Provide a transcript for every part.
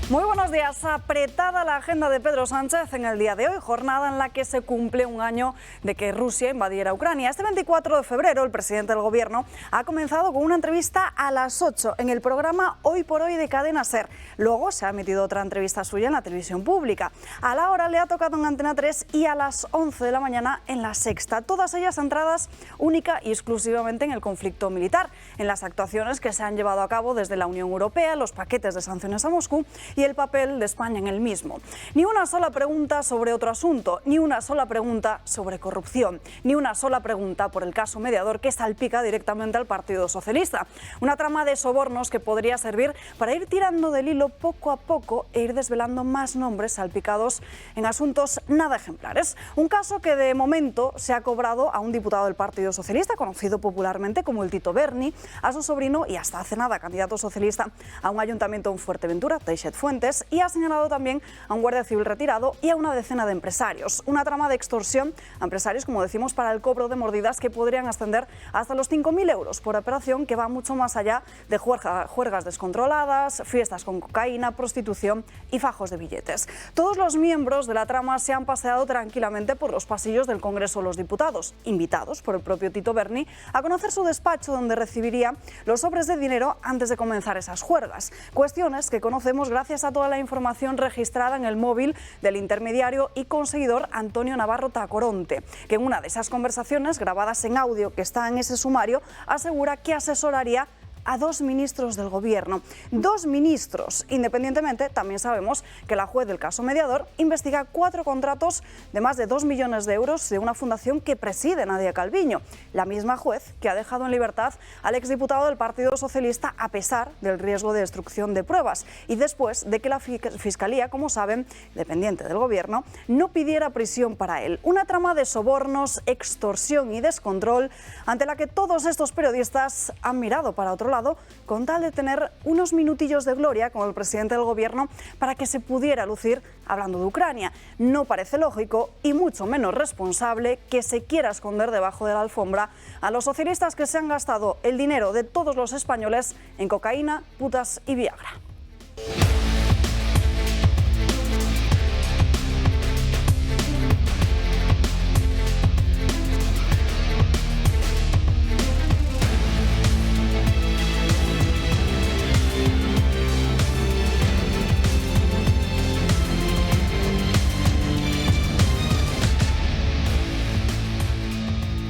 Muy buenos días. Apretada la agenda de Pedro Sánchez en el día de hoy, jornada en la que se cumple un año de que Rusia invadiera Ucrania. Este 24 de febrero, el presidente del Gobierno ha comenzado con una entrevista a las 8 en el programa Hoy por Hoy de Cadena SER. Luego se ha emitido otra entrevista suya en la televisión pública. A la hora le ha tocado en Antena 3 y a las 11 de la mañana en La Sexta. Todas ellas centradas única y exclusivamente en el conflicto militar, en las actuaciones que se han llevado a cabo desde la Unión Europea, los paquetes de sanciones a Moscú y el papel de España en el mismo. Ni una sola pregunta sobre otro asunto, ni una sola pregunta sobre corrupción, ni una sola pregunta por el caso mediador que salpica directamente al Partido Socialista. Una trama de sobornos que podría servir para ir tirando del hilo poco a poco e ir desvelando más nombres salpicados en asuntos nada ejemplares. Un caso que de momento se ha cobrado a un diputado del Partido Socialista, conocido popularmente como el Tito Berni, a su sobrino y hasta hace nada candidato socialista a un ayuntamiento en Fuerteventura, Teixet Fuentes, y ha señalado también a un guardia civil retirado y a una decena de empresarios. Una trama de extorsión a empresarios, como decimos, para el cobro de mordidas que podrían ascender hasta los 5.000 euros por operación, que va mucho más allá de juergas descontroladas, fiestas con cocaína, prostitución y fajos de billetes. Todos los miembros de la trama se han paseado tranquilamente por los pasillos del Congreso de los Diputados, invitados por el propio Tito Berni a conocer su despacho donde recibiría los sobres de dinero antes de comenzar esas juergas. Cuestiones que conocemos gracias a toda la información registrada en el móvil del intermediario y conseguidor Antonio Navarro Tacoronte, que en una de esas conversaciones grabadas en audio que está en ese sumario asegura que asesoraría a 2 ministros del Gobierno. 2 ministros. Independientemente, también sabemos que la juez del caso mediador investiga 4 contratos de más de 2 millones de euros de una fundación que preside Nadia Calviño, la misma juez que ha dejado en libertad al exdiputado del Partido Socialista a pesar del riesgo de destrucción de pruebas y después de que la Fiscalía, como saben, dependiente del Gobierno, no pidiera prisión para él. Una trama de sobornos, extorsión y descontrol ante la que todos estos periodistas han mirado para otro lado con tal de tener unos minutillos de gloria con el presidente del Gobierno para que se pudiera lucir hablando de Ucrania. No parece lógico y mucho menos responsable que se quiera esconder debajo de la alfombra a los socialistas que se han gastado el dinero de todos los españoles en cocaína, putas y Viagra.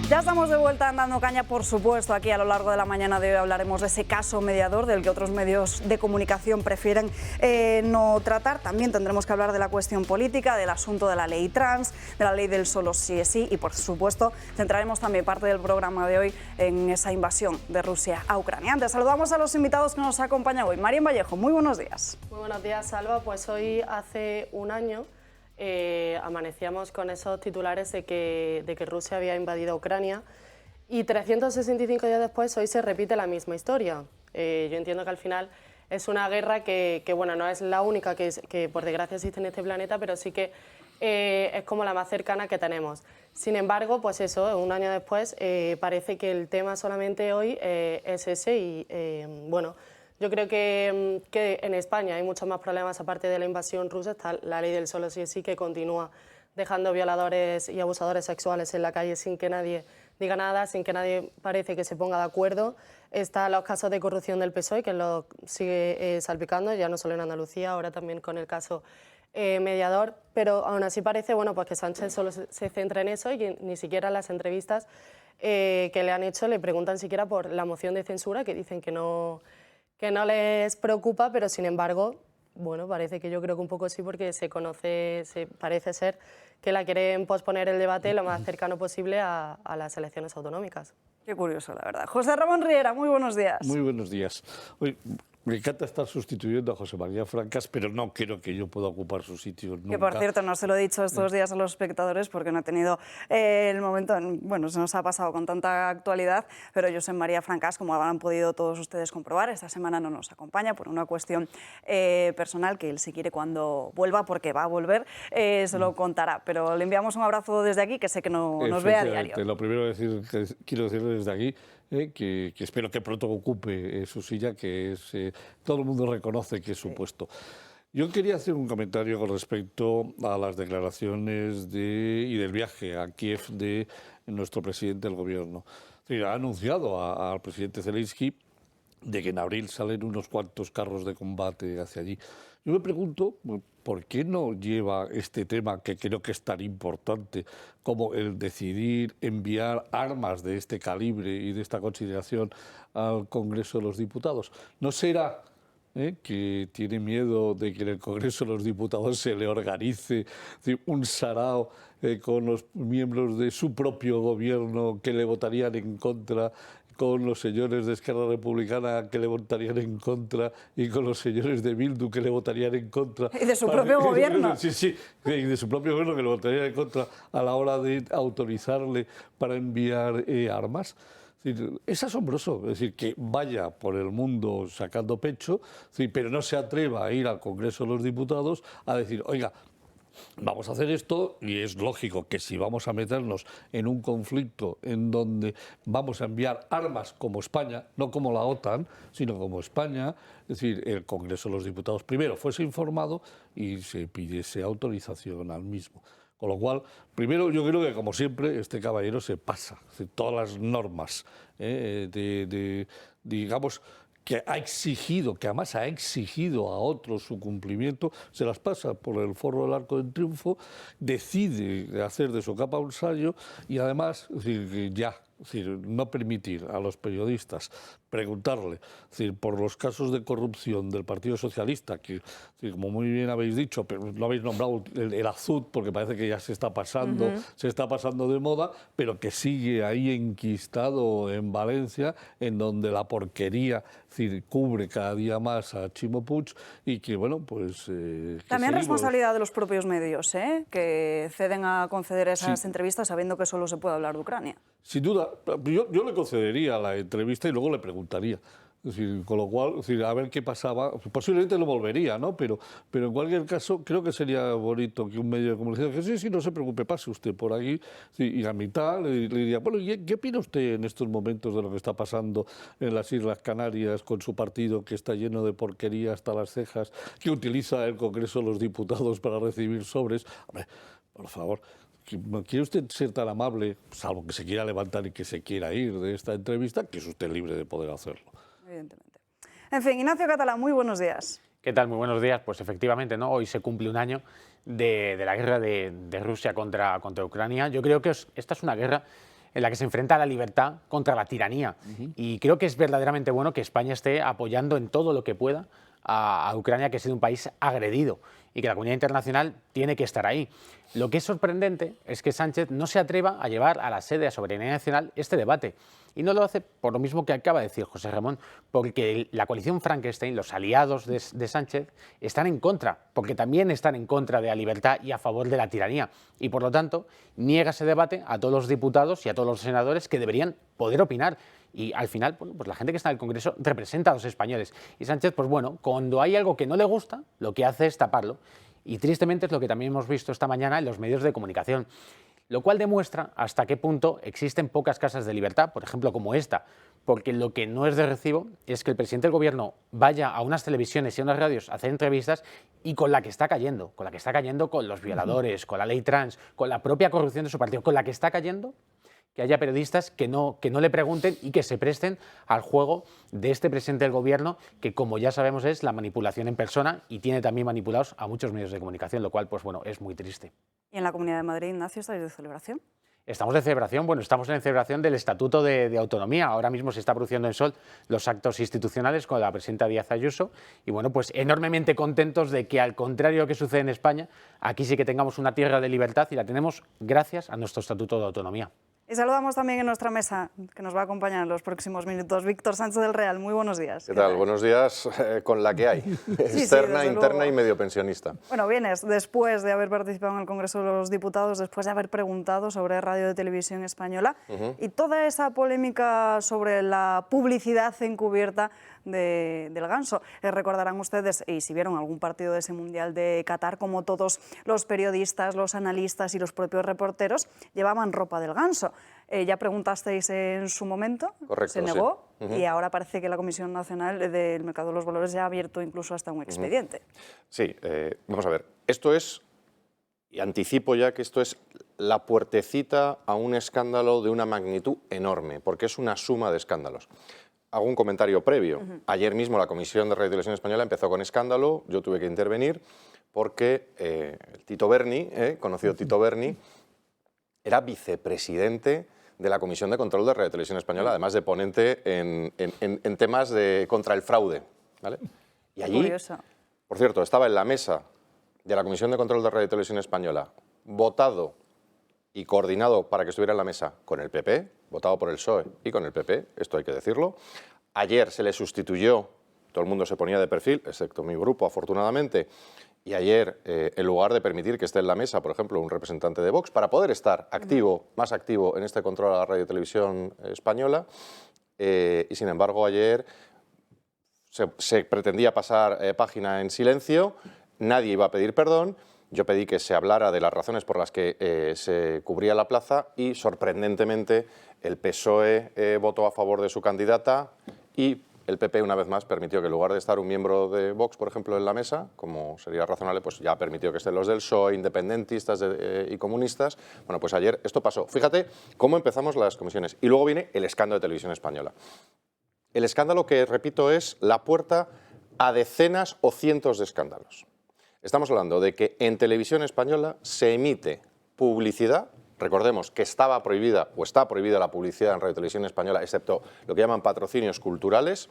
Ya estamos de vuelta en Dando Caña, por supuesto. Aquí a lo largo de la mañana de hoy hablaremos de ese caso mediador del que otros medios de comunicación prefieren no tratar. También tendremos que hablar de la cuestión política, del asunto de la ley trans, de la ley del solo sí es sí y, por supuesto, centraremos también parte del programa de hoy en esa invasión de Rusia a Ucrania. Antes, saludamos a los invitados que nos acompañan hoy. Marian Vallejo, muy buenos días. Muy buenos días, Salva. Pues hoy hace un año amanecíamos con esos titulares de que Rusia había invadido Ucrania y 365 días después hoy se repite la misma historia. Yo entiendo que al final es una guerra que bueno, no es la única que por desgracia existe en este planeta, pero sí que es como la más cercana que tenemos. Sin embargo, pues eso, un año después parece que el tema solamente hoy es ese y bueno, yo creo que en España hay muchos más problemas aparte de la invasión rusa. Está la ley del solo sí es sí, que continúa dejando violadores y abusadores sexuales en la calle sin que nadie diga nada, sin que nadie parece que se ponga de acuerdo. Están los casos de corrupción del PSOE, que lo sigue salpicando, ya no solo en Andalucía, ahora también con el caso mediador, pero aún así parece bueno, pues que Sánchez solo se centra en eso y ni siquiera en las entrevistas que le han hecho le preguntan siquiera por la moción de censura, que dicen que no les preocupa, pero sin embargo, bueno, parece que yo creo que un poco sí, porque parece ser que la quieren posponer el debate lo más cercano posible a las elecciones autonómicas. Qué curioso, la verdad. José Ramón Riera, muy buenos días. Muy buenos días. Hoy me encanta estar sustituyendo a José María Francas, pero no creo que yo pueda ocupar su sitio nunca. Que, por cierto, no se lo he dicho estos días a los espectadores porque no he tenido el momento, bueno, se nos ha pasado con tanta actualidad, pero José María Francas, como habrán podido todos ustedes comprobar, esta semana no nos acompaña por una cuestión personal que él, si quiere, cuando vuelva, porque va a volver, se lo contará. Pero le enviamos un abrazo desde aquí, que sé que nos ve a diario. Lo primero que quiero decirle desde aquí, que espero que pronto ocupe su silla, que es todo el mundo reconoce que es su puesto. Yo quería hacer un comentario con respecto a las declaraciones y del viaje a Kiev de nuestro presidente del gobierno. Ha anunciado al presidente Zelensky de que en abril salen unos cuantos carros de combate hacia allí. Yo me pregunto por qué no lleva este tema, que creo que es tan importante, como el decidir enviar armas de este calibre y de esta consideración al Congreso de los Diputados. ¿No será que tiene miedo de que en el Congreso de los Diputados se le organice un sarao con los miembros de su propio gobierno que le votarían en contra, con los señores de Esquerra Republicana que le votarían en contra y con los señores de Bildu que le votarían en contra? Y de su propio gobierno. Sí, y de su propio gobierno que le votarían en contra a la hora de autorizarle para enviar armas. Es asombroso, es decir, que vaya por el mundo sacando pecho, pero no se atreva a ir al Congreso de los Diputados a decir, oiga, vamos a hacer esto, y es lógico que si vamos a meternos en un conflicto en donde vamos a enviar armas como España, no como la OTAN, sino como España, es decir, el Congreso de los Diputados primero fuese informado y se pidiese autorización al mismo. Con lo cual, primero yo creo que, como siempre, este caballero se pasa todas las normas, digamos, que ha exigido, que además ha exigido a otros su cumplimiento, se las pasa por el forro del Arco del Triunfo, decide hacer de su capa un sayo y además, es decir, no permitir a los periodistas preguntarle por los casos de corrupción del Partido Socialista, que como muy bien habéis dicho, pero lo habéis nombrado el Azud, porque parece que ya se está pasando de moda, pero que sigue ahí enquistado en Valencia, en donde la porquería cubre cada día más a Chimo Puig y que, bueno, pues... También responsabilidad de los propios medios, que ceden a conceder esas entrevistas sabiendo que solo se puede hablar de Ucrania. Sin duda, yo le concedería la entrevista y luego le preguntaría. Es decir, con lo cual, a ver qué pasaba. Posiblemente lo volvería, ¿no? Pero en cualquier caso, creo que sería bonito que un medio de comunicación dijera, sí, no se preocupe, pase usted por aquí. Y a mitad le diría, bueno, ¿qué opina usted en estos momentos de lo que está pasando en las Islas Canarias con su partido que está lleno de porquería hasta las cejas, que utiliza el Congreso de los Diputados para recibir sobres? Hombre, por favor... ¿Quiere usted ser tan amable, salvo que se quiera levantar y que se quiera ir de esta entrevista, que es usted libre de poder hacerlo? Evidentemente. En fin, Ignacio Catalán, muy buenos días. ¿Qué tal? Muy buenos días. Pues efectivamente, ¿no? Hoy se cumple un año de la guerra de Rusia contra Ucrania. Yo creo que esta es una guerra en la que se enfrenta la libertad contra la tiranía. Y creo que es verdaderamente bueno que España esté apoyando en todo lo que pueda a Ucrania, que ha sido un país agredido, y que la comunidad internacional tiene que estar ahí. Lo que es sorprendente es que Sánchez no se atreva a llevar a la sede de Soberanía Nacional este debate. Y no lo hace por lo mismo que acaba de decir José Ramón, porque la coalición Frankenstein, los aliados de Sánchez, están en contra, porque también están en contra de la libertad y a favor de la tiranía. Y por lo tanto, niega ese debate a todos los diputados y a todos los senadores que deberían poder opinar. Y al final, bueno, pues la gente que está en el Congreso representa a los españoles. Y Sánchez, pues bueno, cuando hay algo que no le gusta, lo que hace es taparlo. Y tristemente es lo que también hemos visto esta mañana en los medios de comunicación. Lo cual demuestra hasta qué punto existen pocas casas de libertad, por ejemplo, como esta. Porque lo que no es de recibo es que el presidente del gobierno vaya a unas televisiones y a unas radios a hacer entrevistas y con la que está cayendo con los violadores, con la ley trans, con la propia corrupción de su partido, con la que está cayendo, que haya periodistas que no le pregunten y que se presten al juego de este presidente del gobierno, que como ya sabemos es la manipulación en persona y tiene también manipulados a muchos medios de comunicación, lo cual, pues bueno, es muy triste. ¿Y en la Comunidad de Madrid, Ignacio, estáis de celebración? Estamos de celebración, bueno, estamos en celebración del Estatuto de Autonomía. Ahora mismo se está produciendo en Sol los actos institucionales con la presidenta Díaz Ayuso y bueno, pues enormemente contentos de que, al contrario de lo que sucede en España, aquí sí que tengamos una tierra de libertad y la tenemos gracias a nuestro Estatuto de Autonomía. Y saludamos también en nuestra mesa, que nos va a acompañar en los próximos minutos, Víctor Sánchez del Real. Muy buenos días. ¿Qué tal? Buenos días, con la que hay, externa, interna y medio pensionista. Bueno, vienes después de haber participado en el Congreso de los Diputados, después de haber preguntado sobre Radio y Televisión Española y toda esa polémica sobre la publicidad encubierta del ganso. Recordarán ustedes, y si vieron algún partido de ese Mundial de Qatar, como todos los periodistas, los analistas y los propios reporteros llevaban ropa del ganso. Ya preguntasteis en su momento, correcto, se negó, sí. y ahora parece que la Comisión Nacional del Mercado de los Valores ya ha abierto incluso hasta un expediente. Sí, vamos a ver, esto es, y anticipo ya que esto es la puertecita a un escándalo de una magnitud enorme, porque es una suma de escándalos. Hago un comentario previo. Ayer mismo la Comisión de Radio y Televisión Española empezó con escándalo, yo tuve que intervenir porque Tito Berni, conocido Tito Berni, era vicepresidente de la Comisión de Control de Radio y Televisión Española, además de ponente en temas contra el fraude, ¿vale? Y allí, Curioso. por cierto, estaba en la mesa de la Comisión de Control de Radio y Televisión Española, votado y coordinado para que estuviera en la mesa con el PP, votado por el PSOE y con el PP, esto hay que decirlo. Ayer se le sustituyó, todo el mundo se ponía de perfil, excepto mi grupo, afortunadamente, y ayer, en lugar de permitir que esté en la mesa, por ejemplo, un representante de Vox, para poder estar activo, más activo en este control a la Radio y Televisión Española, y sin embargo ayer se pretendía pasar página en silencio, nadie iba a pedir perdón, yo pedí que se hablara de las razones por las que se cubría la plaza y, sorprendentemente, el PSOE votó a favor de su candidata y el PP, una vez más, permitió que en lugar de estar un miembro de Vox, por ejemplo, en la mesa, como sería razonable, pues ya permitió que estén los del PSOE, independentistas y comunistas. Bueno, pues ayer esto pasó. Fíjate cómo empezamos las comisiones. Y luego viene el escándalo de Televisión Española. El escándalo que, repito, es la puerta a decenas o cientos de escándalos. Estamos hablando de que en Televisión Española se emite publicidad. Recordemos que estaba prohibida o está prohibida la publicidad en Radio y Televisión Española, excepto lo que llaman patrocinios culturales.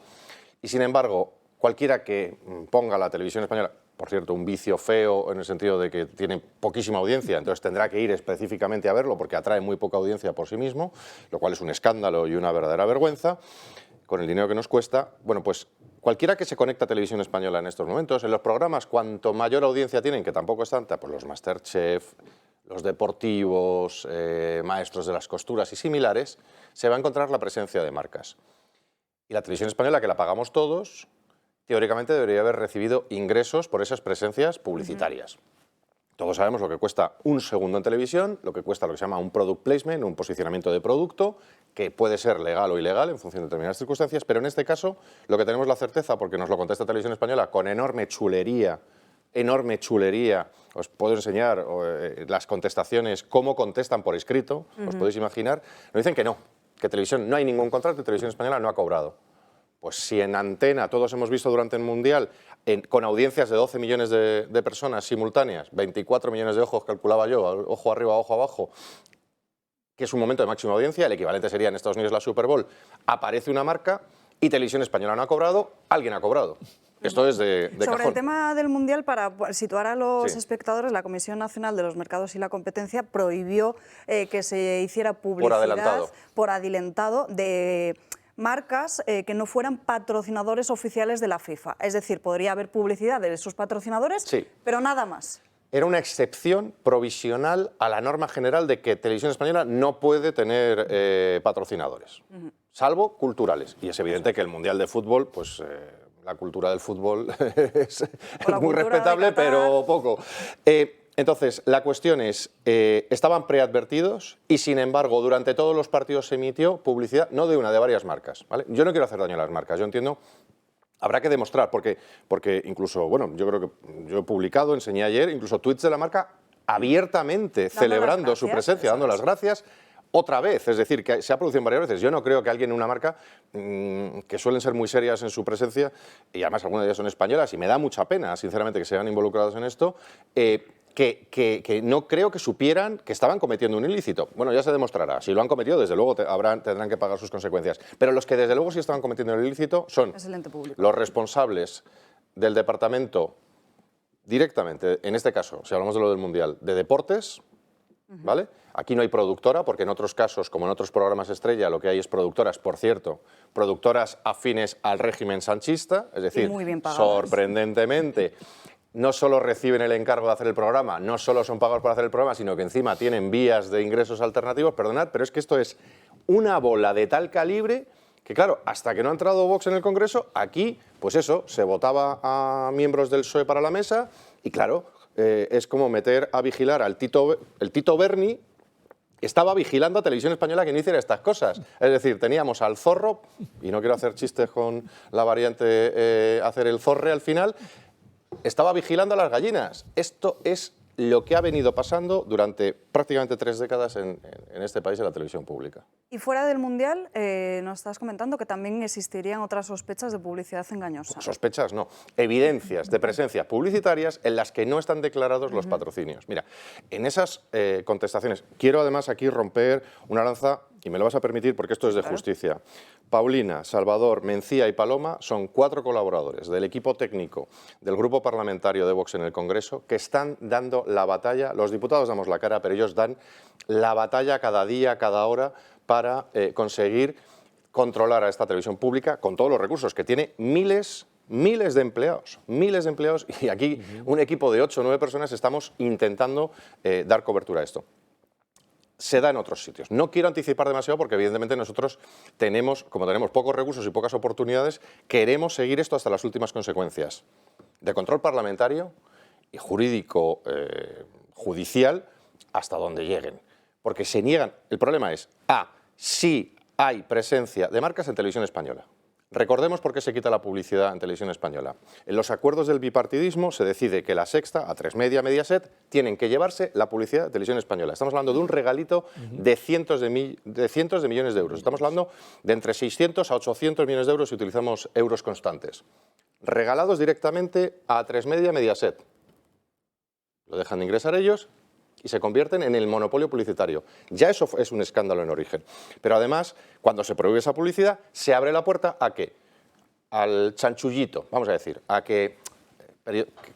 Y sin embargo, cualquiera que ponga la Televisión Española, por cierto, un vicio feo en el sentido de que tiene poquísima audiencia, entonces tendrá que ir específicamente a verlo porque atrae muy poca audiencia por sí mismo, lo cual es un escándalo y una verdadera vergüenza, con el dinero que nos cuesta. Bueno, pues cualquiera que se conecta a Televisión Española en estos momentos, en los programas, cuanto mayor audiencia tienen, que tampoco es tanta, pues los Masterchef, los deportivos, maestros de las costuras y similares, se va a encontrar la presencia de marcas. Y la Televisión Española, que la pagamos todos, teóricamente debería haber recibido ingresos por esas presencias publicitarias. Todos sabemos lo que cuesta un segundo en televisión, lo que cuesta lo que se llama un product placement, un posicionamiento de producto, que puede ser legal o ilegal en función de determinadas circunstancias, pero en este caso lo que tenemos la certeza, porque nos lo contesta Televisión Española con enorme chulería, os puedo enseñar las contestaciones, cómo contestan por escrito, os podéis imaginar, nos dicen que no, que Televisión, no hay ningún contrato y Televisión Española no ha cobrado. Pues si en antena todos hemos visto durante el Mundial, con audiencias de 12 millones de personas simultáneas, 24 millones de ojos calculaba yo, ojo arriba, ojo abajo, que es un momento de máxima audiencia, el equivalente sería en Estados Unidos la Super Bowl, aparece una marca y Televisión Española no ha cobrado, alguien ha cobrado. Esto es de Sobre cajón. el tema del Mundial, para situar a los Sí. espectadores, la Comisión Nacional de los Mercados y la Competencia prohibió que se hiciera publicidad por adelantado de marcas que no fueran patrocinadores oficiales de la FIFA. Es decir, podría haber publicidad de sus patrocinadores, Sí. pero nada más. Era una excepción provisional a la norma general de que Televisión Española no puede tener patrocinadores, salvo culturales. Y es evidente que el Mundial de Fútbol, pues la cultura del fútbol es muy respetable, pero poco. Entonces, la cuestión es, estaban preadvertidos y, sin embargo, durante todos los partidos se emitió publicidad, no de una, de varias marcas, ¿vale? Yo no quiero hacer daño a las marcas, yo entiendo. Habrá que demostrar, porque incluso, bueno, yo creo que yo he publicado, enseñé ayer, incluso tweets de la marca abiertamente celebrando su presencia, dando las gracias otra vez. Es decir, que se ha producido varias veces. Yo no creo que alguien en una marca, que suelen ser muy serias en su presencia, y además algunas de ellas son españolas, y me da mucha pena, sinceramente, que se vean involucrados en esto, que no creo que supieran que estaban cometiendo un ilícito. Bueno, ya se demostrará. Si lo han cometido, desde luego tendrán que pagar sus consecuencias. Pero los que desde luego sí estaban cometiendo el ilícito son los responsables del departamento directamente, en este caso, si hablamos de lo del Mundial, de deportes, ¿vale? Aquí no hay productora, porque en otros casos, como en otros programas estrella, lo que hay es productoras, por cierto, productoras afines al régimen sanchista, es decir, sorprendentemente, no solo reciben el encargo de hacer el programa, no solo son pagados por hacer el programa, sino que encima tienen vías de ingresos alternativos. Perdonad, pero es que esto es una bola de tal calibre que claro, hasta que no ha entrado Vox en el Congreso, aquí, pues eso, se votaba a miembros del PSOE para la mesa y claro, es como meter a vigilar el Tito Berni estaba vigilando a Televisión Española que no hiciera estas cosas. Es decir, teníamos al zorro, y no quiero hacer chistes con la variante hacer el zorre al final, estaba vigilando a las gallinas. Esto es lo que ha venido pasando durante prácticamente 3 décadas en este país, en la televisión pública. Y fuera del Mundial, nos estás comentando que también existirían otras sospechas de publicidad engañosa. Sospechas no, evidencias de presencia publicitarias en las que no están declarados los patrocinios. Mira, en esas contestaciones, quiero además aquí romper una lanza, y me lo vas a permitir porque esto es de justicia. Paulina, Salvador, Mencía y Paloma son 4 colaboradores del equipo técnico del grupo parlamentario de Vox en el Congreso que están dando la batalla. Los diputados damos la cara, pero ellos dan la batalla cada día, cada hora, para conseguir controlar a esta televisión pública con todos los recursos que tiene, miles de empleados, y aquí un equipo de 8 o 9 personas estamos intentando dar cobertura a esto. Se da en otros sitios. No quiero anticipar demasiado porque evidentemente nosotros como tenemos pocos recursos y pocas oportunidades, queremos seguir esto hasta las últimas consecuencias de control parlamentario y jurídico, judicial, hasta donde lleguen. Porque se niegan. El problema es, si hay presencia de marcas en Televisión Española. Recordemos por qué se quita la publicidad en Televisión Española. En los acuerdos del bipartidismo se decide que La Sexta, A3 Media, Mediaset, tienen que llevarse la publicidad de Televisión Española. Estamos hablando de un regalito de cientos de millones de euros. Estamos hablando de entre 600 a 800 millones de euros si utilizamos euros constantes. Regalados directamente a A3 Media, Mediaset. Lo dejan de ingresar ellos y se convierten en el monopolio publicitario. Ya eso es un escándalo en origen. Pero además, cuando se prohíbe esa publicidad, se abre la puerta ¿a qué? Al chanchullito, vamos a decir, a que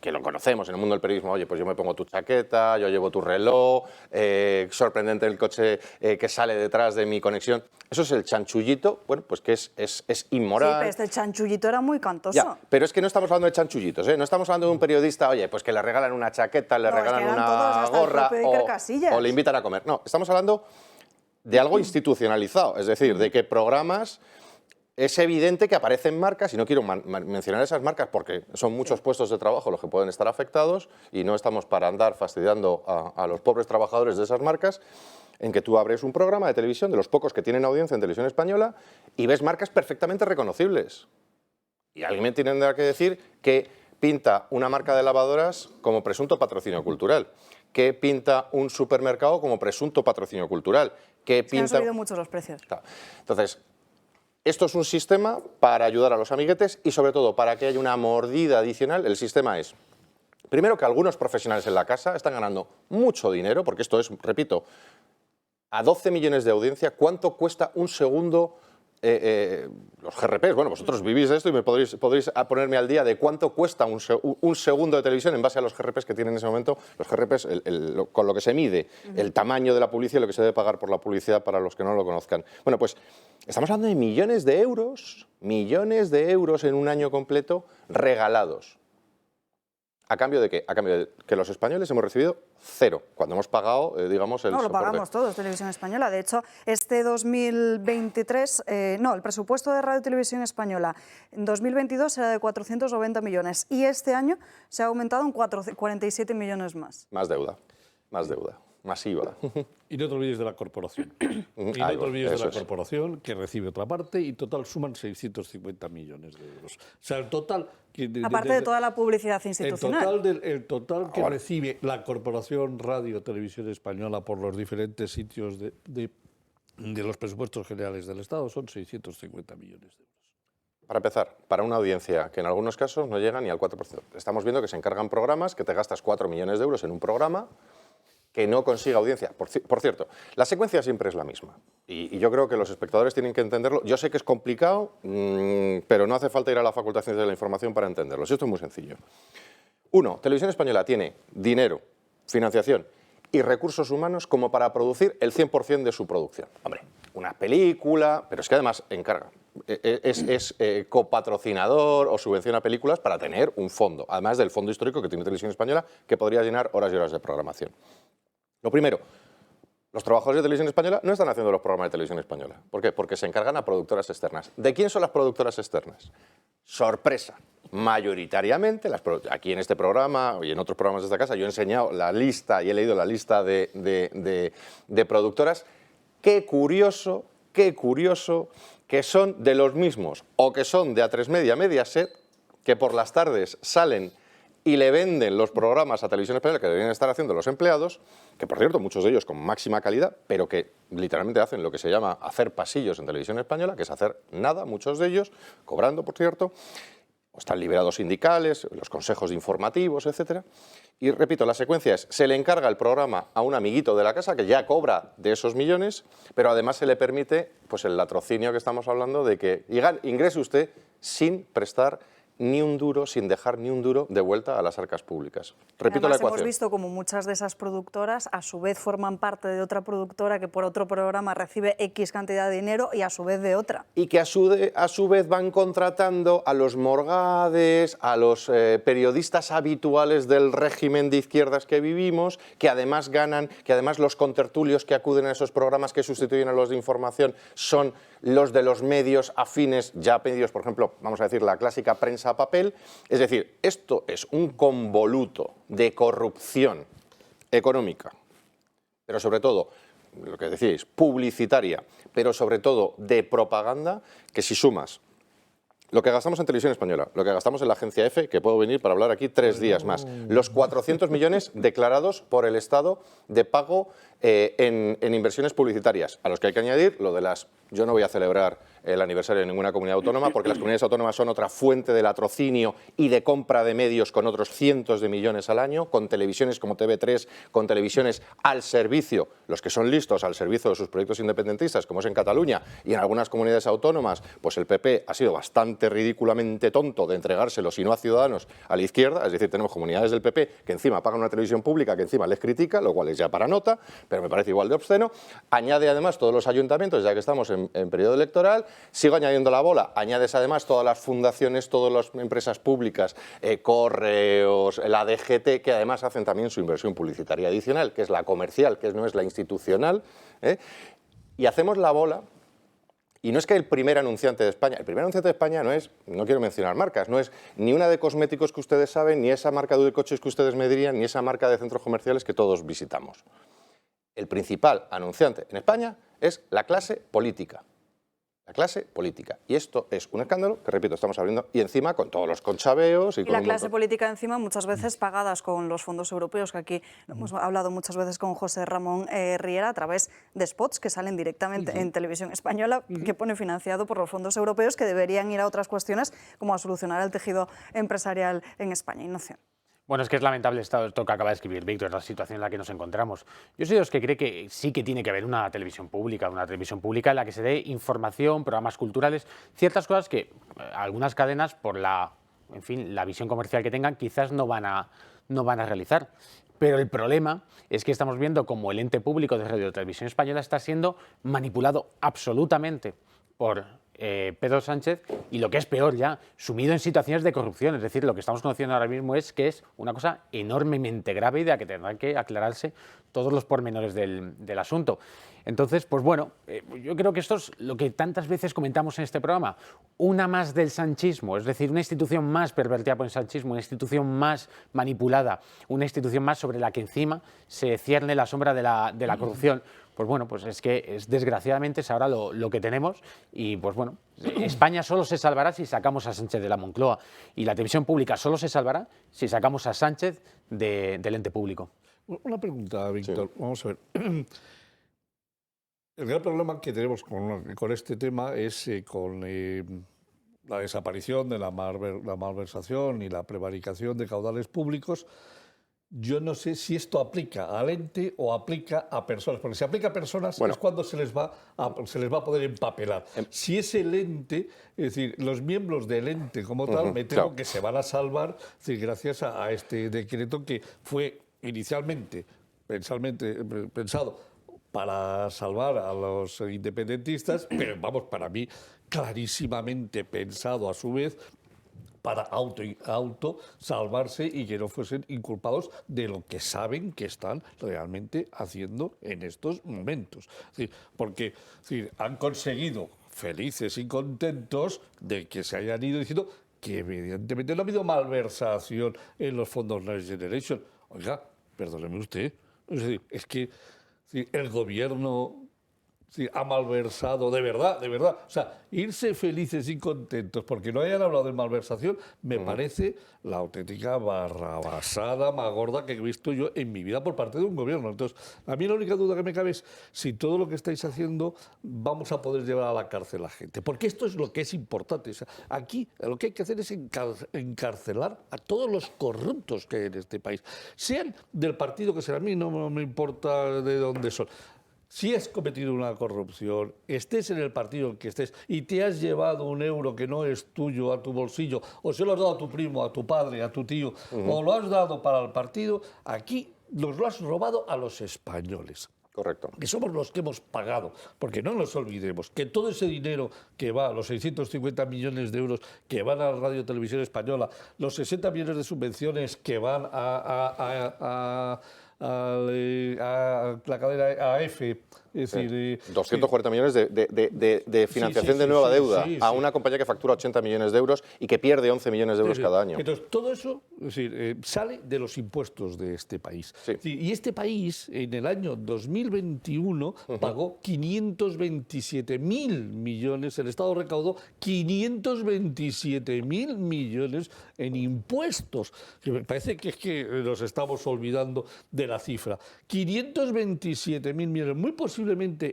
lo conocemos en el mundo del periodismo, oye, pues yo me pongo tu chaqueta, yo llevo tu reloj, sorprendente el coche que sale detrás de mi conexión. Eso es el chanchullito, bueno, pues que es inmoral. Sí, pero este chanchullito era muy cantoso. Ya, pero es que no estamos hablando de chanchullitos, ¿eh? No estamos hablando de un periodista, oye, pues que le regalan una chaqueta, le regalan una gorra o le invitan a comer. No, estamos hablando de algo institucionalizado, es decir, de que programas... Es evidente que aparecen marcas, y no quiero mencionar esas marcas porque son muchos puestos de trabajo los que pueden estar afectados y no estamos para andar fastidiando a los pobres trabajadores de esas marcas, en que tú abres un programa de televisión, de los pocos que tienen audiencia en Televisión Española, y ves marcas perfectamente reconocibles. Y alguien me tendrá que decir que pinta una marca de lavadoras como presunto patrocinio cultural, que pinta un supermercado como presunto patrocinio cultural, que pinta... Se han subido mucho los precios. Claro. Entonces... Esto es un sistema para ayudar a los amiguetes y sobre todo para que haya una mordida adicional. El sistema es, primero, que algunos profesionales en la casa están ganando mucho dinero, porque esto es, repito, a 12 millones de audiencia, ¿cuánto cuesta un segundo? Los GRPs, bueno, vosotros vivís de esto y me podréis ponerme al día de cuánto cuesta un segundo de televisión en base a los GRPs que tienen en ese momento. Los GRPs, con lo que se mide el tamaño de la publicidad y lo que se debe pagar por la publicidad para los que no lo conozcan. Bueno, pues estamos hablando de millones de euros en un año completo regalados. ¿A cambio de qué? A cambio de que los españoles hemos recibido 0, cuando hemos pagado, digamos, el No, lo soporte. pagamos todos, Televisión Española. De hecho, este 2023, el presupuesto de Radio y Televisión Española en 2022 era de 490 millones y este año se ha aumentado en 47 millones más. Más deuda, masiva. Y no te olvides de la corporación. Corporación que recibe otra parte y total suman 650 millones de euros. O sea, el total... Aparte de toda la publicidad institucional. El total que recibe la Corporación Radio Televisión Española por los diferentes sitios de los presupuestos generales del Estado son 650 millones de euros. Para empezar, para una audiencia que en algunos casos no llega ni al 4%. Estamos viendo que se encargan programas que te gastas 4 millones de euros en un programa que no consiga audiencia. Por cierto, la secuencia siempre es la misma y yo creo que los espectadores tienen que entenderlo. Yo sé que es complicado, pero no hace falta ir a la Facultad de Ciencias de la Información para entenderlo. Esto es muy sencillo. 1. Televisión Española tiene dinero, financiación y recursos humanos como para producir el 100% de su producción. Hombre, una película, pero es que además encarga. Es copatrocinador o subvenciona películas para tener un fondo, además del fondo histórico que tiene Televisión Española, que podría llenar horas y horas de programación. Lo primero, Los trabajadores de Televisión Española no están haciendo los programas de Televisión Española. ¿Por qué? Porque se encargan a productoras externas. ¿De quién son las productoras externas? Sorpresa. Mayoritariamente, aquí en este programa y en otros programas de esta casa, yo he enseñado la lista y he leído la lista de productoras. Qué curioso que son de los mismos o que son de A3 Media, Mediaset, que por las tardes salen y le venden los programas a Televisión Española que deberían estar haciendo los empleados, que por cierto muchos de ellos con máxima calidad, pero que literalmente hacen lo que se llama hacer pasillos en Televisión Española, que es hacer nada, muchos de ellos, cobrando por cierto, o están liberados sindicales, los consejos de informativos, etcétera. Y repito, la secuencia es, se le encarga el programa a un amiguito de la casa que ya cobra de esos millones, pero además se le permite pues el latrocinio que estamos hablando de que ingrese usted sin prestar ni un duro, sin dejar ni un duro de vuelta a las arcas públicas. Repito la ecuación. Hemos visto como muchas de esas productoras a su vez forman parte de otra productora que por otro programa recibe X cantidad de dinero y a su vez de otra. Y que a su vez van contratando a los Morgades, a los periodistas habituales del régimen de izquierdas que vivimos, que además ganan, que además los contertulios que acuden a esos programas que sustituyen a los de información son los de los medios afines ya pedidos, por ejemplo, vamos a decir la clásica prensa a papel. Es decir, esto es un convoluto de corrupción económica, pero sobre todo, lo que decíais, publicitaria, pero sobre todo de propaganda, que si sumas lo que gastamos en Televisión Española, lo que gastamos en la agencia EFE, que puedo venir para hablar aquí 3 días más, los 400 millones declarados por el Estado de pago en inversiones publicitarias, a los que hay que añadir lo de las... Yo no voy a celebrar el aniversario de ninguna comunidad autónoma porque las comunidades autónomas son otra fuente de latrocinio y de compra de medios con otros cientos de millones al año, con televisiones como TV3, con televisiones al servicio, los que son listos, al servicio de sus proyectos independentistas, como es en Cataluña y en algunas comunidades autónomas, pues el PP ha sido bastante ridículamente tonto de entregárselos y no a Ciudadanos a la izquierda, es decir, tenemos comunidades del PP que encima pagan una televisión pública que encima les critica, lo cual es ya para nota, pero me parece igual de obsceno. Añade además todos los ayuntamientos, ya que estamos en periodo electoral, sigo añadiendo la bola, añades además todas las fundaciones, todas las empresas públicas, Correos, la DGT, que además hacen también su inversión publicitaria adicional, que es la comercial, que no es la institucional, y hacemos la bola. Y no es que el primer anunciante de España no es, no quiero mencionar marcas, no es ni una de cosméticos que ustedes saben, ni esa marca de coches que ustedes me dirían, ni esa marca de centros comerciales que todos visitamos. El principal anunciante en España es la clase política. La clase política. Y esto es un escándalo que, repito, estamos abriendo y encima con todos los conchaveos. Y con la clase política encima muchas veces pagadas con los fondos europeos, que aquí hemos hablado muchas veces con José Ramón Riera a través de spots que salen directamente en Televisión Española, que pone financiado por los fondos europeos que deberían ir a otras cuestiones como a solucionar el tejido empresarial en España. Ignacio. Bueno, es que es lamentable esto que acaba de escribir Víctor, la situación en la que nos encontramos. Yo soy de los que cree que sí que tiene que haber una televisión pública en la que se dé información, programas culturales, ciertas cosas que algunas cadenas, por la visión comercial que tengan, quizás no van a realizar. Pero el problema es que estamos viendo cómo el ente público de Radio y Televisión Española está siendo manipulado absolutamente por Pedro Sánchez y, lo que es peor ya, sumido en situaciones de corrupción. Es decir, lo que estamos conociendo ahora mismo es que es una cosa enormemente grave y de la que tendrán que aclararse todos los pormenores del asunto. Entonces, pues bueno, yo creo que esto es lo que tantas veces comentamos en este programa, una más del sanchismo, es decir, una institución más pervertida por el sanchismo, una institución más manipulada, una institución más sobre la que encima se cierne la sombra de la corrupción. Pues bueno, pues es que desgraciadamente es ahora lo que tenemos y pues bueno, España solo se salvará si sacamos a Sánchez de la Moncloa y la televisión pública solo se salvará si sacamos a Sánchez del ente público. Una pregunta, Víctor, Sí. Vamos a ver. El gran problema que tenemos con este tema es con la desaparición de la malversación y la prevaricación de caudales públicos. Yo no sé si esto aplica al ente o aplica a personas, porque si aplica a personas es cuando se les va a poder empapelar. Si es el ente, es decir, los miembros del ente como tal, me temo que se van a salvar, es decir, gracias a este decreto que fue inicialmente pensado para salvar a los independentistas, pero vamos, para mí clarísimamente pensado a su vez para auto salvarse y que no fuesen inculpados de lo que saben que están realmente haciendo en estos momentos. Es decir, porque es decir, han conseguido, felices y contentos, de que se hayan ido diciendo que evidentemente no ha habido malversación en los fondos Next Generation. Oiga, perdóneme usted, es decir, es que el gobierno ha malversado, de verdad. O sea, irse felices y contentos porque no hayan hablado de malversación me parece la auténtica barrabasada más gorda que he visto yo en mi vida por parte de un gobierno. Entonces, a mí la única duda que me cabe es si todo lo que estáis haciendo vamos a poder llevar a la cárcel a la gente. Porque esto es lo que es importante. O sea, aquí lo que hay que hacer es encarcelar a todos los corruptos que hay en este país. Sean del partido que sea, a mí no me importa de dónde son. Si has cometido una corrupción, estés en el partido en que estés y te has llevado un euro que no es tuyo a tu bolsillo, o se lo has dado a tu primo, a tu padre, a tu tío, o lo has dado para el partido, aquí nos lo has robado a los españoles. Correcto. Que somos los que hemos pagado, porque no nos olvidemos que todo ese dinero que va, los 650 millones de euros que van a la Radio Televisión Española, los 60 millones de subvenciones que van a la cadena AF, es decir... 240 millones de financiación de nueva deuda a una compañía que factura 80 millones de euros y que pierde 11 millones de euros cada año. Entonces, todo eso es decir, sale de los impuestos de este país. Y este país, en el año 2021, pagó 527.000 millones, el Estado recaudó 527.000 millones en impuestos. Que me parece que es que nos estamos olvidando de la cifra. 527.000 millones, muy posiblemente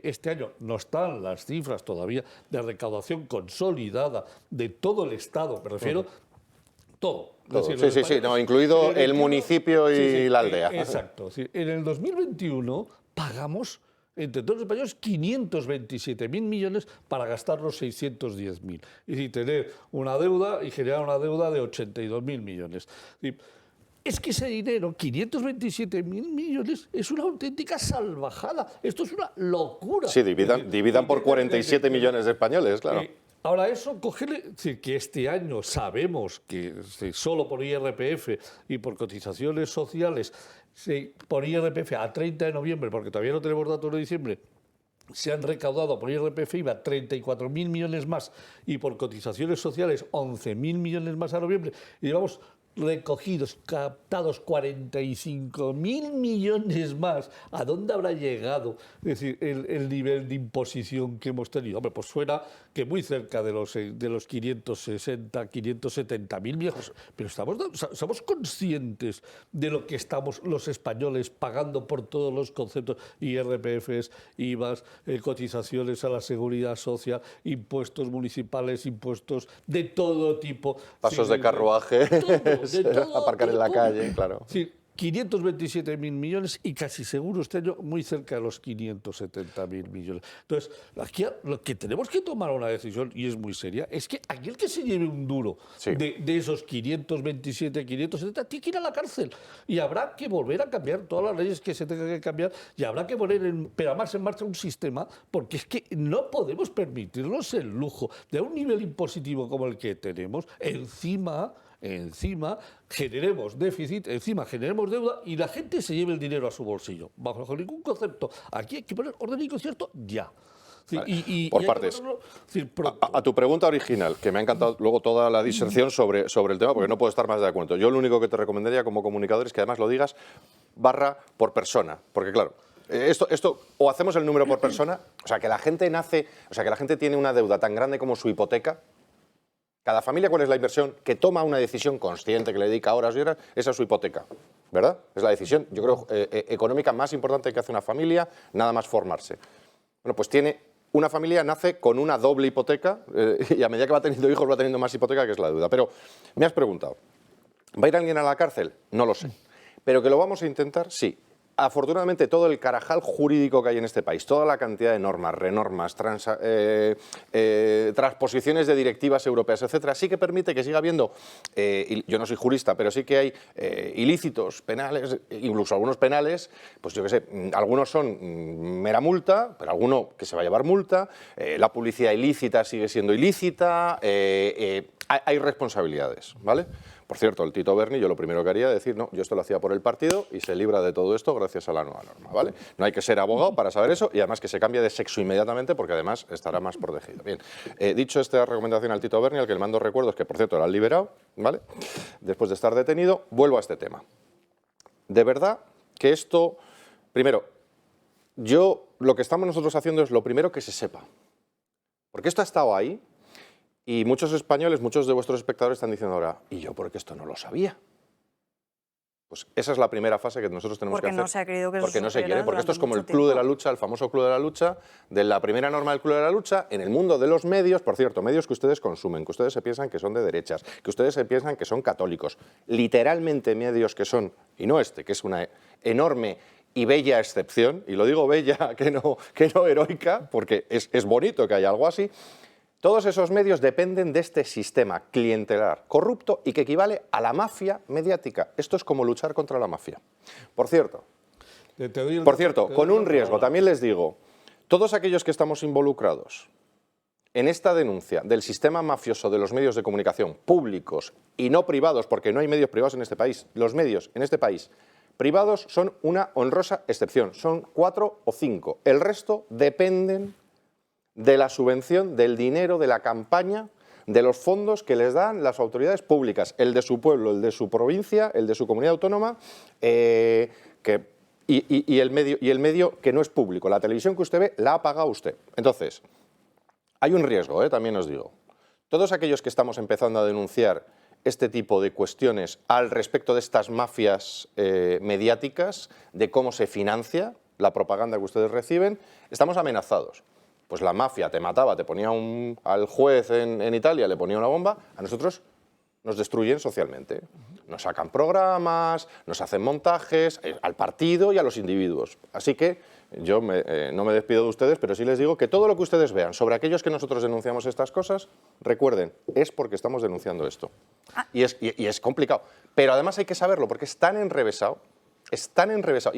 este año no están las cifras todavía de recaudación consolidada de todo el Estado, me refiero todo. Sí, no, incluido el municipio y la aldea. Exacto. En el 2021 pagamos entre todos los españoles 527.000 millones para gastar los 610.000. Es decir, tener una deuda y generar una deuda de 82.000 millones. Es que ese dinero, 527.000 millones, es una auténtica salvajada. Esto es una locura. Sí, dividan por 47 millones de españoles, claro. Ahora eso, decir, que este año sabemos que solo por IRPF y por cotizaciones sociales, por IRPF a 30 de noviembre, porque todavía no tenemos datos de diciembre, se han recaudado por IRPF IVA 34.000 millones más y por cotizaciones sociales 11.000 millones más a noviembre. Y llevamos recogidos, captados 45.000 millones más. ¿A dónde habrá llegado? Es decir, el nivel de imposición que hemos tenido. Hombre, pues suena que muy cerca de los 560, 570.000 millones. Pero somos conscientes de lo que estamos los españoles pagando por todos los conceptos, IRPFs, IVAs, cotizaciones a la seguridad social, impuestos municipales, impuestos de todo tipo. Pasos de carruaje. Todo, aparcar en la calle, claro. Sí, 527.000 millones y casi seguro este año muy cerca de los 570.000 millones. Entonces, aquí lo que tenemos que tomar una decisión, y es muy seria, es que aquel que se lleve un duro de esos 527, 570, tiene que ir a la cárcel. Y habrá que volver a cambiar todas las leyes que se tengan que cambiar y habrá que poner en marcha un sistema, porque es que no podemos permitirnos el lujo de un nivel impositivo como el que tenemos, encima generemos déficit, encima generemos deuda y la gente se lleve el dinero a su bolsillo. Bajo ningún concepto. Aquí hay que poner orden y concierto ya. Vale, por partes. A tu pregunta original, que me ha encantado luego toda la diserción sobre el tema, porque no puedo estar más de acuerdo. Yo lo único que te recomendaría como comunicador es que además lo digas por persona, porque claro, esto o hacemos el número por persona, o sea, que la gente tiene una deuda tan grande como su hipoteca. Cada familia, ¿cuál es la inversión que toma una decisión consciente, que le dedica horas y horas? Esa es su hipoteca, ¿verdad? Es la decisión, yo creo, económica más importante que hace una familia, nada más formarse. Bueno, pues una familia nace con una doble hipoteca y a medida que va teniendo hijos va teniendo más hipoteca, que es la deuda. Pero me has preguntado, ¿va a ir alguien a la cárcel? No lo sé. Pero que lo vamos a intentar, sí. afortunadamente todo el carajal jurídico que hay en este país, toda la cantidad de normas, renormas, transposiciones de directivas europeas, etcétera, sí que permite que siga habiendo, yo no soy jurista, pero sí que hay ilícitos penales, incluso algunos penales, pues yo qué sé, algunos son mera multa, pero alguno que se va a llevar multa, la publicidad ilícita sigue siendo ilícita, hay responsabilidades, ¿vale? Por cierto, el Tito Berni, yo lo primero que haría es decir, no, yo esto lo hacía por el partido y se libra de todo esto gracias a la nueva norma, ¿vale? No hay que ser abogado para saber eso y además que se cambie de sexo inmediatamente porque además estará más protegido. Bien, dicho esta recomendación al Tito Berni, al que le mando recuerdos, que por cierto lo han liberado, ¿vale? Después de estar detenido, vuelvo a este tema. De verdad que esto, primero, lo que estamos nosotros haciendo es lo primero que se sepa. Porque esto ha estado ahí. Y muchos españoles, muchos de vuestros espectadores están diciendo ahora, ¿y yo por qué esto no lo sabía? Pues esa es la primera fase que nosotros tenemos que hacer. Porque no se ha querido que eso Porque no se quiere, porque esto es durante como el mucho club de la tiempo. lucha, el famoso club de la lucha, de la primera norma del club de la lucha, en el mundo de los medios, por cierto, medios que ustedes consumen, que ustedes se piensan que son de derechas, que ustedes se piensan que son católicos, literalmente medios que son, y no este, que es una enorme y bella excepción, y lo digo bella, que no heroica, porque es bonito que haya algo así. Todos esos medios dependen de este sistema clientelar corrupto y que equivale a la mafia mediática. Esto es como luchar contra la mafia. Por cierto, con un riesgo, también les digo, todos aquellos que estamos involucrados en esta denuncia del sistema mafioso de los medios de comunicación públicos y no privados, porque no hay medios privados en este país, los medios en este país privados son una honrosa excepción, son 4 o 5. El resto dependen de la subvención, del dinero, de la campaña, de los fondos que les dan las autoridades públicas, el de su pueblo, el de su provincia, el de su comunidad autónoma, y el medio que no es público. La televisión que usted ve la ha pagado usted. Entonces, hay un riesgo, también os digo. Todos aquellos que estamos empezando a denunciar este tipo de cuestiones al respecto de estas mafias mediáticas, de cómo se financia la propaganda que ustedes reciben, estamos amenazados. Pues la mafia te mataba, te ponía al juez en Italia, le ponía una bomba, a nosotros nos destruyen socialmente. Nos sacan programas, nos hacen montajes, al partido y a los individuos. Así que yo no me despido de ustedes, pero sí les digo que todo lo que ustedes vean sobre aquellos que nosotros denunciamos estas cosas, recuerden, es porque estamos denunciando esto. Y es complicado. Pero además hay que saberlo, porque es tan enrevesado y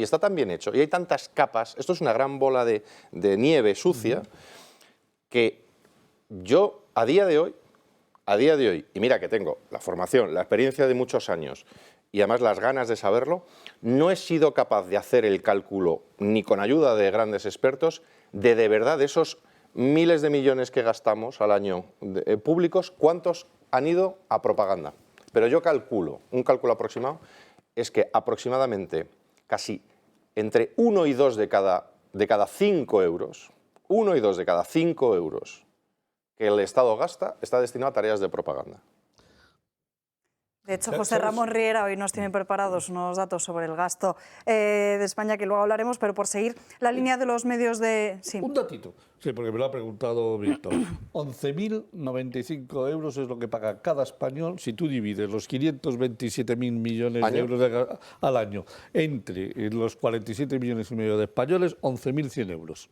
está tan bien hecho y hay tantas capas, esto es una gran bola de nieve sucia, que yo a día de hoy, y mira que tengo la formación, la experiencia de muchos años y además las ganas de saberlo, no he sido capaz de hacer el cálculo, ni con ayuda de grandes expertos, de verdad de esos miles de millones que gastamos al año públicos, cuántos han ido a propaganda. Pero yo calculo, un cálculo aproximado, es que aproximadamente casi entre 1 y 2 de cada 5 euros, 1 y 2 de cada 5 euros que el Estado gasta está destinado a tareas de propaganda. De hecho, José Ramón Riera hoy nos tiene preparados unos datos sobre el gasto de España que luego hablaremos, pero por seguir la línea de los medios de... Sí. Un datito, sí, porque me lo ha preguntado Víctor. 11.095 euros es lo que paga cada español si tú divides los 527.000 millones de euros al año entre los 47 millones y medio de españoles, 11.100 euros.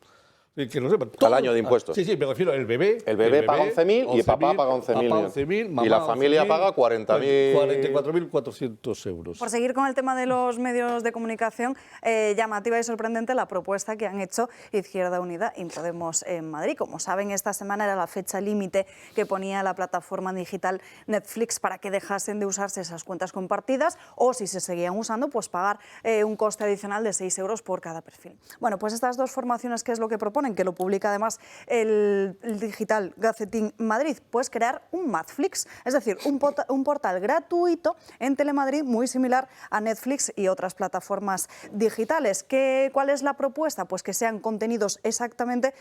Que lo sepan. Al año de impuestos. Sí, me refiero al bebé. El bebé paga 11.000 y papá paga 11.000. Y la familia paga 44.400 euros. Por seguir con el tema de los medios de comunicación, llamativa y sorprendente la propuesta que han hecho Izquierda Unida y Podemos en Madrid. Como saben, esta semana era la fecha límite que ponía la plataforma digital Netflix para que dejasen de usarse esas cuentas compartidas o, si se seguían usando, pues pagar un coste adicional de 6 euros por cada perfil. Bueno, pues estas dos formaciones, ¿qué es lo que proponen? Que lo publica además el digital Gacetín Madrid, pues crear un Madflix, es decir, un portal gratuito en Telemadrid muy similar a Netflix y otras plataformas digitales. ¿Cuál es la propuesta? Pues que sean contenidos estrictamente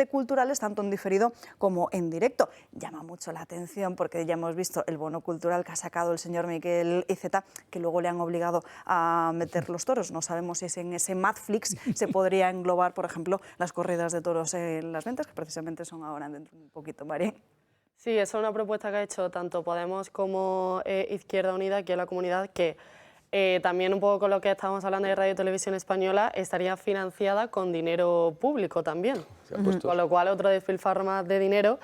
culturales, tanto en diferido como en directo. Llama mucho la atención porque ya hemos visto el bono cultural que ha sacado el señor Miquel Iceta, que luego le han obligado a meter los toros. No sabemos si en ese Madflix se podría englobar, por ejemplo, las corridas de toros en las ventas, que precisamente son ahora dentro de un poquito, María. Sí, esa es una propuesta que ha hecho tanto Podemos como Izquierda Unida aquí en la comunidad, que también un poco con lo que estábamos hablando de Radio y Televisión Española, estaría financiada con dinero público también. Con lo cual, otro despilfarro más de dinero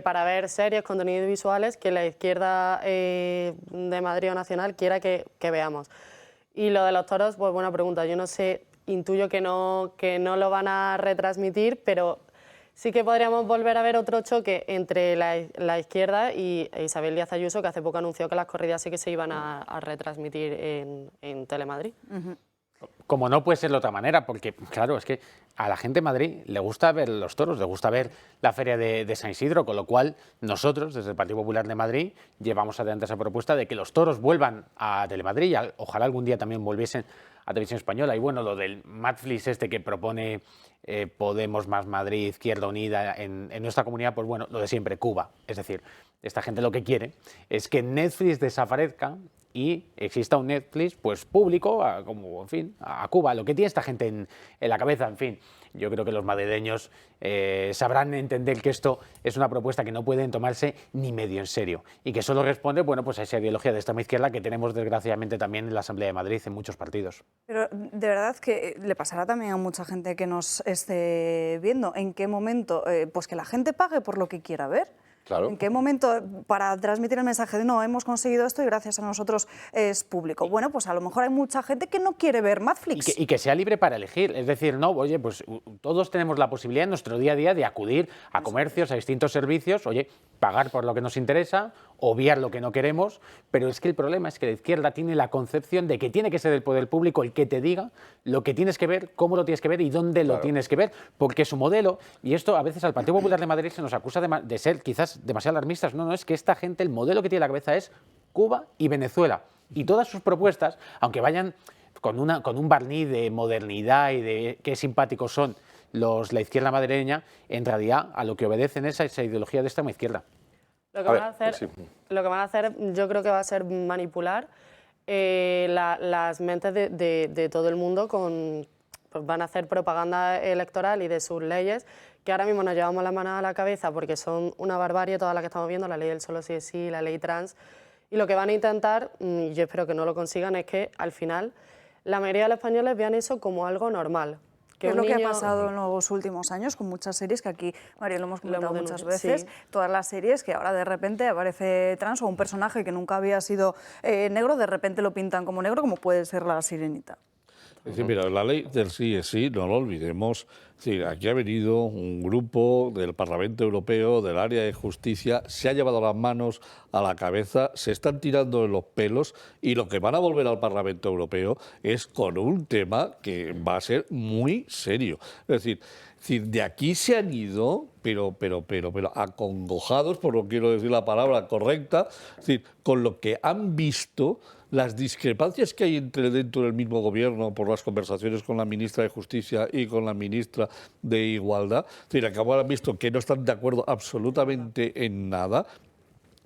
para ver series, contenidos visuales que la izquierda de Madrid o Nacional quiera que veamos. Y lo de los toros, pues buena pregunta. Yo no sé, intuyo que no lo van a retransmitir, pero sí que podríamos volver a ver otro choque entre la izquierda y Isabel Díaz Ayuso, que hace poco anunció que las corridas sí que se iban a retransmitir en Telemadrid. Como no puede ser de otra manera, porque claro, es que a la gente de Madrid le gusta ver los toros, le gusta ver la feria de San Isidro, con lo cual nosotros, desde el Partido Popular de Madrid, llevamos adelante esa propuesta de que los toros vuelvan a Telemadrid y ojalá algún día también volviesen a Televisión Española. Y bueno, lo del Netflix que propone Podemos más Madrid, Izquierda Unida en nuestra comunidad, pues bueno, lo de siempre, Cuba. Es decir, esta gente lo que quiere es que Netflix desaparezca y exista un Netflix pues público, como en fin, a Cuba, lo que tiene esta gente en la cabeza, en fin. Yo creo que los madrileños sabrán entender que esto es una propuesta que no pueden tomarse ni medio en serio y que solo responde, bueno, pues a esa ideología de extrema izquierda que tenemos desgraciadamente también en la Asamblea de Madrid en muchos partidos. Pero de verdad que le pasará también a mucha gente que nos esté viendo, ¿en qué momento? Pues que la gente pague por lo que quiera ver. Claro. ¿En qué momento para transmitir el mensaje de no, hemos conseguido esto y gracias a nosotros es público? Bueno, pues a lo mejor hay mucha gente que no quiere ver Netflix. Y que sea libre para elegir. Es decir, no, oye, pues todos tenemos la posibilidad en nuestro día a día de acudir a comercios, a distintos servicios, oye, pagar por lo que nos interesa, obviar lo que no queremos, pero es que el problema es que la izquierda tiene la concepción de que tiene que ser el poder público el que te diga lo que tienes que ver, cómo lo tienes que ver y dónde lo tienes que ver, porque su modelo, y esto a veces al Partido Popular de Madrid se nos acusa de ser quizás demasiado alarmistas, no, es que esta gente, el modelo que tiene en la cabeza es Cuba y Venezuela, y todas sus propuestas, aunque vayan con un barniz de modernidad y de qué simpáticos son la izquierda madrileña, en realidad a lo que obedecen es a esa ideología de extrema izquierda. Lo que van a hacer, yo creo que va a ser manipular las mentes de todo el mundo pues van a hacer propaganda electoral y de sus leyes, que ahora mismo nos llevamos la mano a la cabeza porque son una barbarie todas las que estamos viendo, la ley del solo sí es sí, la ley trans, y lo que van a intentar, y yo espero que no lo consigan, es que al final la mayoría de los españoles vean eso como algo normal. ¿Qué es lo que ha pasado en los últimos años con muchas series que aquí, María, lo hemos comentado muchas veces, sí. Todas las series que ahora de repente aparece trans o un personaje que nunca había sido negro, de repente lo pintan como negro, como puede ser la Sirenita? Es decir, mira, la ley del sí es sí, no lo olvidemos. Es decir, aquí ha venido un grupo del Parlamento Europeo, del área de justicia, se ha llevado las manos a la cabeza, se están tirando de los pelos y lo que van a volver al Parlamento Europeo es con un tema que va a ser muy serio. Es decir, de aquí se han ido, pero acongojados, por no quiero decir la palabra correcta, es decir, con lo que han visto, las discrepancias que hay dentro del mismo gobierno por las conversaciones con la ministra de Justicia y con la ministra de Igualdad, es decir, que ahora han visto que no están de acuerdo absolutamente en nada,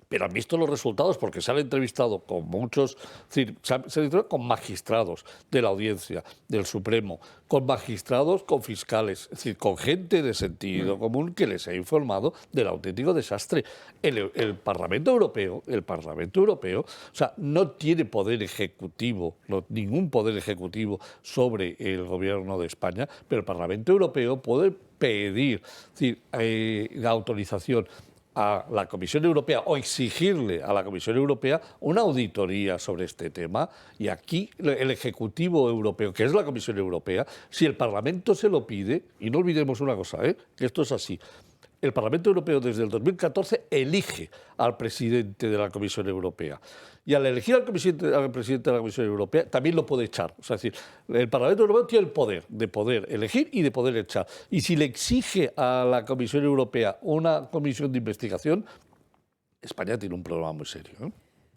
pero han visto los resultados porque se han entrevistado con muchos, es decir, se han entrevistado con magistrados de la Audiencia, del Supremo, con magistrados, con fiscales, es decir, con gente de sentido común que les ha informado del auténtico desastre. El Parlamento Europeo, o sea, no tiene poder ejecutivo, ningún poder ejecutivo sobre el gobierno de España, pero el Parlamento Europeo puede pedir, es decir, la autorización a la Comisión Europea o exigirle a la Comisión Europea una auditoría sobre este tema, y aquí el Ejecutivo Europeo, que es la Comisión Europea, si el Parlamento se lo pide, y no olvidemos una cosa, que esto es así, el Parlamento Europeo desde el 2014 elige al presidente de la Comisión Europea. Y al elegir al presidente de la Comisión Europea también lo puede echar. O sea, es decir, el Parlamento Europeo tiene el poder de poder elegir y de poder echar. Y si le exige a la Comisión Europea una comisión de investigación, España tiene un problema muy serio, ¿eh?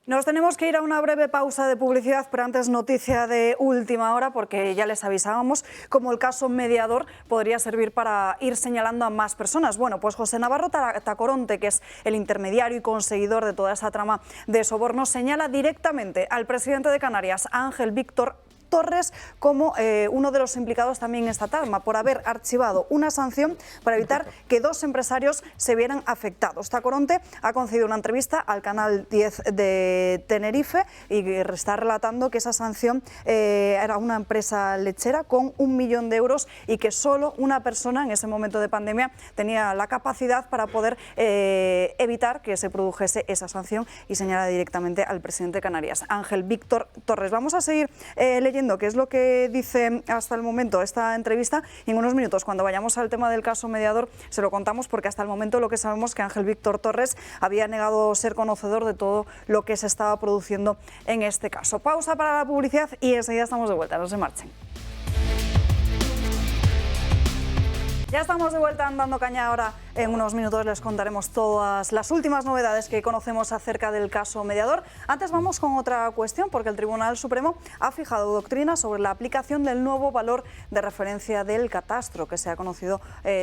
Nos tenemos que ir a una breve pausa de publicidad, pero antes noticia de última hora, porque ya les avisábamos, como el caso Mediador podría servir para ir señalando a más personas. Bueno, pues José Navarro Tacoronte, que es el intermediario y conseguidor de toda esa trama de sobornos, señala directamente al presidente de Canarias, Ángel Víctor, Torres como uno de los implicados también en esta trama, por haber archivado una sanción para evitar que dos empresarios se vieran afectados. Tacoronte ha concedido una entrevista al canal 10 de Tenerife y está relatando que esa sanción era una empresa lechera con 1 millón de euros y que solo una persona en ese momento de pandemia tenía la capacidad para poder evitar que se produjese esa sanción, y señala directamente al presidente de Canarias, Ángel Víctor Torres. Vamos a seguir leyendo qué es lo que dice hasta el momento esta entrevista, y en unos minutos, cuando vayamos al tema del caso mediador, se lo contamos, porque hasta el momento lo que sabemos es que Ángel Víctor Torres había negado ser conocedor de todo lo que se estaba produciendo en este caso. Pausa para la publicidad y enseguida estamos de vuelta, no se marchen. Ya estamos de vuelta en Dando Caña. Ahora en unos minutos les contaremos todas las últimas novedades que conocemos acerca del caso mediador. Antes vamos con otra cuestión, porque el Tribunal Supremo ha fijado doctrina sobre la aplicación del nuevo valor de referencia del catastro, que se ha conocido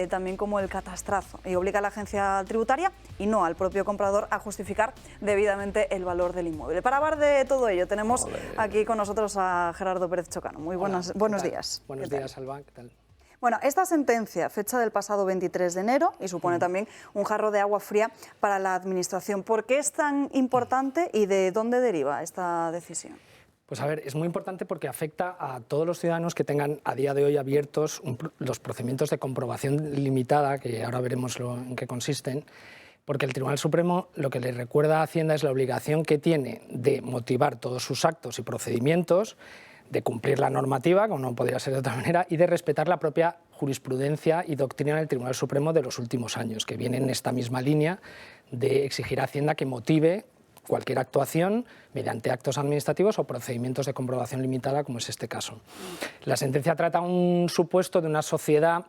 también como el catastrazo, y obliga a la agencia tributaria y no al propio comprador a justificar debidamente el valor del inmueble. Para hablar de todo ello tenemos aquí con nosotros a Gerardo Pérez Chocano. Muy buenos días. Buenos días, Alba. ¿Qué tal? Bueno, esta sentencia, fecha del pasado 23 de enero, y supone también un jarro de agua fría para la Administración. ¿Por qué es tan importante y de dónde deriva esta decisión? Pues a ver, es muy importante porque afecta a todos los ciudadanos que tengan a día de hoy abiertos los procedimientos de comprobación limitada, que ahora veremos en qué consisten, porque el Tribunal Supremo lo que le recuerda a Hacienda es la obligación que tiene de motivar todos sus actos y procedimientos, de cumplir la normativa, como no podría ser de otra manera, y de respetar la propia jurisprudencia y doctrina del Tribunal Supremo de los últimos años, que viene en esta misma línea de exigir a Hacienda que motive cualquier actuación mediante actos administrativos o procedimientos de comprobación limitada, como es este caso. La sentencia trata un supuesto de una sociedad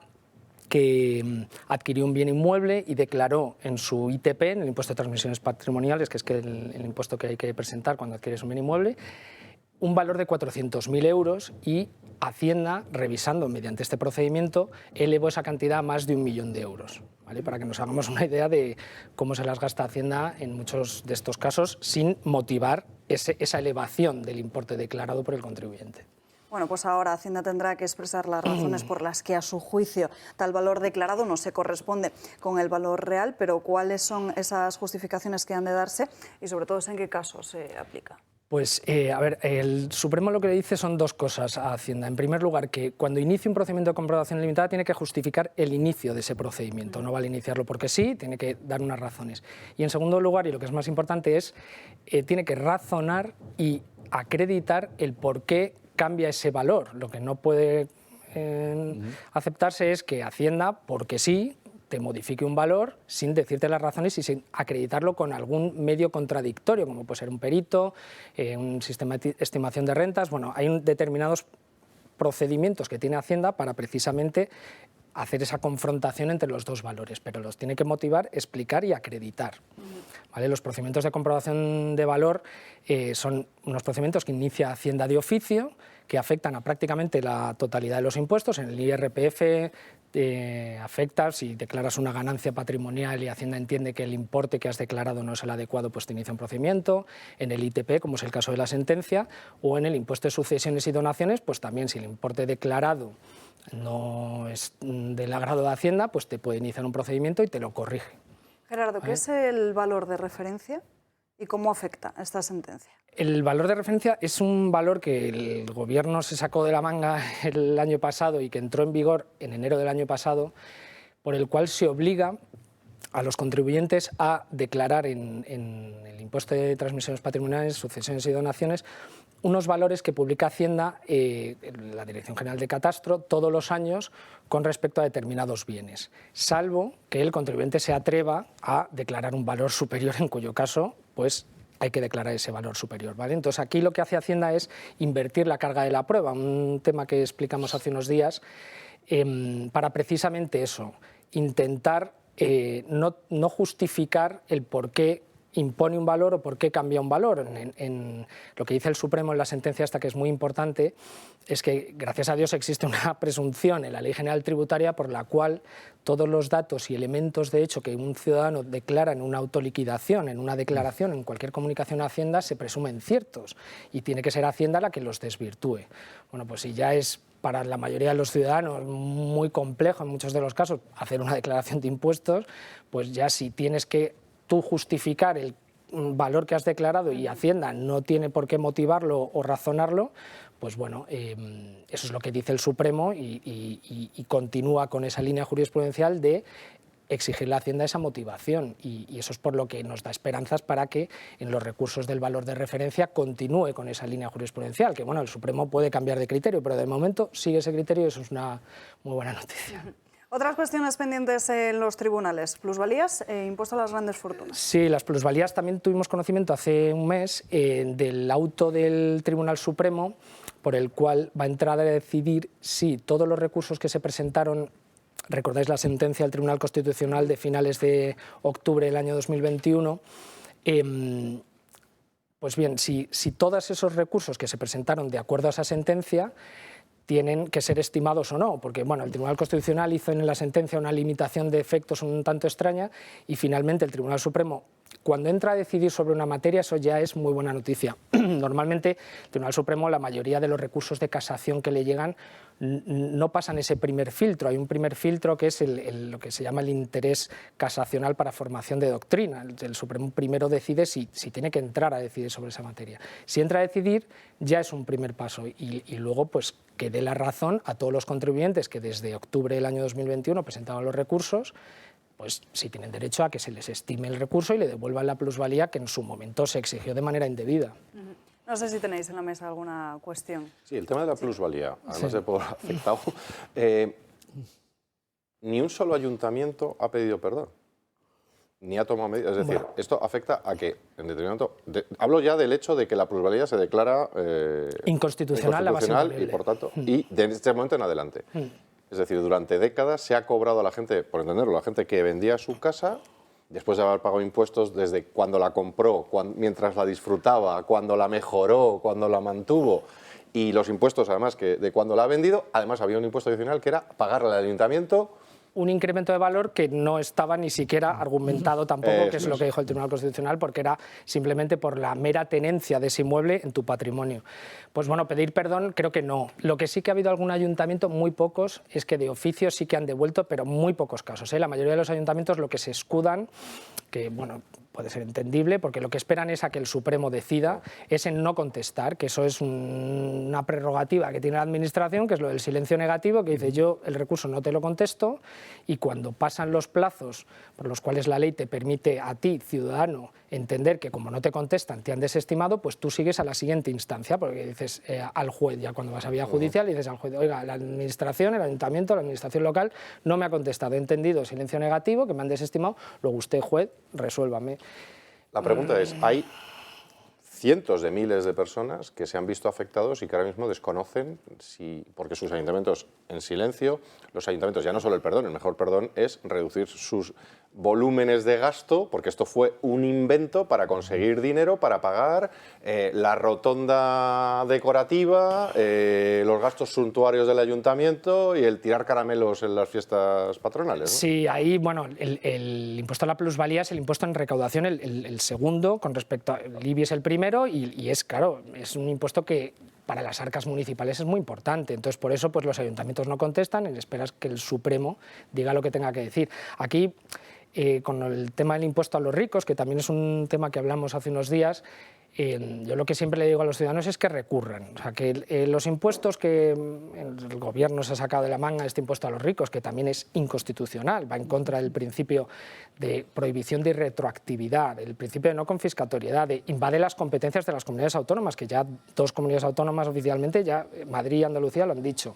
que adquirió un bien inmueble y declaró en su ITP, en el impuesto de transmisiones patrimoniales, que es el impuesto que hay que presentar cuando adquieres un bien inmueble, un valor de 400.000 euros, y Hacienda, revisando mediante este procedimiento, elevó esa cantidad a más de 1 millón de euros, ¿vale? Para que nos hagamos una idea de cómo se las gasta Hacienda en muchos de estos casos sin motivar esa elevación del importe declarado por el contribuyente. Bueno, pues ahora Hacienda tendrá que expresar las razones por las que, a su juicio, tal valor declarado no se corresponde con el valor real, pero ¿cuáles son esas justificaciones que han de darse y, sobre todo, en qué casos se aplica? Pues, a ver, el Supremo lo que le dice son dos cosas a Hacienda. En primer lugar, que cuando inicie un procedimiento de comprobación limitada tiene que justificar el inicio de ese procedimiento. No vale iniciarlo porque sí, tiene que dar unas razones. Y en segundo lugar, y lo que es más importante, es tiene que razonar y acreditar el por qué cambia ese valor. Lo que no puede aceptarse es que Hacienda, porque sí, te modifique un valor sin decirte las razones y sin acreditarlo con algún medio contradictorio, como puede ser un perito, un sistema de estimación de rentas. Bueno, hay determinados procedimientos que tiene Hacienda para precisamente hacer esa confrontación entre los dos valores, pero los tiene que motivar, explicar y acreditar. ¿Vale? Los procedimientos de comprobación de valor son unos procedimientos que inicia Hacienda de oficio, que afectan a prácticamente la totalidad de los impuestos. En el IRPF afecta, si declaras una ganancia patrimonial y Hacienda entiende que el importe que has declarado no es el adecuado, pues te inicia un procedimiento. En el ITP, como es el caso de la sentencia, o en el impuesto de sucesiones y donaciones, pues también, si el importe declarado no es del agrado de Hacienda, pues te puede iniciar un procedimiento y te lo corrige. Gerardo, ¿qué es el valor de referencia y cómo afecta esta sentencia? El valor de referencia es un valor que el Gobierno se sacó de la manga el año pasado y que entró en vigor en enero del año pasado, por el cual se obliga a los contribuyentes a declarar en el impuesto de transmisiones patrimoniales, sucesiones y donaciones unos valores que publica Hacienda, la Dirección General de Catastro, todos los años con respecto a determinados bienes, salvo que el contribuyente se atreva a declarar un valor superior, en cuyo caso, pues, hay que declarar ese valor superior, ¿vale? Entonces, aquí lo que hace Hacienda es invertir la carga de la prueba, un tema que explicamos hace unos días, para precisamente eso, intentar no justificar el por qué impone un valor o por qué cambia un valor. En lo que dice el Supremo en la sentencia esta, que es muy importante, es que gracias a Dios existe una presunción en la Ley General Tributaria por la cual todos los datos y elementos de hecho que un ciudadano declara en una autoliquidación, en una declaración, en cualquier comunicación a Hacienda, se presumen ciertos y tiene que ser Hacienda la que los desvirtúe. Bueno, pues si ya es para la mayoría de los ciudadanos muy complejo en muchos de los casos hacer una declaración de impuestos, pues ya si tienes que tú justificar el valor que has declarado y Hacienda no tiene por qué motivarlo o razonarlo, pues bueno, eso es lo que dice el Supremo y continúa con esa línea jurisprudencial de exigirle a Hacienda esa motivación y eso es por lo que nos da esperanzas para que en los recursos del valor de referencia continúe con esa línea jurisprudencial, que bueno, el Supremo puede cambiar de criterio, pero de momento sigue ese criterio y eso es una muy buena noticia. Otras cuestiones pendientes en los tribunales, plusvalías e impuesto a las grandes fortunas. Sí, las plusvalías también tuvimos conocimiento hace un mes del auto del Tribunal Supremo por el cual va a entrar a decidir si todos los recursos que se presentaron, recordáis la sentencia del Tribunal Constitucional de finales de octubre del año 2021, pues bien, si todos esos recursos que se presentaron de acuerdo a esa sentencia tienen que ser estimados o no, porque bueno, el Tribunal Constitucional hizo en la sentencia una limitación de efectos un tanto extraña y finalmente el Tribunal Supremo, cuando entra a decidir sobre una materia, eso ya es muy buena noticia. Normalmente el Tribunal Supremo, la mayoría de los recursos de casación que le llegan no pasan ese primer filtro. Hay un primer filtro que es lo que se llama el interés casacional para formación de doctrina. El Supremo primero decide si tiene que entrar a decidir sobre esa materia. Si entra a decidir, ya es un primer paso y luego pues que dé la razón a todos los contribuyentes que desde octubre del año 2021 presentaban los recursos, pues sí tienen derecho a que se les estime el recurso y le devuelvan la plusvalía que en su momento se exigió de manera indebida. No sé si tenéis en la mesa alguna cuestión. Sí, el tema de la plusvalía, además de por afectado, ni un solo ayuntamiento ha pedido perdón, ni ha tomado medidas. Es decir, esto afecta a que, en determinado momento, hablo ya del hecho de que la plusvalía se declara inconstitucional la base y, por tanto, y de este momento en adelante. Es decir, durante décadas se ha cobrado a la gente, por entenderlo, la gente que vendía su casa, después de haber pagado impuestos desde cuando la compró, mientras la disfrutaba, cuando la mejoró, cuando la mantuvo, y los impuestos además que de cuando la ha vendido, además había un impuesto adicional que era pagarle al ayuntamiento un incremento de valor que no estaba ni siquiera argumentado tampoco, que es lo que dijo el Tribunal Constitucional, porque era simplemente por la mera tenencia de ese inmueble en tu patrimonio. Pues bueno, pedir perdón creo que no. Lo que sí que ha habido algún ayuntamiento, muy pocos, es que de oficio sí que han devuelto, pero muy pocos casos. La mayoría de los ayuntamientos lo que se escudan, que bueno, puede ser entendible, porque lo que esperan es a que el Supremo decida, es en no contestar, que eso es una prerrogativa que tiene la Administración, que es lo del silencio negativo, que dice yo el recurso no te lo contesto, y cuando pasan los plazos por los cuales la ley te permite a ti, ciudadano, entender que como no te contestan, te han desestimado, pues tú sigues a la siguiente instancia, porque dices al juez, ya cuando vas a vía judicial, dices al juez, oiga, la Administración, el Ayuntamiento, la Administración local no me ha contestado, he entendido silencio negativo, que me han desestimado, luego usted, juez, resuélvame. La pregunta es, hay cientos de miles de personas que se han visto afectados y que ahora mismo desconocen porque sus ayuntamientos en silencio, los ayuntamientos ya no solo el perdón, el mejor perdón es reducir sus volúmenes de gasto, porque esto fue un invento para conseguir dinero para pagar la rotonda decorativa, los gastos suntuarios del ayuntamiento y el tirar caramelos en las fiestas patronales, ¿no? Sí, ahí, bueno, el impuesto a la plusvalía es el impuesto en recaudación, el segundo, con respecto al IBI es el primero y es, claro, es un impuesto que para las arcas municipales es muy importante. Entonces, por eso pues, los ayuntamientos no contestan en esperas que el Supremo diga lo que tenga que decir. Aquí, con el tema del impuesto a los ricos, que también es un tema que hablamos hace unos días, yo lo que siempre le digo a los ciudadanos es que recurran. O sea, que los impuestos que el gobierno se ha sacado de la manga, este impuesto a los ricos, que también es inconstitucional, va en contra del principio de prohibición de retroactividad, el principio de no confiscatoriedad, de invade las competencias de las comunidades autónomas, que ya 2 comunidades autónomas oficialmente, ya Madrid y Andalucía lo han dicho.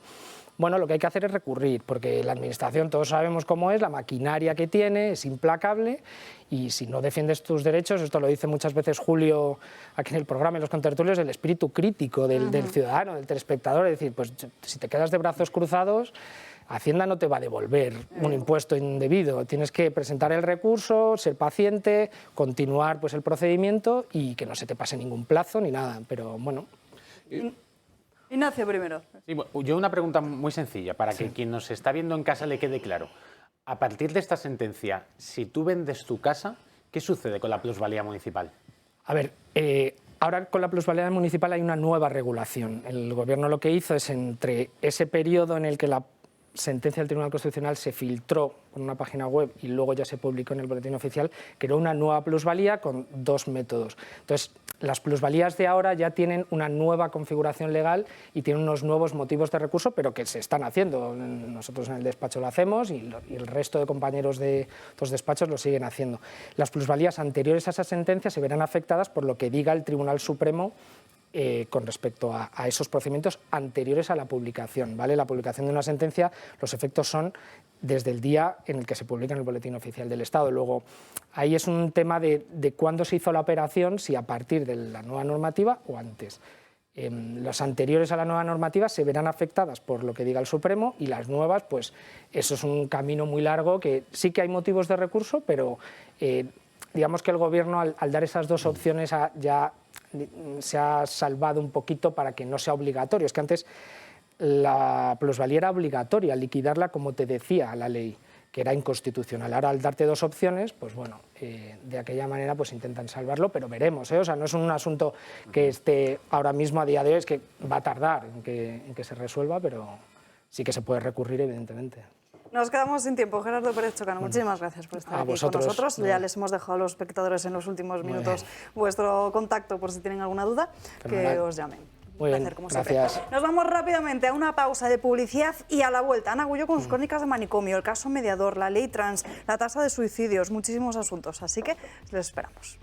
bueno, lo que hay que hacer es recurrir, porque la administración, todos sabemos cómo es, la maquinaria que tiene es implacable, y si no defiendes tus derechos, esto lo dice muchas veces Julio aquí en el programa, en los contertulios, el espíritu crítico del ciudadano, del telespectador, es decir, pues si te quedas de brazos cruzados, Hacienda no te va a devolver un impuesto indebido, tienes que presentar el recurso, ser paciente, continuar pues el procedimiento y que no se te pase ningún plazo ni nada, pero bueno. Ignacio primero. Sí, yo una pregunta muy sencilla, para que quien nos está viendo en casa le quede claro. A partir de esta sentencia, si tú vendes tu casa, ¿qué sucede con la plusvalía municipal? A ver, ahora con la plusvalía municipal hay una nueva regulación. El Gobierno lo que hizo es, entre ese periodo en el que la sentencia del Tribunal Constitucional se filtró por una página web y luego ya se publicó en el Boletín Oficial, creó una nueva plusvalía con dos métodos. Entonces, las plusvalías de ahora ya tienen una nueva configuración legal y tienen unos nuevos motivos de recurso, pero que se están haciendo. Nosotros en el despacho lo hacemos y el resto de compañeros de otros despachos lo siguen haciendo. Las plusvalías anteriores a esa sentencia se verán afectadas por lo que diga el Tribunal Supremo con respecto a esos procedimientos anteriores a la publicación, ¿vale? La publicación de una sentencia, los efectos son desde el día en el que se publica en el Boletín Oficial del Estado. Luego, ahí es un tema de cuándo se hizo la operación, si a partir de la nueva normativa o antes. Las anteriores a la nueva normativa se verán afectadas por lo que diga el Supremo y las nuevas, pues eso es un camino muy largo que sí que hay motivos de recurso, pero digamos que el Gobierno al dar esas dos opciones ya se ha salvado un poquito para que no sea obligatorio. Es que antes la plusvalía era obligatoria, liquidarla como te decía la ley, que era inconstitucional. Ahora al darte dos opciones, pues bueno, de aquella manera pues intentan salvarlo, pero veremos, ¿eh? O sea, no es un asunto que esté ahora mismo a día de hoy, es que va a tardar en que se resuelva, pero sí que se puede recurrir evidentemente. Nos quedamos sin tiempo. Gerardo Pérez Chocano, muchísimas gracias por estar aquí con nosotros. Ya les hemos dejado a los espectadores en los últimos minutos vuestro contacto por si tienen alguna duda, que os llamen. Muy bien, como gracias. Siempre. Nos vamos rápidamente a una pausa de publicidad y a la vuelta. Ana Gullo con sus crónicas de manicomio, el caso mediador, la ley trans, la tasa de suicidios, muchísimos asuntos. Así que les esperamos.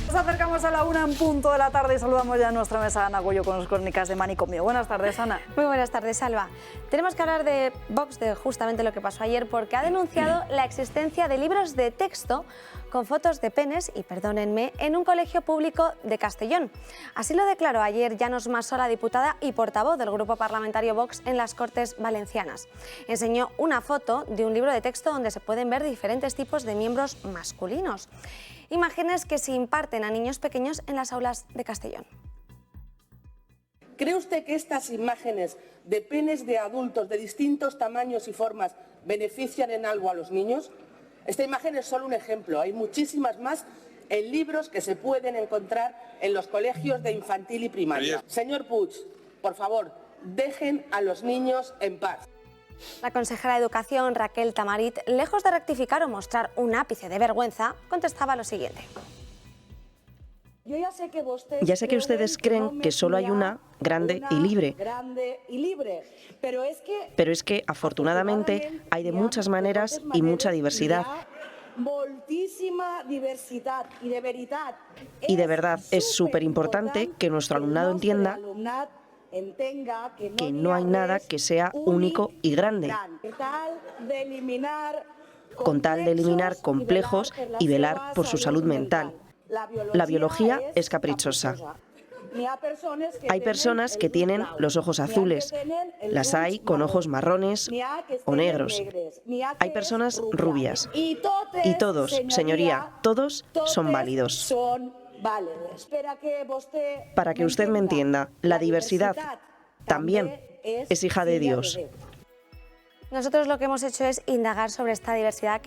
Nos acercamos a la 1 en punto de la tarde y saludamos ya a nuestra mesa a Ana Gullo con sus crónicas de manicomio. Buenas tardes, Ana. Muy buenas tardes, Alba. Tenemos que hablar de Vox, de justamente lo que pasó ayer, porque ha denunciado la existencia de libros de texto con fotos de penes, y perdónenme, en un colegio público de Castellón. Así lo declaró ayer Llanos Massó, la diputada y portavoz del grupo parlamentario Vox en las Cortes Valencianas. Enseñó una foto de un libro de texto donde se pueden ver diferentes tipos de miembros masculinos. Imágenes que se imparten a niños pequeños en las aulas de Castellón. ¿Cree usted que estas imágenes de penes de adultos de distintos tamaños y formas benefician en algo a los niños? Esta imagen es solo un ejemplo, hay muchísimas más en libros que se pueden encontrar en los colegios de infantil y primaria. Señor Puig, por favor, dejen a los niños en paz. La consejera de Educación, Raquel Tamarit, lejos de rectificar o mostrar un ápice de vergüenza, contestaba lo siguiente. Ya sé que ustedes creen que solo hay una grande y libre, pero es que afortunadamente hay de muchas maneras y mucha diversidad. Y de verdad es súper importante que nuestro alumnado entienda que no hay nada que sea único y grande, con tal de eliminar complejos y velar por su salud mental. La biología es caprichosa. Hay personas que tienen los ojos azules, las hay con ojos marrones o negros. Hay personas rubias. Y todos, señoría, todos son válidos. Para que usted me entienda, la diversidad también es hija de Dios. Nosotros lo que hemos hecho es indagar sobre esta diversidad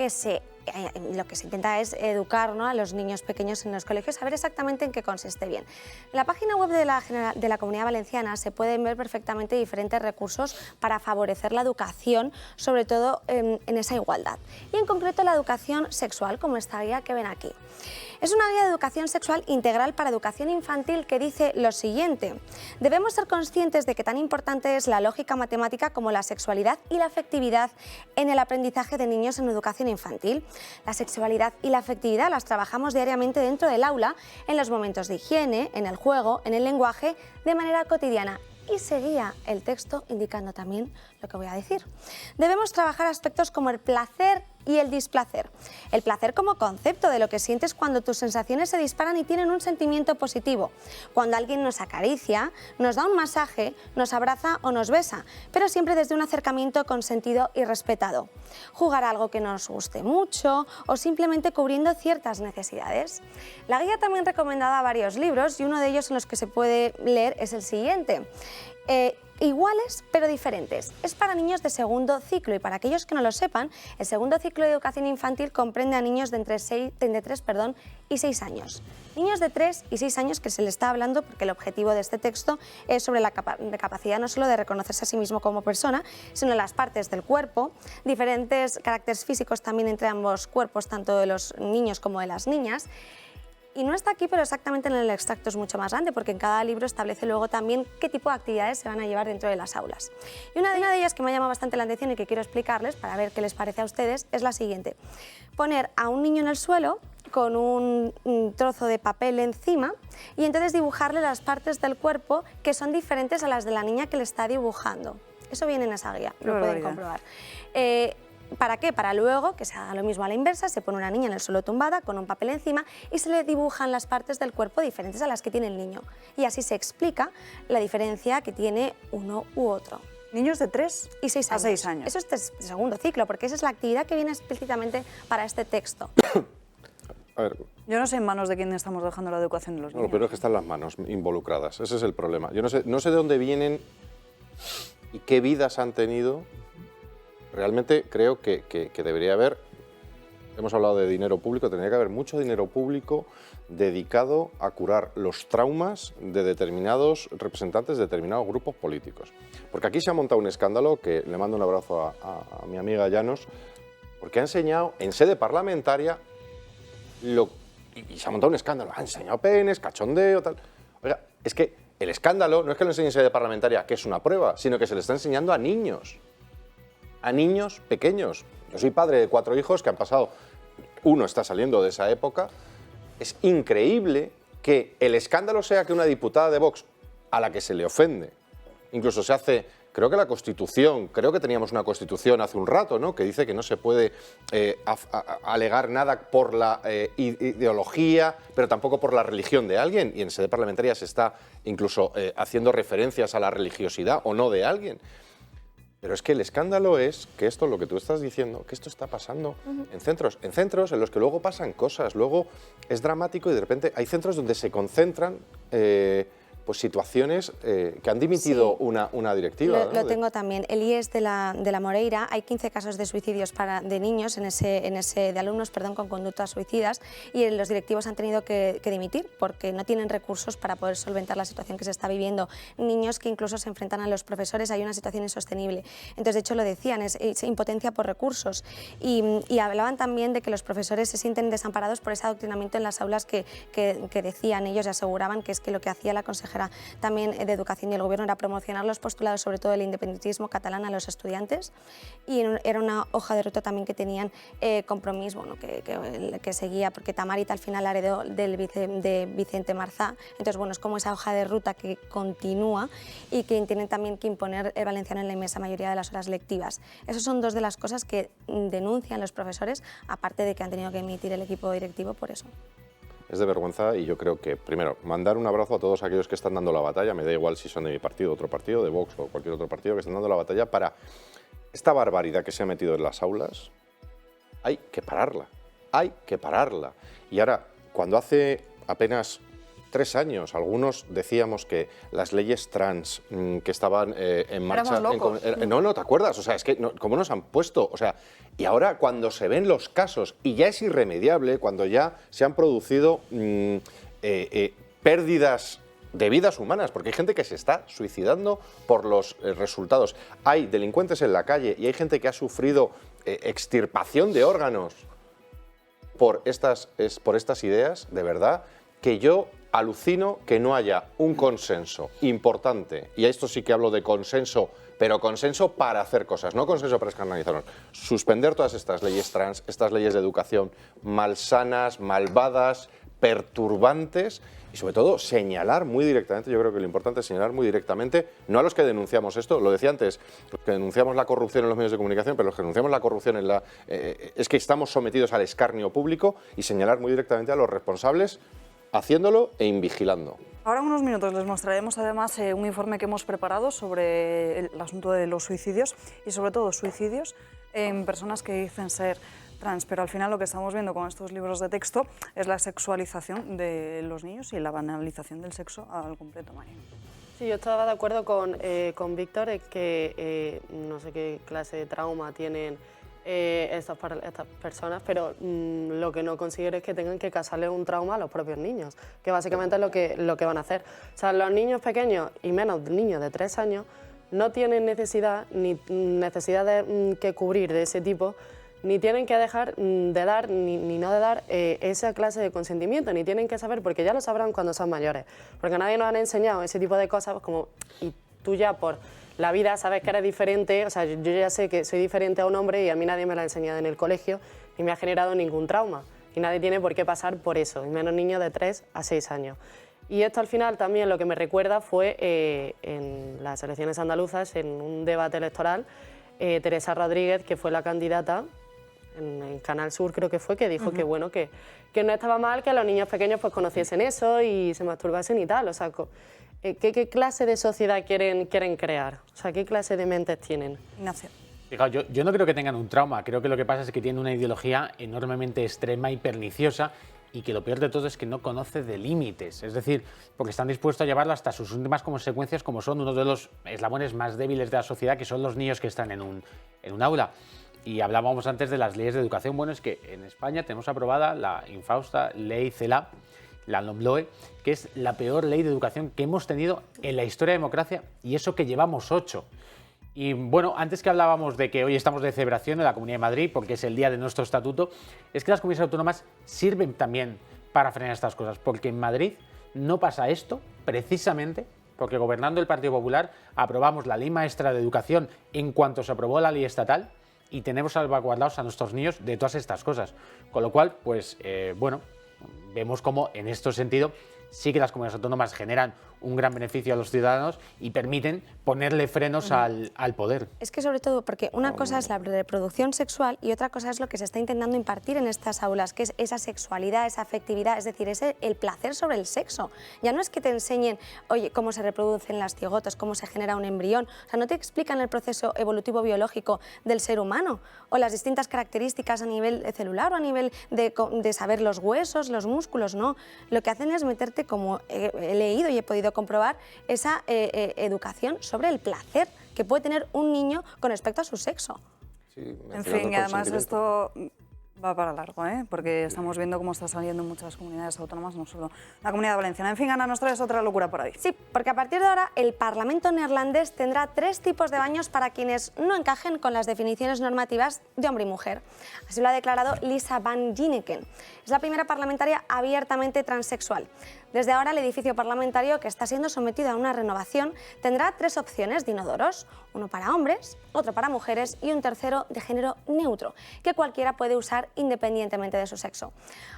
lo que se intenta es educar, ¿no?, a los niños pequeños en los colegios, saber exactamente en qué consiste bien. En la página web de la Comunidad Valenciana se pueden ver perfectamente diferentes recursos para favorecer la educación, sobre todo en esa igualdad. Y en concreto la educación sexual, como esta guía que ven aquí. Es una guía de educación sexual integral para educación infantil que dice lo siguiente: debemos ser conscientes de que tan importante es la lógica matemática como la sexualidad y la afectividad en el aprendizaje de niños en educación infantil. La sexualidad y la afectividad las trabajamos diariamente dentro del aula, en los momentos de higiene, en el juego, en el lenguaje, de manera cotidiana y seguía el texto indicando también lo que voy a decir. Debemos trabajar aspectos como el placer y el displacer. El placer como concepto de lo que sientes cuando tus sensaciones se disparan y tienen un sentimiento positivo. Cuando alguien nos acaricia, nos da un masaje, nos abraza o nos besa, pero siempre desde un acercamiento consentido y respetado. Jugar a algo que nos guste mucho o simplemente cubriendo ciertas necesidades. La guía también recomendaba varios libros y uno de ellos en los que se puede leer es el siguiente. Iguales pero diferentes. Es para niños de segundo ciclo y para aquellos que no lo sepan, el segundo ciclo de educación infantil comprende a niños de entre 3 y 6 años. Niños de 3 y 6 años que se le está hablando porque el objetivo de este texto es sobre la capacidad no solo de reconocerse a sí mismo como persona, sino las partes del cuerpo, diferentes caracteres físicos también entre ambos cuerpos, tanto de los niños como de las niñas. Y no está aquí, pero exactamente en el extracto es mucho más grande, porque en cada libro establece luego también qué tipo de actividades se van a llevar dentro de las aulas. Y una de ellas que me ha llamado bastante la atención y que quiero explicarles para ver qué les parece a ustedes es la siguiente. Poner a un niño en el suelo con un trozo de papel encima y entonces dibujarle las partes del cuerpo que son diferentes a las de la niña que le está dibujando. Eso viene en esa guía, lo pueden comprobar. ¿Para qué? Para luego que se haga lo mismo a la inversa, se pone una niña en el suelo tumbada con un papel encima y se le dibujan las partes del cuerpo diferentes a las que tiene el niño. Y así se explica la diferencia que tiene uno u otro. Niños de 3 y 6 años. A 6 años. Eso es de segundo ciclo, porque esa es la actividad que viene explícitamente para este texto. A ver, yo no sé en manos de quién estamos dejando la educación de los niños. lo peor es que están las manos involucradas, ese es el problema. Yo no sé de dónde vienen y qué vidas han tenido. Realmente creo que debería haber, hemos hablado de dinero público, tendría que haber mucho dinero público dedicado a curar los traumas de determinados representantes de determinados grupos políticos. Porque aquí se ha montado un escándalo, que le mando un abrazo a mi amiga Llanos, porque ha enseñado en sede parlamentaria y se ha montado un escándalo, ha enseñado penes, cachondeo, tal. Oiga, es que el escándalo no es que lo enseñe en sede parlamentaria, que es una prueba, sino que se le está enseñando a niños pequeños. Yo soy padre de 4 hijos que han pasado, uno está saliendo de esa época. Es increíble que el escándalo sea que una diputada de Vox, a la que se le ofende, incluso se hace, creo que la Constitución, creo que teníamos una Constitución hace un rato, ¿no?, que dice que no se puede alegar nada por la ideología, pero tampoco por la religión de alguien, y en sede parlamentaria se está incluso haciendo referencias a la religiosidad o no de alguien. Pero es que el escándalo es que esto, lo que tú estás diciendo, que esto está pasando en centros en los que luego pasan cosas, luego es dramático y de repente hay centros donde se concentran pues situaciones que han dimitido una directiva. Lo tengo también. El IES de la Moreira, hay 15 casos de suicidios de niños, de alumnos, perdón, con conductas suicidas, y los directivos han tenido que dimitir porque no tienen recursos para poder solventar la situación que se está viviendo. Niños que incluso se enfrentan a los profesores, hay una situación insostenible. Entonces, de hecho, lo decían, es impotencia por recursos. Y hablaban también de que los profesores se sienten desamparados por ese adoctrinamiento en las aulas que decían ellos y aseguraban que es que lo que hacía la consejera también de Educación y el Gobierno era promocionar los postulados, sobre todo del independentismo catalán, a los estudiantes, y era una hoja de ruta también que tenían Compromís, bueno, que seguía, porque Tamarit al final heredó de Vicente Marzá. Entonces, bueno, es como esa hoja de ruta que continúa y que tienen también que imponer el valenciano en la inmensa mayoría de las horas lectivas. Esas son dos de las cosas que denuncian los profesores, aparte de que han tenido que emitir el equipo directivo por eso. Es de vergüenza y yo creo que, primero, mandar un abrazo a todos aquellos que están dando la batalla, me da igual si son de mi partido, otro partido, de Vox o cualquier otro partido, que están dando la batalla para esta barbaridad que se ha metido en las aulas. Hay que pararla, hay que pararla. Y ahora, cuando hace apenas 3 años algunos decíamos que las leyes trans que estaban en marcha... No, ¿te acuerdas? O sea, es que, ¿cómo nos han puesto? O sea, y ahora cuando se ven los casos y ya es irremediable, cuando ya se han producido pérdidas de vidas humanas, porque hay gente que se está suicidando por los resultados. Hay delincuentes en la calle y hay gente que ha sufrido extirpación de órganos por estas ideas, de verdad, que yo alucino que no haya un consenso importante, y a esto sí que hablo de consenso, pero consenso para hacer cosas, no consenso para escandalizarnos. Suspender todas estas leyes trans, estas leyes de educación malsanas, malvadas, perturbantes y sobre todo señalar muy directamente, yo creo que lo importante es señalar muy directamente, no a los que denunciamos esto, lo decía antes, los que denunciamos la corrupción en los medios de comunicación, pero los que denunciamos la corrupción es que estamos sometidos al escarnio público, y señalar muy directamente a los responsables haciéndolo e invigilando. Ahora en unos minutos les mostraremos además un informe que hemos preparado sobre el asunto de los suicidios y sobre todo suicidios en personas que dicen ser trans, pero al final lo que estamos viendo con estos libros de texto es la sexualización de los niños y la banalización del sexo al completo, María. Sí, yo estaba de acuerdo con Víctor en que no sé qué clase de trauma tienen estas personas, pero lo que no considero es que tengan que causarle un trauma a los propios niños, que básicamente es lo que van a hacer. O sea, los niños pequeños, y menos niños de 3 años, no tienen necesidad que cubrir de ese tipo, ni tienen que dejar de dar, ni no de dar esa clase de consentimiento, ni tienen que saber, porque ya lo sabrán cuando son mayores, porque nadie nos han enseñado ese tipo de cosas, pues como, y tú ya por la vida sabes que eres diferente, o sea, yo ya sé que soy diferente a un hombre y a mí nadie me lo ha enseñado en el colegio, ni me ha generado ningún trauma, y nadie tiene por qué pasar por eso, y menos niños de 3 a 6 años. Y esto al final también lo que me recuerda fue en las elecciones andaluzas, en un debate electoral, Teresa Rodríguez, que fue la candidata en Canal Sur, creo que fue, que dijo que bueno, que no estaba mal que los niños pequeños pues conociesen eso y se masturbasen y tal. O sea, ¿qué clase de sociedad quieren crear? O sea, ¿qué clase de mentes tienen? Ignacio. Fijaos, yo no creo que tengan un trauma, creo que lo que pasa es que tienen una ideología enormemente extrema y perniciosa, y que lo peor de todo es que no conoce de límites, es decir, porque están dispuestos a llevarlo hasta sus últimas consecuencias, como son uno de los eslabones más débiles de la sociedad, que son los niños que están en un aula. Y hablábamos antes de las leyes de educación. Bueno, es que en España tenemos aprobada la infausta ley CELA, la LOMLOE, que es la peor ley de educación que hemos tenido en la historia de democracia, y eso que llevamos 8. Y bueno, antes que hablábamos de que hoy estamos de celebración en la Comunidad de Madrid, porque es el día de nuestro estatuto, es que las comunidades autónomas sirven también para frenar estas cosas, porque en Madrid no pasa esto precisamente porque gobernando el Partido Popular aprobamos la Ley Maestra de Educación en cuanto se aprobó la ley estatal, y tenemos salvaguardados a nuestros niños de todas estas cosas. Con lo cual, pues bueno, vemos cómo en este sentido sí que las comunidades autónomas generan un gran beneficio a los ciudadanos y permiten ponerle frenos al poder. Es que sobre todo porque una cosa es la reproducción sexual y otra cosa es lo que se está intentando impartir en estas aulas, que es esa sexualidad, esa afectividad, es decir, el placer sobre el sexo. Ya no es que te enseñen, oye, cómo se reproducen las cigotas, cómo se genera un embrión, o sea, no te explican el proceso evolutivo biológico del ser humano o las distintas características a nivel celular o a nivel de saber los huesos, los músculos, no. Lo que hacen es meterte, como he leído y he podido comprobar, esa educación sobre el placer que puede tener un niño con respecto a su sexo. Sí, en fin, y además esto va para largo, porque estamos viendo cómo está saliendo en muchas comunidades autónomas, no solo la Comunidad Valenciana. En fin, Ana, nos traes otra locura por ahí. Sí, porque a partir de ahora el Parlamento neerlandés tendrá 3 tipos de baños para quienes no encajen con las definiciones normativas de hombre y mujer. Así lo ha declarado Lisa Van Ginneken. Es la primera parlamentaria abiertamente transexual. Desde ahora el edificio parlamentario, que está siendo sometido a una renovación, tendrá 3 opciones de inodoros, uno para hombres, otro para mujeres y un tercero de género neutro, que cualquiera puede usar independientemente de su sexo.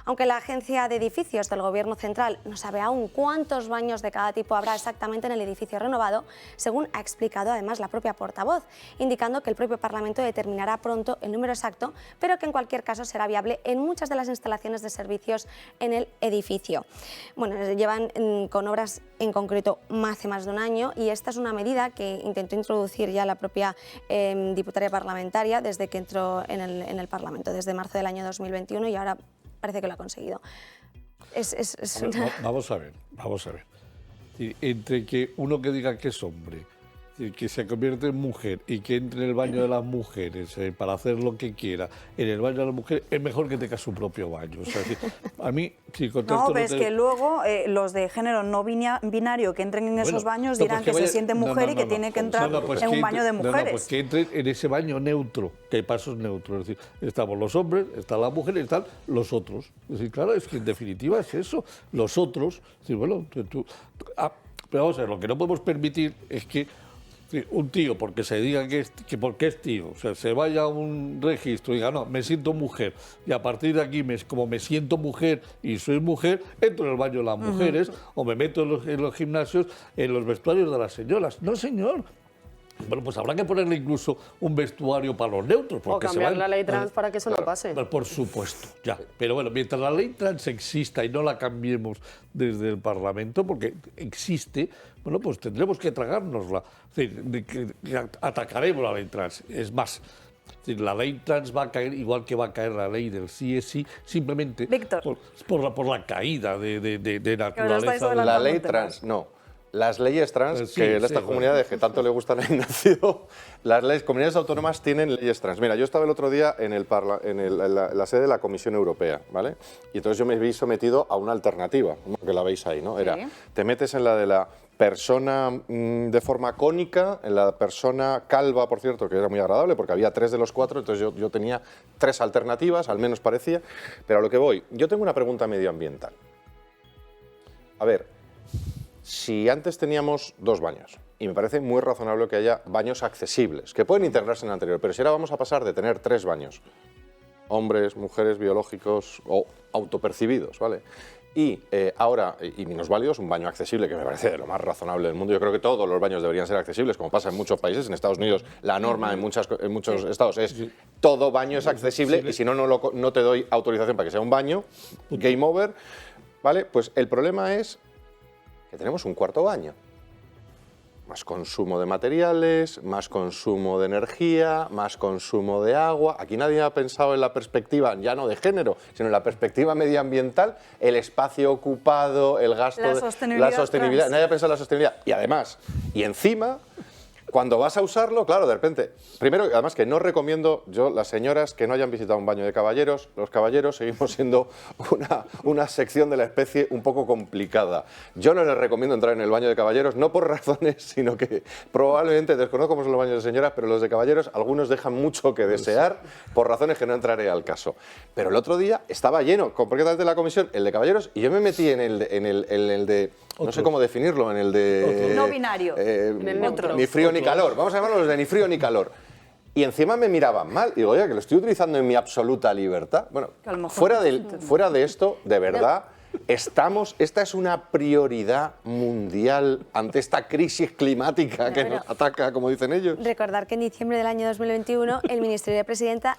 Aunque la Agencia de Edificios del Gobierno Central no sabe aún cuántos baños de cada tipo habrá exactamente en el edificio renovado, según ha explicado además la propia portavoz, indicando que el propio Parlamento determinará pronto el número exacto, pero que en cualquier caso será viable en muchas de las instalaciones de servicios en el edificio. Bueno, llevan con obras en concreto hace más de un año, y esta es una medida que intentó introducir ya la propia diputaria parlamentaria desde que entró en el Parlamento, desde marzo del año 2021, y ahora parece que lo ha conseguido. Vamos a ver. Entre que uno que diga que es hombre, que se convierte en mujer y que entre en el baño de las mujeres para hacer lo que quiera en el baño de las mujeres, es mejor que tenga su propio baño. O sea, a mí, si contesto... No, pero es que luego los de género no binario que entren en esos baños dirán que se siente mujer y que tiene que entrar en un baño de mujeres. Pues que entren en ese baño neutro, que hay pasos neutros. Es decir, estamos los hombres, están las mujeres y están los otros. Es decir, claro, es que en definitiva es eso, los otros. Es decir, bueno, pero vamos a ver, lo que no podemos permitir es que Sí, un tío, porque se diga que porque es tío, o sea, se vaya a un registro y diga, no, me siento mujer, y a partir de aquí, como me siento mujer y soy mujer, entro en el baño de las mujeres o me meto en los gimnasios, en los vestuarios de las señoras. No, señor. Bueno, pues habrá que ponerle incluso un vestuario para los neutros. O cambiar la ley trans para que eso no pase. Por supuesto, ya. Pero bueno, mientras la ley trans exista y no la cambiemos desde el Parlamento, porque existe, bueno, pues tendremos que tragárnosla. Es decir, atacaremos la ley trans. Es más, la ley trans va a caer igual que va a caer la ley del sí es sí, simplemente por la caída de naturaleza. La ley trans, no. Las leyes trans, que en esta comunidad que tanto le gustan a Ignacio, las comunidades autónomas tienen leyes trans. Mira, yo estaba el otro día en la sede de la Comisión Europea, ¿vale? Y entonces yo me vi sometido a una alternativa, que la veis ahí, ¿no? Era, te metes en la de la persona de forma cónica, en la persona calva, por cierto, que era muy agradable, porque había 3 de los 4, entonces yo tenía 3 alternativas, al menos parecía. Pero a lo que voy, yo tengo una pregunta medioambiental. A ver, si antes teníamos 2 baños, y me parece muy razonable que haya baños accesibles, que pueden integrarse en el anterior, pero si ahora vamos a pasar de tener 3 baños, hombres, mujeres, biológicos o autopercibidos, ¿vale? Y ahora, y minusválidos, un baño accesible, que me parece de lo más razonable del mundo. Yo creo que todos los baños deberían ser accesibles, como pasa en muchos países. En Estados Unidos la norma en muchos estados es todo baño es accesible y si no, no te doy autorización para que sea un baño, game over, ¿vale? Pues el problema es que tenemos un cuarto baño. Más consumo de materiales, más consumo de energía, más consumo de agua. Aquí nadie ha pensado en la perspectiva, ya no de género, sino en la perspectiva medioambiental, el espacio ocupado, el gasto, la sostenibilidad. Nadie ha pensado en la sostenibilidad. Y además, y encima, cuando vas a usarlo, claro, de repente, primero, además que no recomiendo, yo, las señoras que no hayan visitado un baño de caballeros, los caballeros seguimos siendo una sección de la especie un poco complicada. Yo no les recomiendo entrar en el baño de caballeros, no por razones, sino que probablemente, desconozco cómo son los baños de señoras, pero los de caballeros, algunos dejan mucho que desear por razones que no entraré al caso. Pero el otro día estaba lleno, completamente la comisión, el de caballeros, y yo me metí en el de no sé cómo definirlo, en el de... No binario, en el neutro. Ni frío ni calor, vamos a llamarlo los de ni frío ni calor. Y encima me miraban mal, digo, oye, que lo estoy utilizando en mi absoluta libertad. Bueno, fuera de esto, de verdad, esta es una prioridad mundial ante esta crisis climática que nos ataca, como dicen ellos. Recordar que en diciembre del año 2021 el Ministerio de Presidencia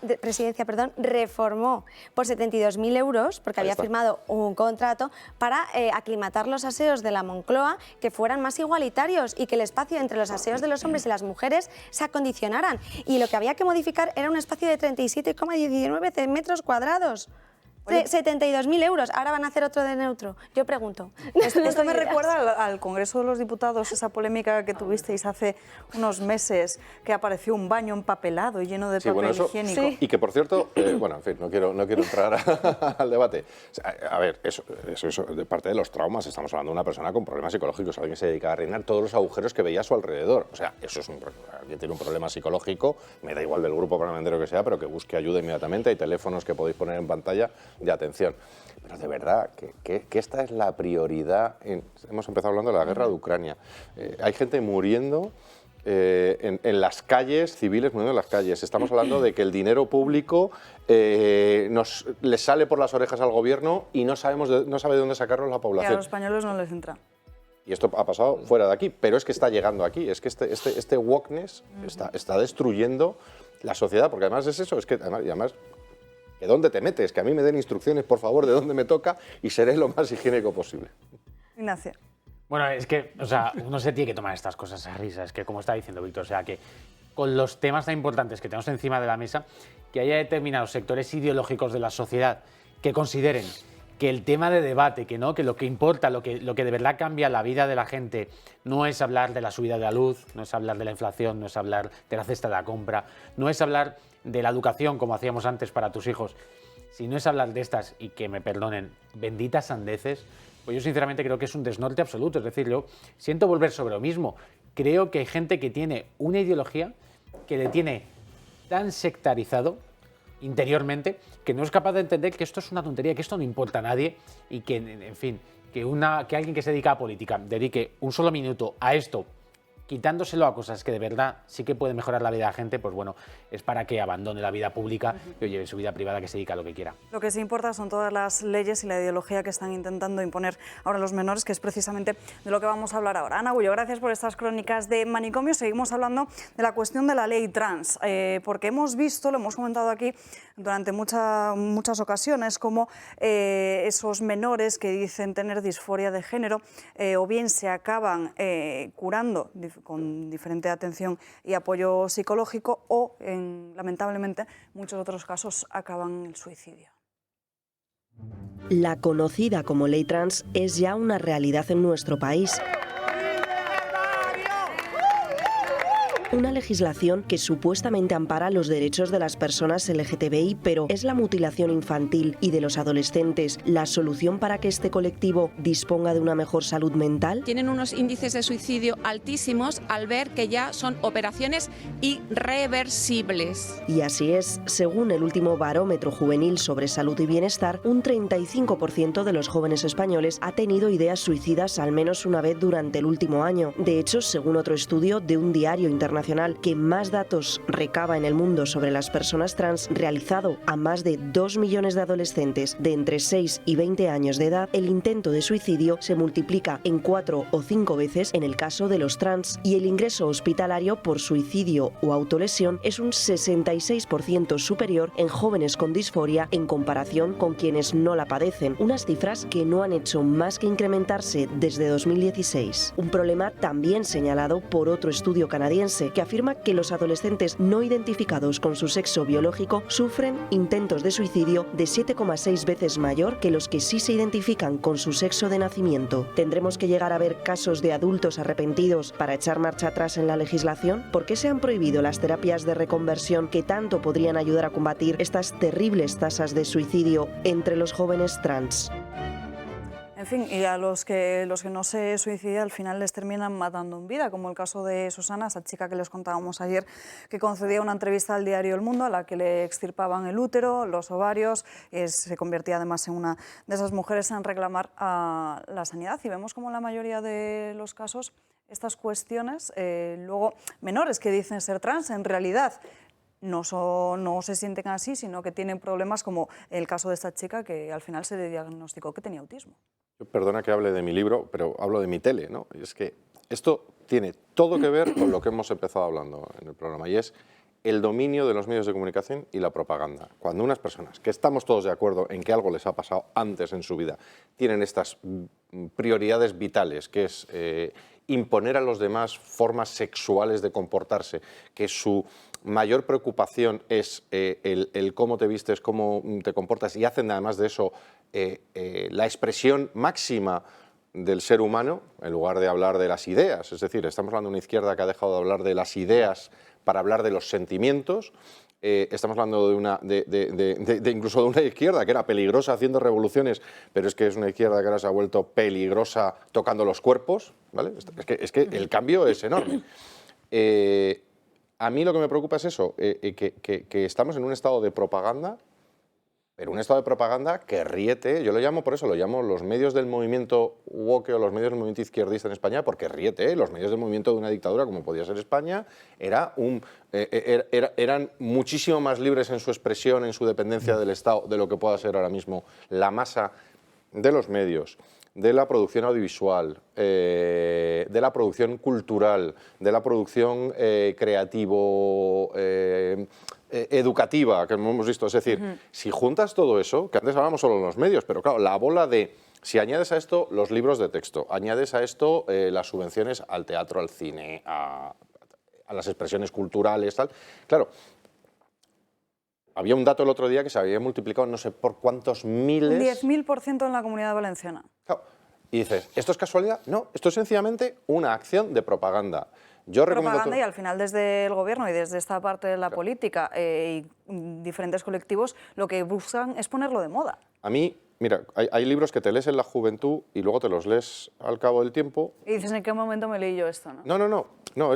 reformó por 72.000 euros, porque había firmado un contrato para aclimatar los aseos de la Moncloa, que fueran más igualitarios y que el espacio entre los aseos de los hombres y las mujeres se acondicionaran. Y lo que había que modificar era un espacio de 37,19 metros cuadrados. 72.000 euros, ahora van a hacer otro de neutro. Yo pregunto. Esto me recuerda al Congreso de los Diputados, esa polémica que tuvisteis hace unos meses, que apareció un baño empapelado lleno de papel higiénico. Y que, por cierto, bueno, en fin, no quiero entrar al debate. A ver, eso de parte de los traumas, estamos hablando de una persona con problemas psicológicos, alguien que se dedica a rellenar todos los agujeros que veía a su alrededor. O sea, eso es alguien tiene un problema psicológico, me da igual del grupo parlamentario que sea, pero que busque ayuda inmediatamente. Hay teléfonos que podéis poner en pantalla de atención. Pero de verdad, que esta es la prioridad. Hemos empezado hablando de la guerra de Ucrania. Hay gente muriendo en las calles, civiles muriendo en las calles. Estamos hablando de que el dinero público le sale por las orejas al gobierno y no sabe de dónde sacarlo la población. Y a los españoles no les entra. Y esto ha pasado fuera de aquí, pero es que está llegando aquí. Es que este wokeness está destruyendo la sociedad, porque además es eso, es que además ¿de dónde te metes? Que a mí me den instrucciones, por favor, de dónde me toca y seré lo más higiénico posible. Ignacio. Bueno, es que, o sea, uno se tiene que tomar estas cosas a risa. Es que, como está diciendo Víctor, o sea, que con los temas tan importantes que tenemos encima de la mesa, que haya determinados sectores ideológicos de la sociedad que consideren que el tema de debate, que lo que importa, lo que de verdad cambia la vida de la gente, no es hablar de la subida de la luz, no es hablar de la inflación, no es hablar de la cesta de la compra, no es hablar de la educación como hacíamos antes para tus hijos, si no es hablar de estas, y que me perdonen, benditas sandeces, pues yo sinceramente creo que es un desnorte absoluto. Es decir, yo siento volver sobre lo mismo. Creo que hay gente que tiene una ideología que le tiene tan sectarizado interiormente que no es capaz de entender que esto es una tontería, que esto no importa a nadie y que, en fin, que alguien que se dedica a política dedique un solo minuto a esto, quitándoselo a cosas que de verdad sí que pueden mejorar la vida de la gente, pues bueno, es para que abandone la vida pública y lleve su vida privada, que se dedique a lo que quiera. Lo que sí importa son todas las leyes y la ideología que están intentando imponer ahora los menores, que es precisamente de lo que vamos a hablar ahora. Ana Gullo, gracias por estas crónicas de Manicomio. Seguimos hablando de la cuestión de la ley trans, porque hemos visto, lo hemos comentado aquí durante muchas ocasiones, como esos menores que dicen tener disforia de género o bien se acaban curando con diferente atención y apoyo psicológico o, lamentablemente, muchos otros casos acaban en el suicidio. La conocida como ley trans es ya una realidad en nuestro país. Una legislación que supuestamente ampara los derechos de las personas LGTBI, pero ¿es la mutilación infantil y de los adolescentes la solución para que este colectivo disponga de una mejor salud mental? Tienen unos índices de suicidio altísimos al ver que ya son operaciones irreversibles. Y así es, según el último barómetro juvenil sobre salud y bienestar, un 35% de los jóvenes españoles ha tenido ideas suicidas al menos una vez durante el último año. De hecho, según otro estudio de un diario internacional que más datos recaba en el mundo sobre las personas trans, realizado a más de 2 millones de adolescentes de entre 6 y 20 años de edad, el intento de suicidio se multiplica en 4 o 5 veces en el caso de los trans, y el ingreso hospitalario por suicidio o autolesión es un 66% superior en jóvenes con disforia en comparación con quienes no la padecen, unas cifras que no han hecho más que incrementarse desde 2016. Un problema también señalado por otro estudio canadiense que afirma que los adolescentes no identificados con su sexo biológico sufren intentos de suicidio de 7,6 veces mayor que los que sí se identifican con su sexo de nacimiento. ¿Tendremos que llegar a ver casos de adultos arrepentidos para echar marcha atrás en la legislación? ¿Por qué se han prohibido las terapias de reconversión que tanto podrían ayudar a combatir estas terribles tasas de suicidio entre los jóvenes trans? En fin, y a los que no se suicidan al final les terminan matando en vida, como el caso de Susana, esa chica que les contábamos ayer, que concedía una entrevista al diario El Mundo, a la que le extirpaban el útero, los ovarios, se convertía además en una de esas mujeres en reclamar a la sanidad. Y vemos como en la mayoría de los casos estas cuestiones, luego menores que dicen ser trans, en realidad no se sienten así, sino que tienen problemas, como el caso de esta chica que al final se le diagnosticó que tenía autismo. Perdona que hable de mi libro, pero hablo de mi tele, ¿no? Y es que esto tiene todo que ver con lo que hemos empezado hablando en el programa, y es el dominio de los medios de comunicación y la propaganda. Cuando unas personas, que estamos todos de acuerdo en que algo les ha pasado antes en su vida, tienen estas prioridades vitales, que es imponer a los demás formas sexuales de comportarse, que su mayor preocupación es el cómo te vistes, cómo te comportas, y hacen además de eso la expresión máxima del ser humano, en lugar de hablar de las ideas. Es decir, estamos hablando de una izquierda que ha dejado de hablar de las ideas para hablar de los sentimientos. Estamos hablando de incluso de una izquierda que era peligrosa haciendo revoluciones, pero es que es una izquierda que ahora se ha vuelto peligrosa tocando los cuerpos, ¿vale? Es que el cambio es enorme. A mí lo que me preocupa es eso, que estamos en un estado de propaganda, pero un estado de propaganda que riete, yo lo llamo, por eso lo llamo los medios del movimiento woke o los medios del movimiento izquierdista en España, porque riete, los medios del movimiento de una dictadura como podía ser España, eran muchísimo más libres en su expresión, en su dependencia del Estado, de lo que pueda ser ahora mismo la masa de los medios, de la producción audiovisual, de la producción cultural, de la producción creativo, educativa, que hemos visto. Es decir, si juntas todo eso, que antes hablábamos solo de los medios, pero claro, la bola de, si añades a esto los libros de texto, añades a esto las subvenciones al teatro, al cine, a las expresiones culturales, tal, claro. Había un dato el otro día que se había multiplicado no sé por cuántos miles. 10.000% en la Comunidad Valenciana. Claro. Y dices, ¿esto es casualidad? No, esto es sencillamente una acción de propaganda. Yo propaganda y al final desde el gobierno y desde esta parte de la política y diferentes colectivos lo que buscan es ponerlo de moda. A mí, mira, hay libros que te lees en la juventud y luego te los lees al cabo del tiempo. Y dices, ¿en qué momento me leí yo esto? No,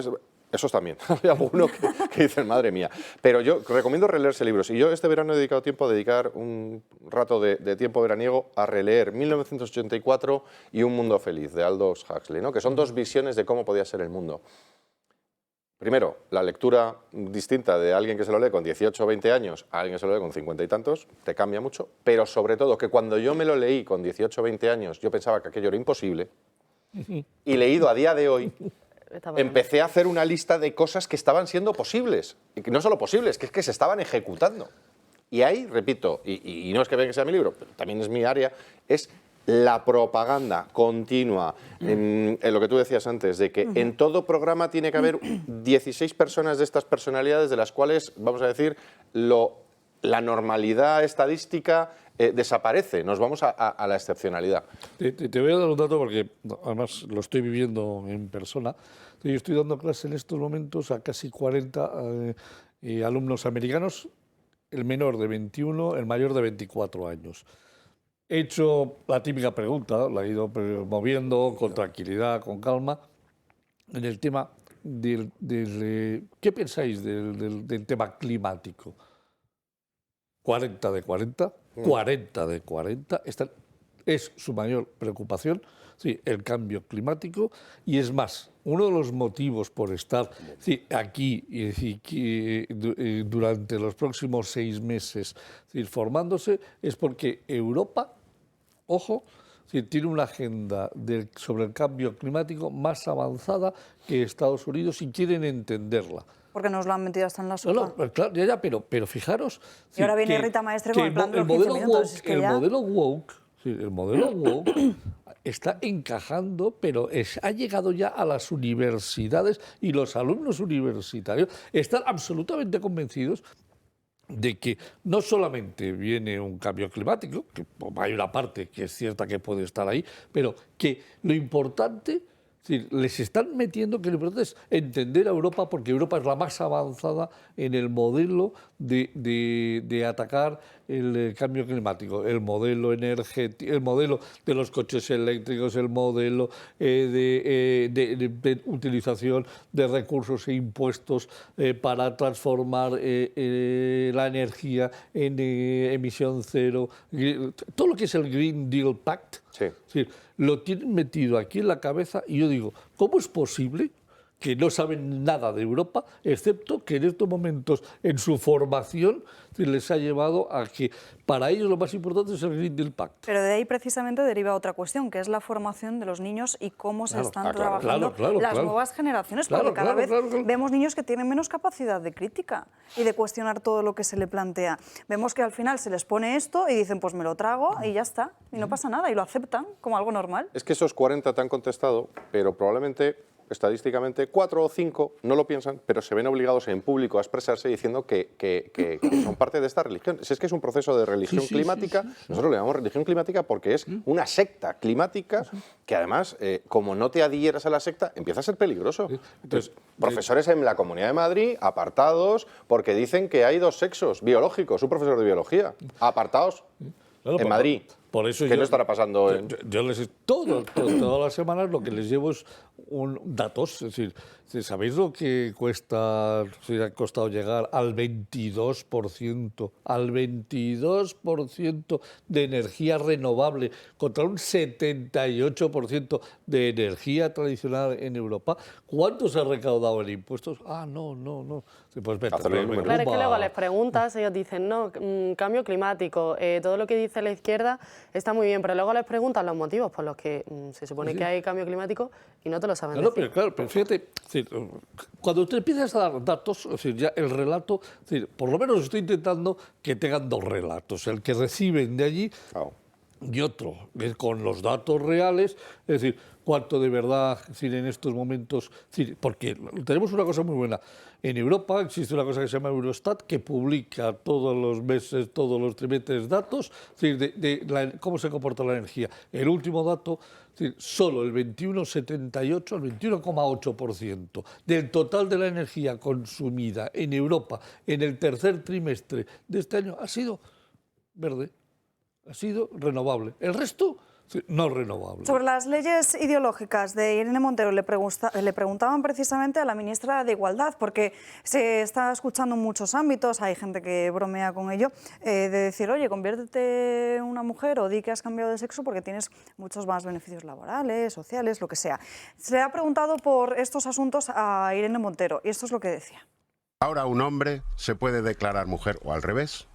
esos también. Hay algunos que dicen, madre mía. Pero yo recomiendo releerse libros. Y yo este verano he dedicado tiempo a dedicar un rato de tiempo veraniego a releer 1984 y Un mundo feliz, de Aldous Huxley, ¿no? Que son dos visiones de cómo podía ser el mundo. Primero, la lectura distinta de alguien que se lo lee con 18 o 20 años a alguien que se lo lee con 50 y tantos, te cambia mucho, pero sobre todo que cuando yo me lo leí con 18 o 20 años, yo pensaba que aquello era imposible, y leído a día de hoy, empecé a hacer una lista de cosas que estaban siendo posibles, y que no solo posibles, que es que se estaban ejecutando. Y ahí, repito, y no es que sea mi libro, pero también es mi área, es la propaganda continua, en lo que tú decías antes, de que en todo programa tiene que haber 16 personas de estas personalidades, de las cuales, vamos a decir, la normalidad estadística desaparece, nos vamos a la excepcionalidad. Te voy a dar un dato porque además lo estoy viviendo en persona. Yo estoy dando clase en estos momentos a casi 40 alumnos americanos, el menor de 21, el mayor de 24 años. He hecho la típica pregunta, la he ido moviendo con tranquilidad, con calma, en el tema ¿qué pensáis del tema climático? 40 de 40, 40 de 40, es su mayor preocupación, sí, el cambio climático, y es más, uno de los motivos por estar aquí durante los próximos 6 meses formándose es porque Europa, ojo, tiene una agenda sobre el cambio climático más avanzada que Estados Unidos y quieren entenderla. Porque nos lo han metido hasta en la sopa. No, claro, ya, pero fijaros... Y ahora viene Rita Maestre con el plan de los 15 minutos. El modelo woke está encajando, pero ha llegado ya a las universidades y los alumnos universitarios están absolutamente convencidos de que no solamente viene un cambio climático, que hay una parte que es cierta que puede estar ahí, pero que lo importante... les están metiendo que lo importante es entender a Europa, porque Europa es la más avanzada en el modelo de atacar el cambio climático, el modelo energético, el modelo de los coches eléctricos, el modelo de utilización de recursos e impuestos para transformar la energía en emisión cero, todo lo que es el Green Deal Pact. Sí. Lo tienen metido aquí en la cabeza y yo digo, ¿cómo es posible que no saben nada de Europa, excepto que en estos momentos en su formación les ha llevado a que para ellos lo más importante es el Green Deal Pact? Pero de ahí precisamente deriva otra cuestión, que es la formación de los niños y cómo se están trabajando las nuevas generaciones, porque cada vez vemos niños que tienen menos capacidad de crítica y de cuestionar todo lo que se le plantea. Vemos que al final se les pone esto y dicen, pues me lo trago y ya está, y no pasa nada, y lo aceptan como algo normal. Es que esos 40 te han contestado, pero probablemente... estadísticamente 4 o 5 no lo piensan, pero se ven obligados en público a expresarse diciendo que son parte de esta religión. Es que es un proceso de religión climática. Nosotros le llamamos religión climática porque es una secta climática que además, como no te adhieras a la secta, empieza a ser peligroso. Entonces, profesores en la Comunidad de Madrid apartados porque dicen que hay 2 sexos biológicos, un profesor de biología, apartados en Madrid. Por eso ¿Qué no estará pasando? Yo todas las semanas lo que les llevo es datos. Es decir, ¿sabéis lo que ha costado llegar al 22%? Al 22% de energía renovable contra un 78% de energía tradicional en Europa. ¿Cuánto se ha recaudado en impuestos? No. Pues vete, claro, es que luego les preguntas, ellos dicen, no, cambio climático, todo lo que dice la izquierda está muy bien, pero luego les preguntas los motivos por los que se supone que hay cambio climático y no te lo saben decir. Pero fíjate, cuando te empiezas a dar datos, ya el relato, por lo menos estoy intentando que tengan 2 relatos, el que reciben de allí y otro, con los datos reales, es decir, cuánto de verdad en estos momentos, porque tenemos una cosa muy buena. En Europa existe una cosa que se llama Eurostat, que publica todos los meses, todos los trimestres datos de cómo se comporta la energía. El último dato, solo el 21,8% del total de la energía consumida en Europa en el tercer trimestre de este año ha sido verde, ha sido renovable. El resto Sí, no renovable. Sobre las leyes ideológicas de Irene Montero le preguntaban precisamente a la ministra de Igualdad, porque se está escuchando en muchos ámbitos, hay gente que bromea con ello, de decir, oye, conviértete en una mujer o di que has cambiado de sexo porque tienes muchos más beneficios laborales, sociales, lo que sea. Se le ha preguntado por estos asuntos a Irene Montero y esto es lo que decía. Ahora un hombre se puede declarar mujer o al revés,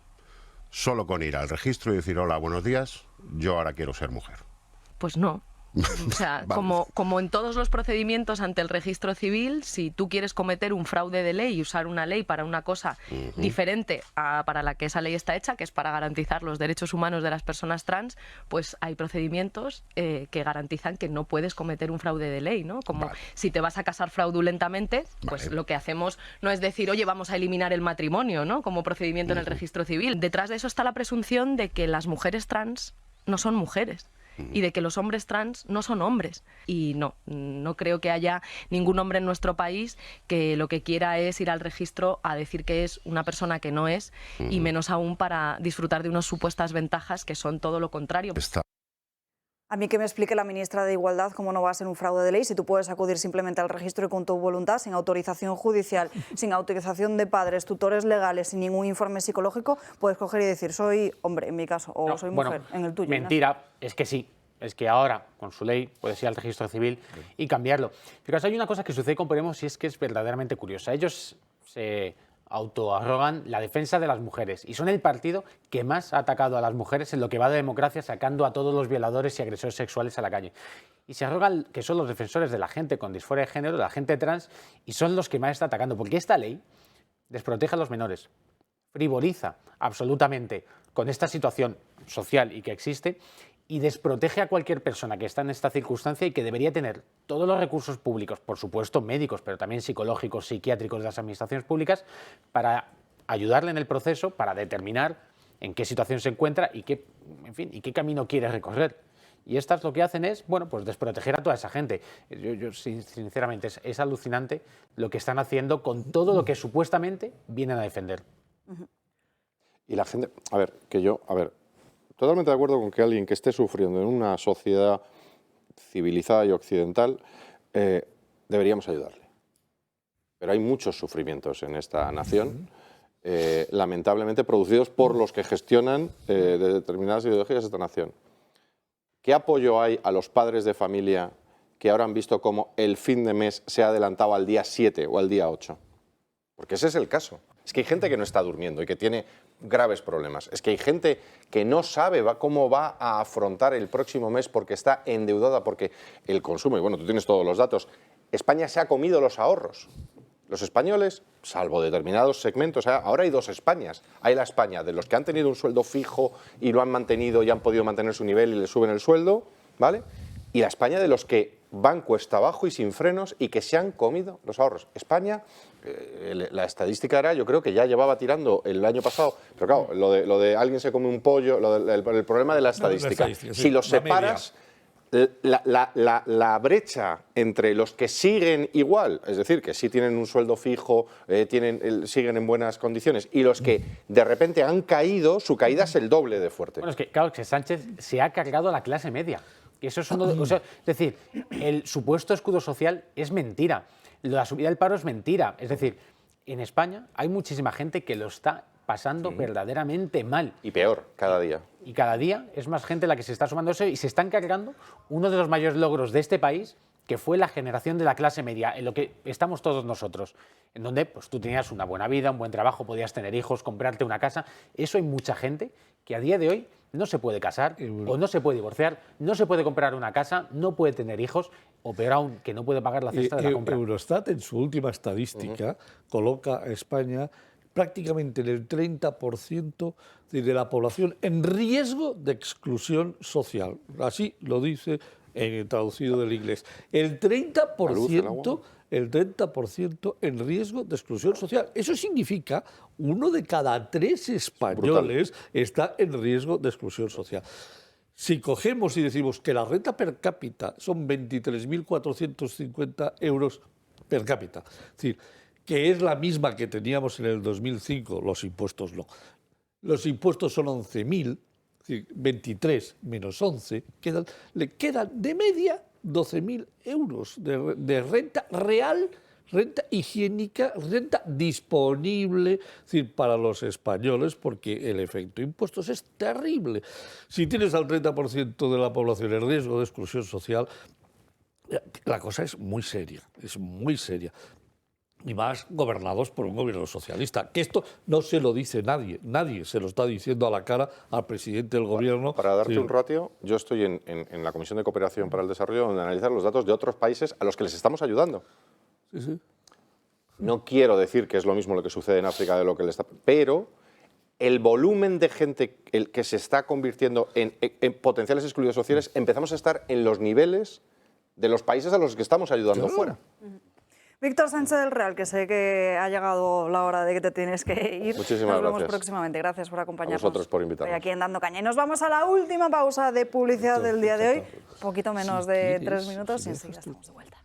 solo con ir al registro y decir, hola, buenos días, yo ahora quiero ser mujer. Pues no. O sea, Vale. como en todos los procedimientos ante el registro civil, si tú quieres cometer un fraude de ley y usar una ley para una cosa diferente para la que esa ley está hecha, que es para garantizar los derechos humanos de las personas trans, pues hay procedimientos que garantizan que no puedes cometer un fraude de ley, ¿no? Como si te vas a casar fraudulentamente, pues lo que hacemos no es decir, oye, vamos a eliminar el matrimonio, ¿no? Como procedimiento en el registro civil. Detrás de eso está la presunción de que las mujeres trans no son mujeres y de que los hombres trans no son hombres. Y no creo que haya ningún hombre en nuestro país que lo que quiera es ir al registro a decir que es una persona que no es, y menos aún para disfrutar de unas supuestas ventajas que son todo lo contrario. A mí que me explique la ministra de Igualdad cómo no va a ser un fraude de ley si tú puedes acudir simplemente al registro y con tu voluntad, sin autorización judicial, sin autorización de padres, tutores legales, sin ningún informe psicológico, puedes coger y decir soy hombre en mi caso o soy mujer en el tuyo. Mentira, es que sí. Es que ahora, con su ley, puedes ir al registro civil y cambiarlo. Fijaos, hay una cosa que sucede con Podemos y es que es verdaderamente curiosa. Ellos se autoarrogan la defensa de las mujeres y son el partido que más ha atacado a las mujeres en lo que va de democracia, sacando a todos los violadores y agresores sexuales a la calle. Y se arrogan que son los defensores de la gente con disforia de género, de la gente trans, y son los que más está atacando, porque esta ley desprotege a los menores, frivoliza absolutamente con esta situación social y que existe, y desprotege a cualquier persona que está en esta circunstancia y que debería tener todos los recursos públicos, por supuesto médicos, pero también psicológicos, psiquiátricos de las administraciones públicas, para ayudarle en el proceso, para determinar en qué situación se encuentra y qué, en fin, y qué camino quiere recorrer. Y estas lo que hacen es, bueno, pues desproteger a toda esa gente. Yo sinceramente, es alucinante lo que están haciendo con todo lo que supuestamente vienen a defender. Y la gente, totalmente de acuerdo con que alguien que esté sufriendo en una sociedad civilizada y occidental, deberíamos ayudarle. Pero hay muchos sufrimientos en esta nación, lamentablemente producidos por los que gestionan de determinadas ideologías esta nación. ¿Qué apoyo hay a los padres de familia que ahora han visto cómo el fin de mes se ha adelantado al día 7 o al día 8? Porque ese es el caso. Es que hay gente que no está durmiendo y que tiene graves problemas. Es que hay gente que no sabe cómo va a afrontar el próximo mes porque está endeudada, porque el consumo, y bueno, tú tienes todos los datos, España se ha comido los ahorros. Los españoles, salvo determinados segmentos, ahora hay dos Españas. Hay la España de los que han tenido un sueldo fijo y lo han mantenido y han podido mantener su nivel y le suben el sueldo, ¿vale? Y la España de los que van cuesta abajo y sin frenos y que se han comido los ahorros. España, la estadística era, yo creo que ya llevaba tirando el año pasado, pero claro, lo de alguien se come un pollo, el problema de la estadística. Si los separas, la brecha entre los que siguen igual, es decir, que sí tienen un sueldo fijo, siguen en buenas condiciones, y los que de repente han caído, su caída es el doble de fuerte. Bueno, es que claro, que Sánchez se ha cargado a la clase media. Y eso es es decir, el supuesto escudo social es mentira. La subida del paro es mentira. Es decir, en España hay muchísima gente que lo está pasando verdaderamente mal. Y peor, cada día. Y cada día es más gente la que se está sumando a eso y se están cargando uno de los mayores logros de este país, que fue la generación de la clase media, en lo que estamos todos nosotros, en donde pues, tú tenías una buena vida, un buen trabajo, podías tener hijos, comprarte una casa. Eso hay mucha gente que a día de hoy no se puede casar o no se puede divorciar, no se puede comprar una casa, no puede tener hijos, o peor aún, que no puede pagar la cesta de la compra. Eurostat, en su última estadística, coloca a España prácticamente en el 30% de la población en riesgo de exclusión social. Así lo dice traducido del inglés. El 30% en riesgo de exclusión social. Eso significa 1 de cada 3 españoles está en riesgo de exclusión social. Si cogemos y decimos que la renta per cápita son 23.450 euros per cápita, es decir, que es la misma que teníamos en el 2005, los impuestos no. Los impuestos son 11.000, Es decir, 23 menos 11, le quedan de media 12.000 euros de renta real, renta higiénica, renta disponible, es decir, para los españoles, porque el efecto impuestos es terrible. Si tienes al 30% de la población en riesgo de exclusión social, la cosa es muy seria, y más gobernados por un gobierno socialista. Que esto no se lo dice nadie se lo está diciendo a la cara al presidente del gobierno. Para darte un ratio, yo estoy en la Comisión de Cooperación para el Desarrollo, donde analizar los datos de otros países a los que les estamos ayudando. Sí. No quiero decir que es lo mismo lo que sucede en África de lo que le está... Pero el volumen de gente que se está convirtiendo en potenciales excluidos sociales, empezamos a estar en los niveles de los países a los que estamos ayudando fuera. Víctor Sánchez del Real, que sé que ha llegado la hora de que te tienes que ir. Muchísimas Nos vemos gracias. próximamente. Gracias por acompañarnos. A vosotros por invitarnos. Hoy aquí en Dando Caña. Y nos vamos a la última pausa de publicidad del día de hoy. Poquito menos de 3 minutos y enseguida estamos de vuelta.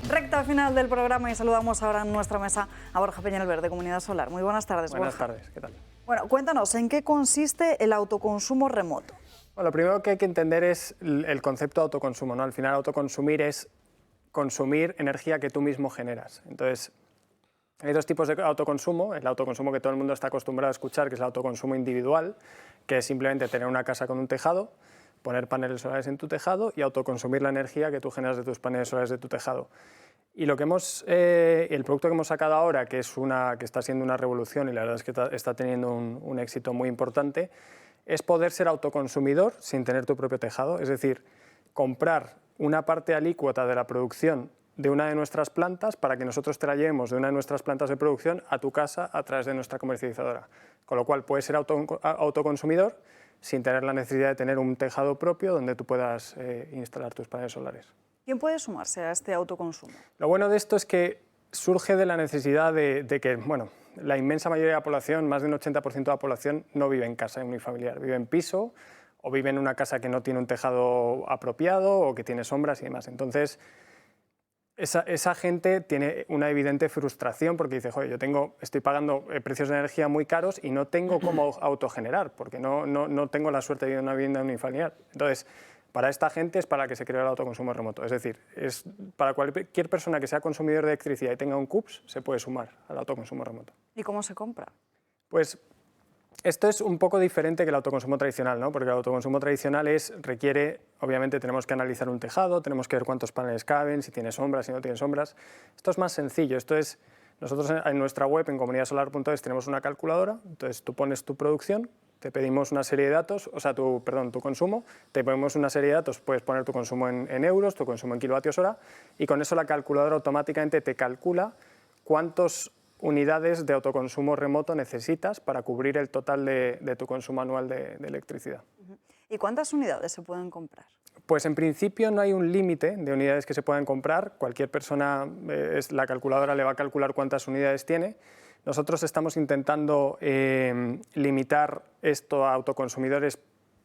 Recta final del programa y saludamos ahora en nuestra mesa a Borja Peñalver de Comunidad Solar. Muy buenas tardes, Buenas Borja. tardes, ¿qué tal? Bueno, cuéntanos, ¿en qué consiste el autoconsumo remoto? Bueno, lo primero que hay que entender es el concepto de autoconsumo, ¿no? Al final, autoconsumir es consumir energía que tú mismo generas. Entonces, hay dos tipos de autoconsumo. El autoconsumo que todo el mundo está acostumbrado a escuchar, que es el autoconsumo individual, que es simplemente tener una casa con un tejado, poner paneles solares en tu tejado y autoconsumir la energía que tú generas de tus paneles solares de tu tejado. Y lo que el producto que hemos sacado ahora, que está siendo una revolución y la verdad es que está teniendo un éxito muy importante, es poder ser autoconsumidor sin tener tu propio tejado. Es decir, comprar una parte alícuota de la producción de una de nuestras plantas para que nosotros te la llevemos de una de nuestras plantas de producción a tu casa a través de nuestra comercializadora. Con lo cual puedes ser autoconsumidor sin tener la necesidad de tener un tejado propio donde tú puedas instalar tus paneles solares. ¿Quién puede sumarse a este autoconsumo? Lo bueno de esto es que surge de la necesidad de que, bueno, la inmensa mayoría de la población, más del 80% de la población, no vive en casa unifamiliar, vive en piso o vive en una casa que no tiene un tejado apropiado o que tiene sombras y demás. Entonces, esa gente tiene una evidente frustración porque dice, joder, estoy pagando precios de energía muy caros y no tengo cómo autogenerar porque no tengo la suerte de vivir en una vivienda unifamiliar. Entonces, para esta gente es para la que se creó el autoconsumo remoto. Es decir, es para cualquier persona que sea consumidor de electricidad y tenga un CUPS, se puede sumar al autoconsumo remoto. ¿Y cómo se compra? Pues esto es un poco diferente que el autoconsumo tradicional, ¿no? Porque el autoconsumo tradicional requiere, obviamente tenemos que analizar un tejado, tenemos que ver cuántos paneles caben, si tiene sombras, si no tiene sombras. Esto es más sencillo. Nosotros en nuestra web, en comunidadsolar.es, tenemos una calculadora, entonces tú pones tu producción, te pedimos una serie de datos, tu consumo, te ponemos una serie de datos, puedes poner tu consumo en euros, tu consumo en kilovatios hora, y con eso la calculadora automáticamente te calcula cuántas unidades de autoconsumo remoto necesitas para cubrir el total de tu consumo anual de electricidad. ¿Y cuántas unidades se pueden comprar? Pues en principio no hay un límite de unidades que se puedan comprar, cualquier persona, la calculadora le va a calcular cuántas unidades tiene. Nosotros estamos intentando limitar esto a autoconsumidores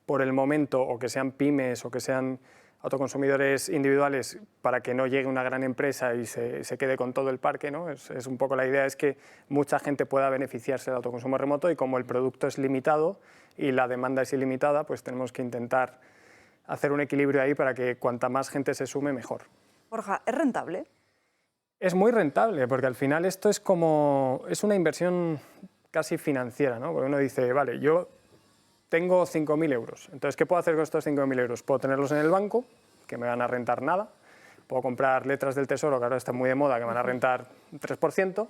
por el momento, o que sean pymes o que sean autoconsumidores individuales, para que no llegue una gran empresa y se quede con todo el parque, ¿no? Es un poco la idea, es que mucha gente pueda beneficiarse del autoconsumo remoto y como el producto es limitado y la demanda es ilimitada, pues tenemos que intentar hacer un equilibrio ahí para que cuanta más gente se sume, mejor. Borja, ¿es rentable? Es muy rentable, porque al final esto es una inversión casi financiera, ¿no? Porque uno dice, vale, yo tengo 5.000 euros, entonces, ¿qué puedo hacer con estos 5.000 euros? Puedo tenerlos en el banco, que me van a rentar nada, puedo comprar letras del Tesoro, que ahora están muy de moda, que me van a rentar 3%,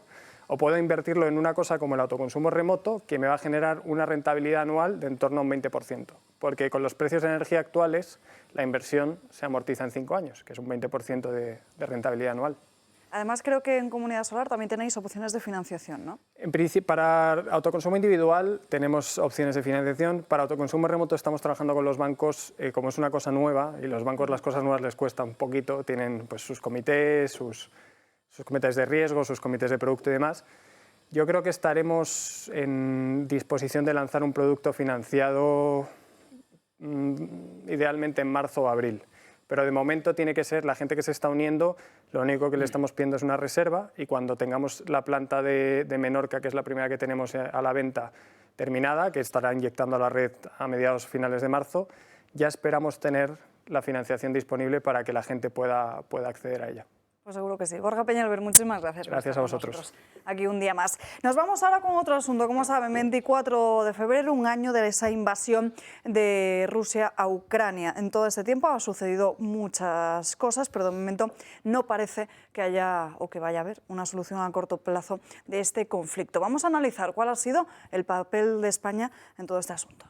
o puedo invertirlo en una cosa como el autoconsumo remoto, que me va a generar una rentabilidad anual de en torno a un 20%, porque con los precios de energía actuales, la inversión se amortiza en 5 años, que es un 20% de rentabilidad anual. Además, creo que en Comunidad Solar también tenéis opciones de financiación, ¿no? En principio, para autoconsumo individual tenemos opciones de financiación. Para autoconsumo remoto estamos trabajando con los bancos, como es una cosa nueva, y los bancos las cosas nuevas les cuesta un poquito, tienen pues, sus comités, sus comités de riesgo, sus comités de producto y demás. Yo creo que estaremos en disposición de lanzar un producto financiado idealmente en marzo o abril. Pero de momento tiene que ser la gente que se está uniendo, lo único que le estamos pidiendo es una reserva, y cuando tengamos la planta de Menorca, que es la primera que tenemos a la venta, terminada, que estará inyectando a la red a mediados finales de marzo, ya esperamos tener la financiación disponible para que la gente pueda acceder a ella. Pues seguro que sí. Borja Peñalver, muchísimas gracias. Gracias a vosotros. Aquí un día más. Nos vamos ahora con otro asunto. Como saben, 24 de febrero, un año de esa invasión de Rusia a Ucrania. En todo este tiempo ha sucedido muchas cosas, pero de momento no parece que haya o que vaya a haber una solución a corto plazo de este conflicto. Vamos a analizar cuál ha sido el papel de España en todo este asunto.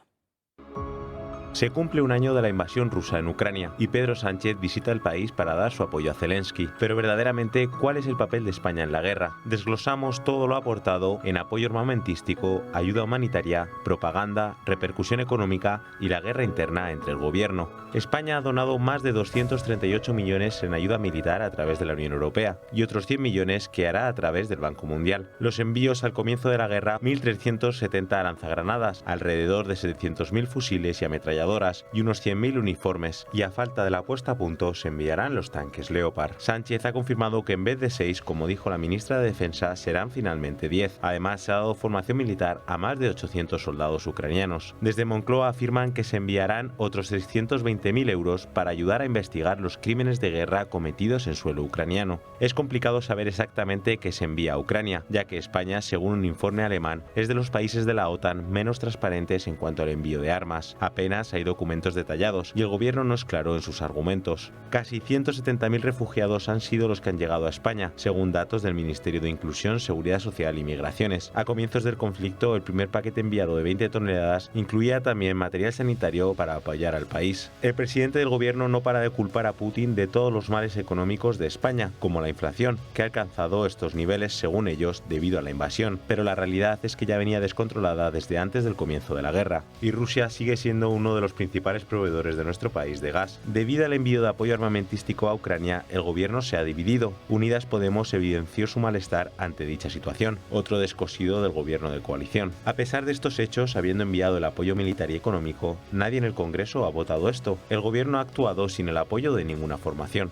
Se cumple un año de la invasión rusa en Ucrania y Pedro Sánchez visita el país para dar su apoyo a Zelensky. Pero verdaderamente, ¿cuál es el papel de España en la guerra? Desglosamos todo lo aportado en apoyo armamentístico, ayuda humanitaria, propaganda, repercusión económica y la guerra interna entre el gobierno. España ha donado más de 238 millones en ayuda militar a través de la Unión Europea y otros 100 millones que hará a través del Banco Mundial. Los envíos al comienzo de la guerra: 1.370 lanzagranadas, alrededor de 700.000 fusiles y ametralladoras y unos 100.000 uniformes, y a falta de la puesta a punto se enviarán los tanques Leopard. Sánchez ha confirmado que en vez de 6, como dijo la ministra de Defensa, serán finalmente 10. Además, se ha dado formación militar a más de 800 soldados ucranianos. Desde Moncloa afirman que se enviarán otros 620.000 euros para ayudar a investigar los crímenes de guerra cometidos en suelo ucraniano. Es complicado saber exactamente qué se envía a Ucrania, ya que España, según un informe alemán, es de los países de la OTAN menos transparentes en cuanto al envío de armas. Apenas hay documentos detallados y el gobierno no es claro en sus argumentos. Casi 170.000 refugiados han sido los que han llegado a España, según datos del Ministerio de Inclusión, Seguridad Social y Migraciones. A comienzos del conflicto, el primer paquete enviado de 20 toneladas incluía también material sanitario para apoyar al país. El presidente del gobierno no para de culpar a Putin de todos los males económicos de España, como la inflación, que ha alcanzado estos niveles, según ellos, debido a la invasión. Pero la realidad es que ya venía descontrolada desde antes del comienzo de la guerra. Y Rusia sigue siendo uno de los principales proveedores de nuestro país de gas. Debido al envío de apoyo armamentístico a Ucrania, el gobierno se ha dividido. Unidas Podemos evidenció su malestar ante dicha situación, otro descosido del gobierno de coalición. A pesar de estos hechos, habiendo enviado el apoyo militar y económico, nadie en el Congreso ha votado esto. El gobierno ha actuado sin el apoyo de ninguna formación.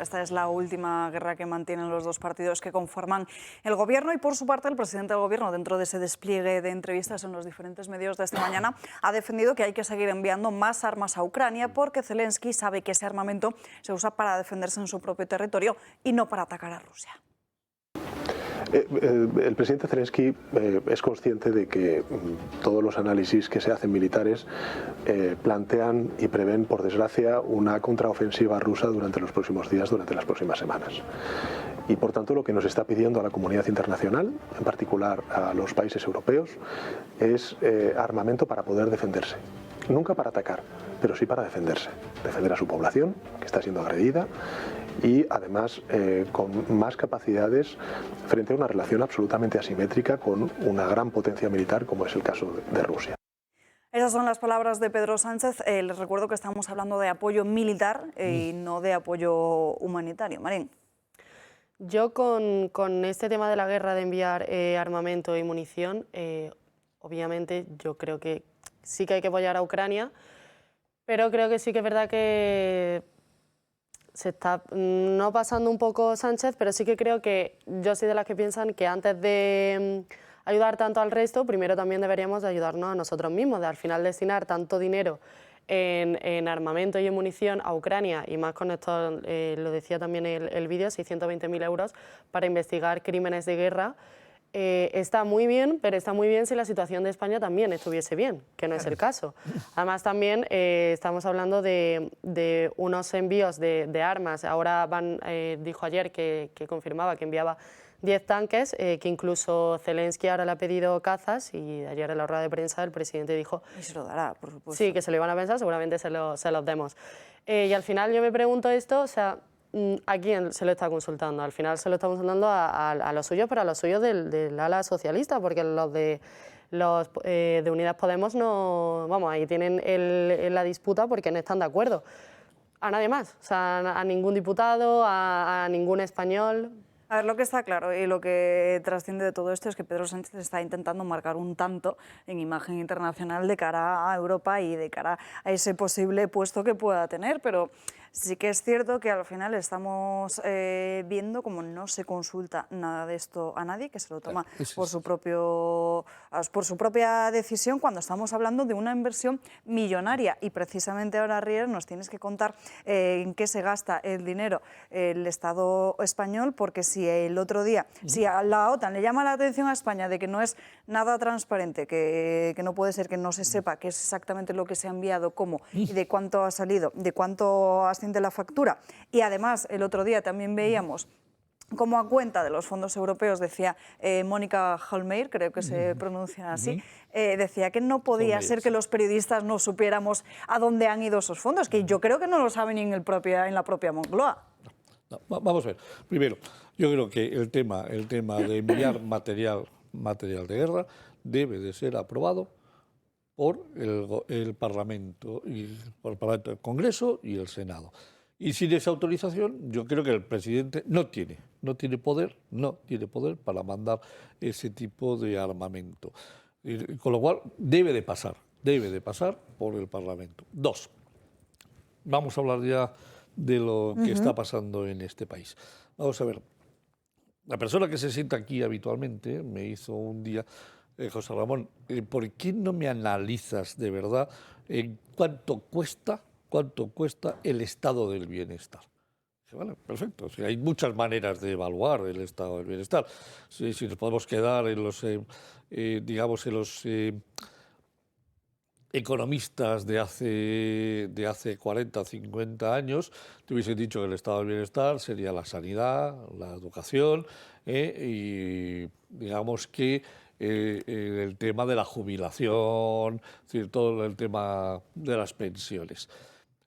Esta es la última guerra que mantienen los dos partidos que conforman el gobierno, y por su parte el presidente del gobierno, dentro de ese despliegue de entrevistas en los diferentes medios de esta mañana, ha defendido que hay que seguir enviando más armas a Ucrania porque Zelensky sabe que ese armamento se usa para defenderse en su propio territorio y no para atacar a Rusia. El presidente Zelensky es consciente de que todos los análisis que se hacen militares plantean y prevén, por desgracia, una contraofensiva rusa durante los próximos días, durante las próximas semanas. Y por tanto lo que nos está pidiendo a la comunidad internacional, en particular a los países europeos, es armamento para poder defenderse. Nunca para atacar, pero sí para defenderse. Defender a su población, que está siendo agredida, y además con más capacidades frente a una relación absolutamente asimétrica con una gran potencia militar como es el caso de Rusia. Esas son las palabras de Pedro Sánchez. Les recuerdo que estamos hablando de apoyo militar y no de apoyo humanitario. Marín. Yo con este tema de la guerra, de enviar armamento y munición, obviamente yo creo que sí que hay que apoyar a Ucrania, pero creo que sí que es verdad que se está no pasando un poco Sánchez, pero sí que creo que yo soy de las que piensan que antes de ayudar tanto al resto, primero también deberíamos de ayudarnos a nosotros mismos, de al final destinar tanto dinero en armamento y en munición a Ucrania, y más con esto, lo decía también el vídeo, 620.000 euros para investigar crímenes de guerra. Está muy bien, pero está muy bien si la situación de España también estuviese bien, que no es el caso. Además también estamos hablando de unos envíos de armas. Ahora dijo ayer que confirmaba que enviaba 10 tanques, que incluso Zelensky ahora le ha pedido cazas, y ayer en la rueda de prensa el presidente dijo... Y se lo dará, por supuesto. Sí, que se lo iban a pensar, seguramente se los demos. Y al final yo me pregunto esto, o sea, ¿a quién se lo está consultando? Al final se lo está consultando a los suyos, pero a los suyos del ala socialista, porque los de Unidas Podemos no... Vamos, ahí tienen la disputa porque no están de acuerdo. A nadie más, o sea, a ningún diputado, a ningún español... A ver, lo que está claro y lo que trasciende de todo esto es que Pedro Sánchez está intentando marcar un tanto en imagen internacional de cara a Europa y de cara a ese posible puesto que pueda tener, pero sí que es cierto que al final estamos viendo como no se consulta nada de esto a nadie, que se lo toma por su propia decisión cuando estamos hablando de una inversión millonaria. Y precisamente ahora, Riera, nos tienes que contar en qué se gasta el dinero el Estado español, porque si el otro día, si a la OTAN le llama la atención a España de que no es nada transparente, que no puede ser que no se sepa qué es exactamente lo que se ha enviado, cómo y de cuánto ha salido, de cuánto asciende la factura, y además el otro día también veíamos como a cuenta de los fondos europeos, decía Mónica Hohlmeier, creo que se pronuncia así, decía que no podía ser que los periodistas no supiéramos a dónde han ido esos fondos, que yo creo que no lo saben ni en la propia Moncloa. No, vamos a ver. Primero, yo creo que el tema de enviar material de guerra debe de ser aprobado por el Parlamento, el Congreso y el Senado. Y sin esa autorización, yo creo que el presidente no tiene poder para mandar ese tipo de armamento. Con lo cual, debe de pasar por el Parlamento. Dos, vamos a hablar ya de lo que está pasando en este país. Vamos a ver, la persona que se sienta aquí habitualmente me hizo un día, José Ramón, ¿por qué no me analizas de verdad en cuánto cuesta el estado del bienestar? Vale, perfecto. Sí, hay muchas maneras de evaluar el estado del bienestar. Si nos podemos quedar en los, digamos, en los economistas de hace 40 o 50 años, te hubiesen dicho que el estado del bienestar sería la sanidad, la educación y digamos que el tema de la jubilación, es decir, todo el tema de las pensiones.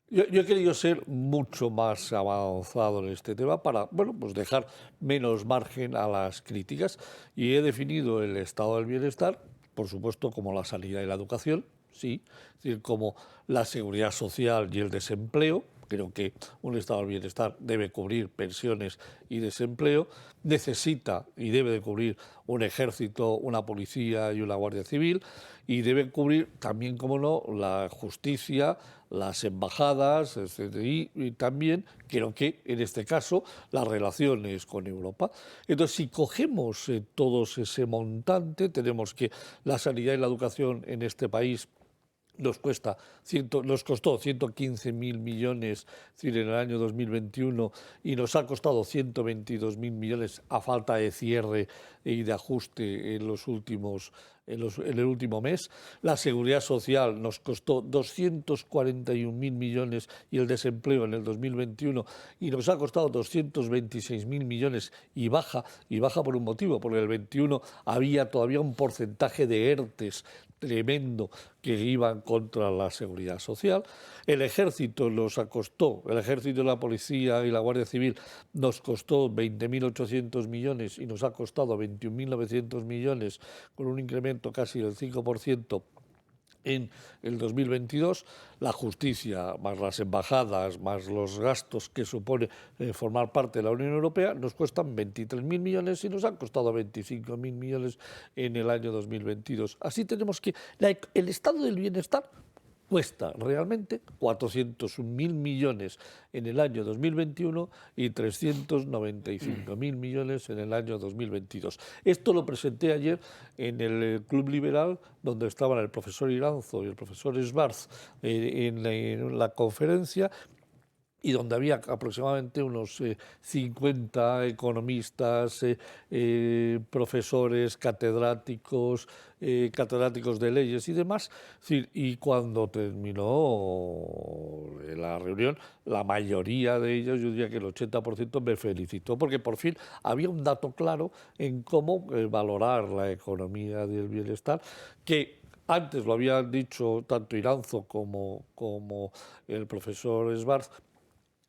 Yo he querido ser mucho más avanzado en este tema para, bueno, pues dejar menos margen a las críticas, y he definido el estado del bienestar, por supuesto, como la sanidad y la educación, sí, es decir, como la seguridad social y el desempleo. Creo que un estado del bienestar debe cubrir pensiones y desempleo, necesita y debe de cubrir un ejército, una policía y una guardia civil, y debe cubrir también, como no, la justicia, las embajadas, etc. Y también creo que en este caso las relaciones con Europa. Entonces, si cogemos todos ese montante, tenemos que la sanidad y la educación en este país nos costó 115.000 millones en el año 2021 y nos ha costado 122.000 millones a falta de cierre y de ajuste en el último mes. La seguridad social nos costó 241.000 millones y el desempleo en el 2021 y nos ha costado 226.000 millones y baja por un motivo, porque en el 21 había todavía un porcentaje de ERTES tremendo que iban contra la seguridad social. El ejército el ejército, la policía y la Guardia Civil nos costó 20.800 millones y nos ha costado 21.900 millones, con un incremento casi del 5% en el 2022, la justicia, más las embajadas, más los gastos que supone formar parte de la Unión Europea, nos cuestan 23.000 millones y nos han costado 25.000 millones en el año 2022. Así tenemos que el estado del bienestar cuesta realmente 401.000 millones en el año 2021 y 395.000 millones en el año 2022. Esto lo presenté ayer en el Club Liberal, donde estaban el profesor Iranzo y el profesor Schwarz en la conferencia, y donde había aproximadamente unos 50 economistas, profesores, catedráticos de leyes y demás. Y cuando terminó la reunión, la mayoría de ellos, yo diría que el 80%, me felicitó, porque por fin había un dato claro en cómo valorar la economía del bienestar, que antes lo habían dicho tanto Iranzo como el profesor Schwarz.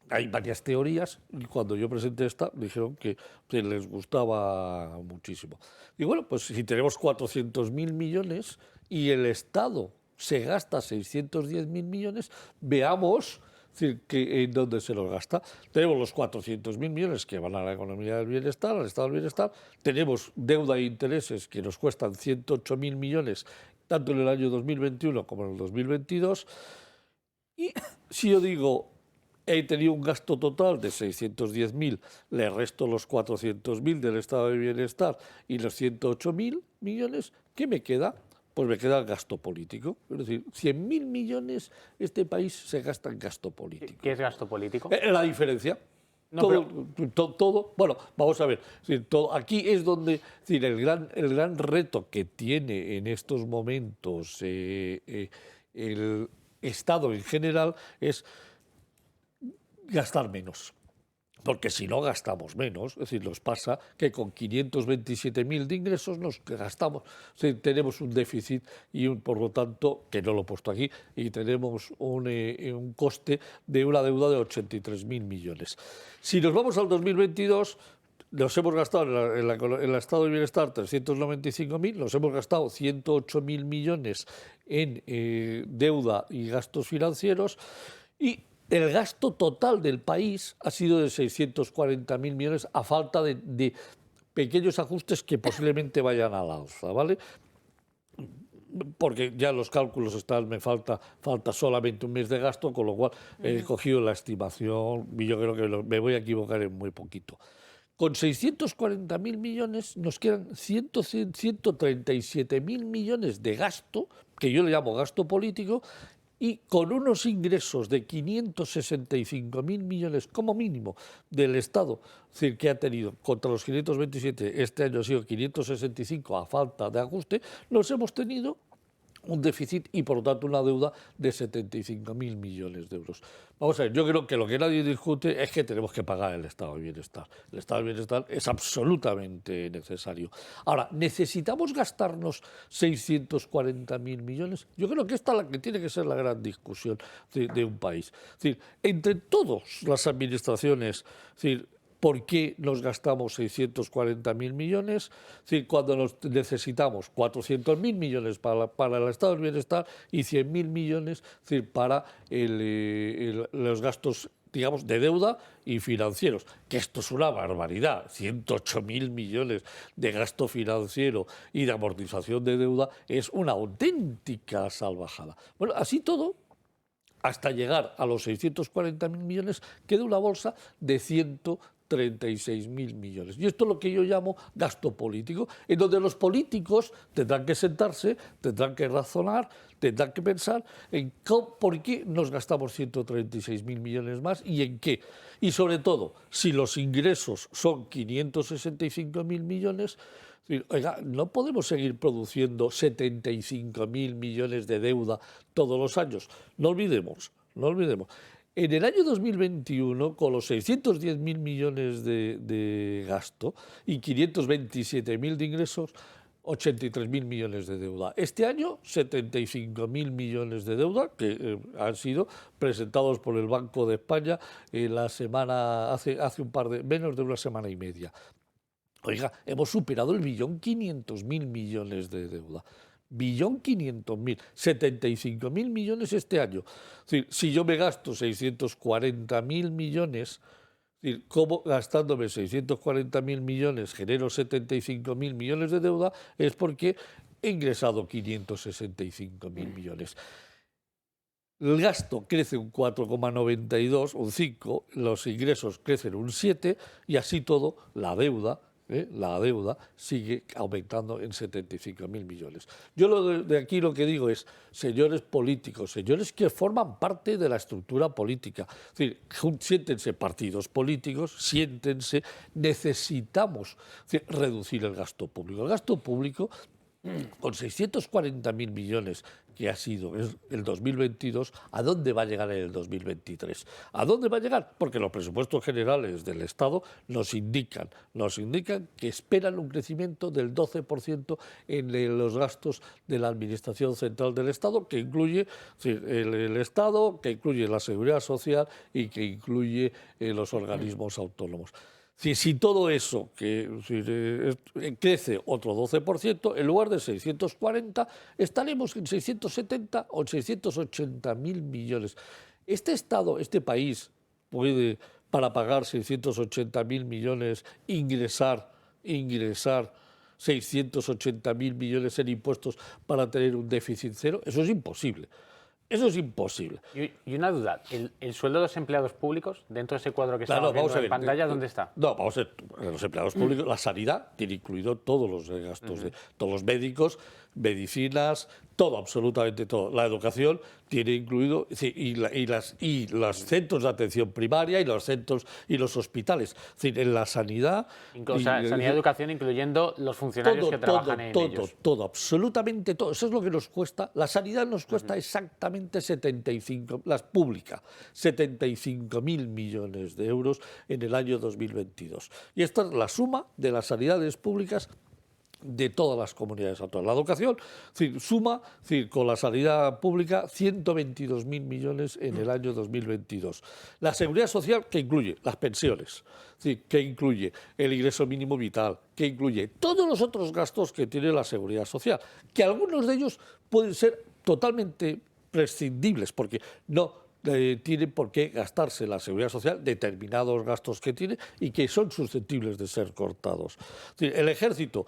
Hay varias teorías y cuando yo presenté esta dijeron que les gustaba muchísimo. Y bueno, pues si tenemos 400.000 millones y el Estado se gasta 610.000 millones, veamos es decir, ¿en dónde se los gasta? Tenemos los 400.000 millones que van a la economía del bienestar, al estado del bienestar, tenemos deuda e intereses que nos cuestan 108.000 millones, tanto en el año 2021 como en el 2022, y si yo digo, he tenido un gasto total de 610.000, le resto los 400.000 del estado de bienestar y los 108.000 millones, ¿qué me queda? Pues me queda el gasto político. Es decir, 100.000 millones este país se gasta en gasto político. ¿Qué es gasto político? La diferencia. No, todo, bueno, vamos a ver, es decir, aquí es donde, es decir, el gran reto que tiene en estos momentos el Estado en general es gastar menos. Porque si no gastamos menos, es decir, nos pasa que con 527.000 de ingresos nos gastamos, o sea, tenemos un déficit y por lo tanto, que no lo he puesto aquí, y tenemos un coste de una deuda de 83.000 millones. Si nos vamos al 2022, nos hemos gastado en el estado de bienestar 395.000, nos hemos gastado 108.000 millones en deuda y gastos financieros, y el gasto total del país ha sido de 640.000 millones a falta de pequeños ajustes que posiblemente vayan al alza, ¿vale? Porque ya los cálculos están, me falta solamente un mes de gasto, con lo cual he cogido la estimación y yo creo que me voy a equivocar en muy poquito. Con 640.000 millones nos quedan 137.000 millones de gasto, que yo le llamo gasto político, y con unos ingresos de 565.000 millones como mínimo del Estado, es decir, que ha tenido contra los 527, este año ha sido 565 a falta de ajuste, nos hemos tenido un déficit y por lo tanto una deuda de 75.000 millones de euros. Vamos a ver, yo creo que lo que nadie discute es que tenemos que pagar el estado de bienestar. El estado de bienestar es absolutamente necesario. Ahora, ¿necesitamos gastarnos 640.000 millones? Yo creo que esta es la que tiene que ser la gran discusión de un país. Es decir, entre todas las administraciones, es decir, ¿por qué nos gastamos 640.000 millones? Es decir, cuando necesitamos 400.000 millones para el estado del bienestar y 100.000 millones, es decir, para los gastos, digamos, de deuda y financieros, que esto es una barbaridad, 108.000 millones de gasto financiero y de amortización de deuda es una auténtica salvajada. Bueno, así todo, hasta llegar a los 640.000 millones, queda una bolsa de 136.000 millones. Y esto es lo que yo llamo gasto político, en donde los políticos tendrán que sentarse, tendrán que razonar, tendrán que pensar en por qué nos gastamos 136.000 millones más y en qué. Y sobre todo, si los ingresos son 565.000 millones, oiga, no podemos seguir produciendo 75.000 millones de deuda todos los años. No olvidemos. En el año 2021, con los 610.000 millones de gasto y 527.000 de ingresos, 83.000 millones de deuda. Este año, 75.000 millones de deuda que han sido presentados por el Banco de España hace menos de una semana y media. Oiga, hemos superado el 1.500.000 millones de deuda. 1.500.000, 75.000 millones este año. Es decir, si yo me gasto 640.000 millones, es decir, ¿cómo gastándome 640.000 millones genero 75.000 millones de deuda? Es porque he ingresado 565.000 millones. El gasto crece un 4,92, un 5, los ingresos crecen un 7 y así todo la deuda sigue aumentando en 75.000 millones. Yo de aquí lo que digo es, señores políticos, señores que forman parte de la estructura política, es decir, siéntense partidos políticos, siéntense, necesitamos reducir el gasto público. El gasto público, con 640.000 millones que ha sido el 2022, ¿a dónde va a llegar en el 2023? ¿A dónde va a llegar? Porque los presupuestos generales del Estado nos indican que esperan un crecimiento del 12% en los gastos de la Administración Central del Estado, que incluye el Estado, que incluye la Seguridad Social y que incluye los organismos autónomos. Si todo eso crece otro 12%, en lugar de 640, estaremos en 670 o 680.000 millones. Este Estado, este país, puede, para pagar 680.000 millones, ingresar 680.000 millones en impuestos para tener un déficit cero. Eso es imposible. Eso es imposible. Y una duda, ¿el sueldo de los empleados públicos, dentro de ese cuadro que estamos viendo en pantalla, dónde está? No, vamos a ver, los empleados públicos, la sanidad tiene incluido todos los gastos, de todos los médicos, medicinas, todo, absolutamente todo. La educación tiene incluido, y los centros de atención primaria y los centros y los hospitales. Es decir, en la sanidad... sanidad y educación incluyendo los funcionarios que trabajan en ellos. Todo, absolutamente todo. Eso es lo que nos cuesta. La sanidad nos cuesta exactamente 75.000 millones de euros en el año 2022. Y esta es la suma de las sanidades públicas de todas las comunidades autónomas. La educación suma con la sanidad pública 122.000 millones en el año 2022. La seguridad social, que incluye las pensiones, que incluye el ingreso mínimo vital, que incluye todos los otros gastos que tiene la seguridad social, que algunos de ellos pueden ser totalmente prescindibles, porque no tiene por qué gastarse la seguridad social determinados gastos que tiene y que son susceptibles de ser cortados. El ejército,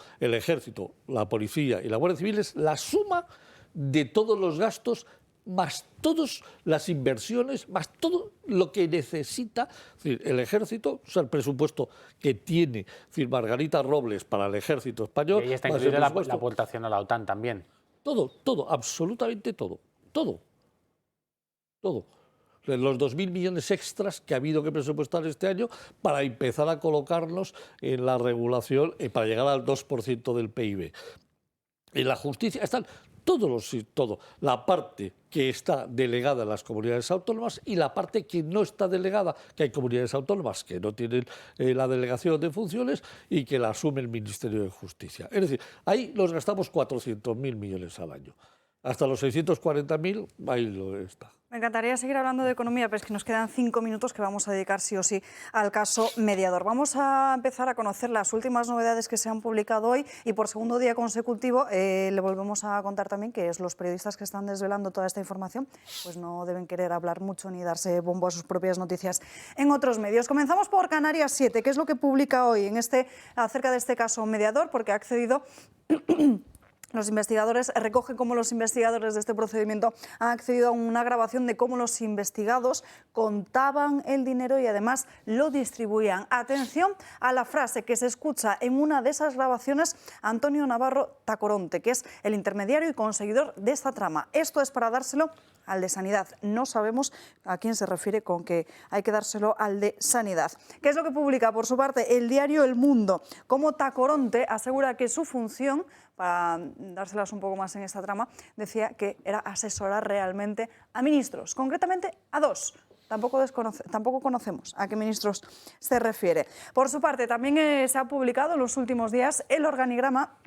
la policía y la Guardia Civil es la suma de todos los gastos más todas las inversiones, más todo lo que necesita el ejército, o sea, el presupuesto que tiene Margarita Robles para el ejército español. Y ahí está incluida la aportación a la OTAN también. Todo, absolutamente todo. Los 2.000 millones extras que ha habido que presupuestar este año para empezar a colocarnos en la regulación para llegar al 2% del PIB. En la justicia están todo, la parte que está delegada en las comunidades autónomas y la parte que no está delegada, que hay comunidades autónomas que no tienen la delegación de funciones y que la asume el Ministerio de Justicia. Es decir, ahí nos gastamos 400.000 millones al año. Hasta los 640.000, ahí lo está. Me encantaría seguir hablando de economía, pero es que nos quedan 5 minutos que vamos a dedicar sí o sí al caso Mediador. Vamos a empezar a conocer las últimas novedades que se han publicado hoy y por segundo día consecutivo le volvemos a contar también que los periodistas que están desvelando toda esta información pues no deben querer hablar mucho ni darse bombo a sus propias noticias en otros medios. Comenzamos por Canarias 7, que es lo que publica hoy acerca de este caso Mediador, porque ha accedido... Los investigadores recogen cómo los investigadores de este procedimiento han accedido a una grabación de cómo los investigados contaban el dinero y además lo distribuían. Atención a la frase que se escucha en una de esas grabaciones, Antonio Navarro Tacoronte, que es el intermediario y conseguidor de esta trama. Esto es para dárselo al de Sanidad. No sabemos a quién se refiere con que hay que dárselo al de Sanidad. ¿Qué es lo que publica, por su parte, el diario El Mundo? Como Tacoronte asegura que su función, para dárselas un poco más en esta trama, decía que era asesorar realmente a ministros, concretamente a 2. Tampoco conocemos a qué ministros se refiere. Por su parte, también se ha publicado en los últimos días el organigrama...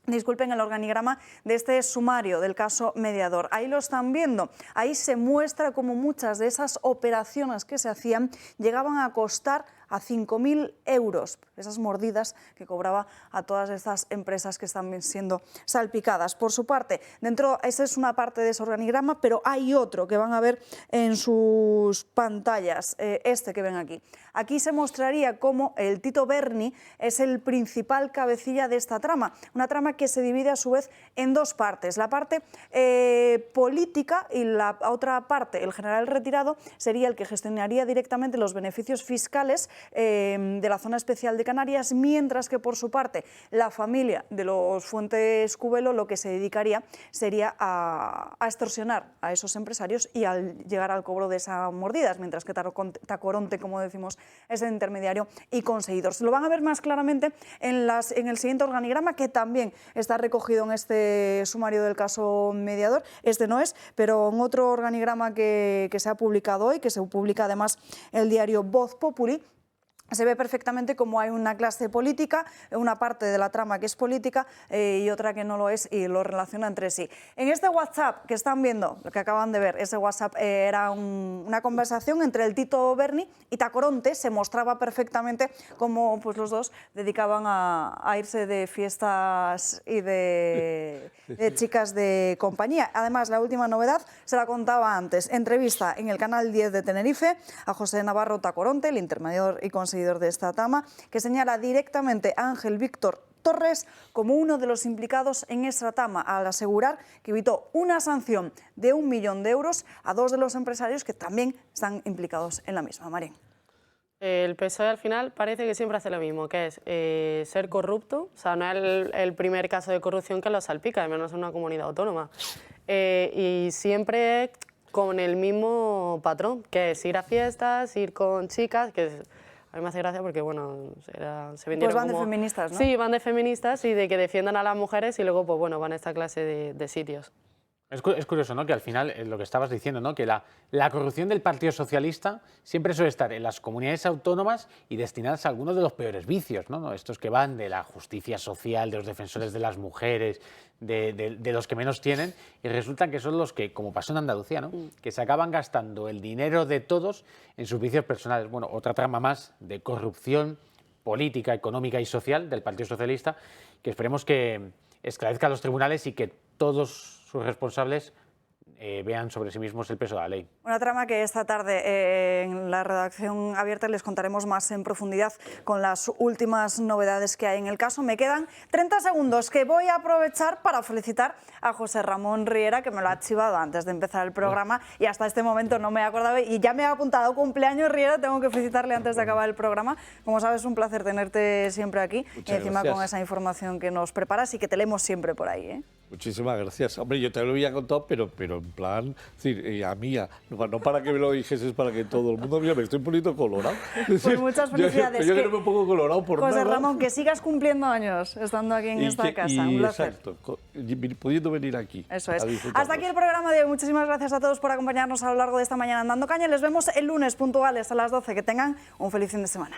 Disculpen, el organigrama de este sumario del caso Mediador. Ahí lo están viendo. Ahí se muestra cómo muchas de esas operaciones que se hacían llegaban a costar a 5.000 euros, esas mordidas que cobraba a todas estas empresas que están siendo salpicadas. Por su parte, esa es una parte de ese organigrama, pero hay otro que van a ver en sus pantallas, este que ven aquí. Aquí se mostraría cómo el Tito Berni es el principal cabecilla de esta trama, una trama que se divide a su vez en dos partes. La parte política y la otra parte, el general retirado, sería el que gestionaría directamente los beneficios fiscales de la zona especial de Canarias, mientras que por su parte la familia de los Fuentes Cubelo lo que se dedicaría sería a extorsionar a esos empresarios y al llegar al cobro de esas mordidas, mientras que Tacoronte, como decimos, es el intermediario y conseguidor. Se lo van a ver más claramente en el siguiente organigrama, que también está recogido en este sumario del caso Mediador. Este no es, pero en otro organigrama que se ha publicado hoy, que se publica además el diario Voz Populi, se ve perfectamente cómo hay una clase política, una parte de la trama que es política y otra que no lo es, y lo relaciona entre sí. En este WhatsApp que están viendo, lo que acaban de ver, ese WhatsApp era una conversación entre el Tito Berni y Tacoronte. Se mostraba perfectamente cómo pues, los dos dedicaban a irse de fiestas y de chicas de compañía. Además, la última novedad se la contaba antes. Entrevista en el Canal 10 de Tenerife a José Navarro Tacoronte, el intermediador y conseguidor de esta trama, que señala directamente a Ángel Víctor Torres como uno de los implicados en esta trama, al asegurar que evitó una sanción de 1 millón de euros a 2 de los empresarios que también están implicados en la misma. Marín. El PSOE al final parece que siempre hace lo mismo, que es ser corrupto. O sea, no es el primer caso de corrupción que lo salpica, al menos en una comunidad autónoma. Y siempre con el mismo patrón, que es ir a fiestas, ir con chicas, que a mí me hace gracia porque, bueno, se vendieron pues van como... de feministas, ¿no? Sí, van de feministas y de que defiendan a las mujeres y luego, pues bueno, van a esta clase de sitios. Es curioso, ¿no?, que al final, lo que estabas diciendo, ¿no?, que la corrupción del Partido Socialista siempre suele estar en las comunidades autónomas y destinadas a algunos de los peores vicios, ¿no? Estos que van de la justicia social, de los defensores de las mujeres, de los que menos tienen, y resultan que son los que, como pasó en Andalucía, ¿no?, que se acaban gastando el dinero de todos en sus vicios personales. Bueno, otra trama más de corrupción política, económica y social del Partido Socialista, que esperemos que esclarezca a los tribunales y que todos sus responsables vean sobre sí mismos el peso de la ley. Una trama que esta tarde en la redacción abierta les contaremos más en profundidad con las últimas novedades que hay en el caso. Me quedan 30 segundos que voy a aprovechar para felicitar a José Ramón Riera, que me lo ha chivado antes de empezar el programa y hasta este momento no me he acordado y ya me ha apuntado cumpleaños Riera, tengo que felicitarle antes de acabar el programa. Como sabes, un placer tenerte siempre aquí. Muchas y encima gracias. con esa información que nos preparas y que te leemos siempre por ahí, ¿eh? Muchísimas gracias. Hombre, yo te lo había contado, pero en plan, es decir, a mía, no para que me lo dijeses, para que todo el mundo, mira, me estoy poniendo colorado. Pues muchas felicidades. Yo que no me pongo colorado por José nada. Ramón, que sigas cumpliendo años estando aquí en esta casa. Un placer. Exacto, pudiendo venir aquí. Eso es. Hasta aquí el programa de hoy. Muchísimas gracias a todos por acompañarnos a lo largo de esta mañana en Dando Caña. Les vemos el lunes puntuales a las 12. Que tengan un feliz fin de semana.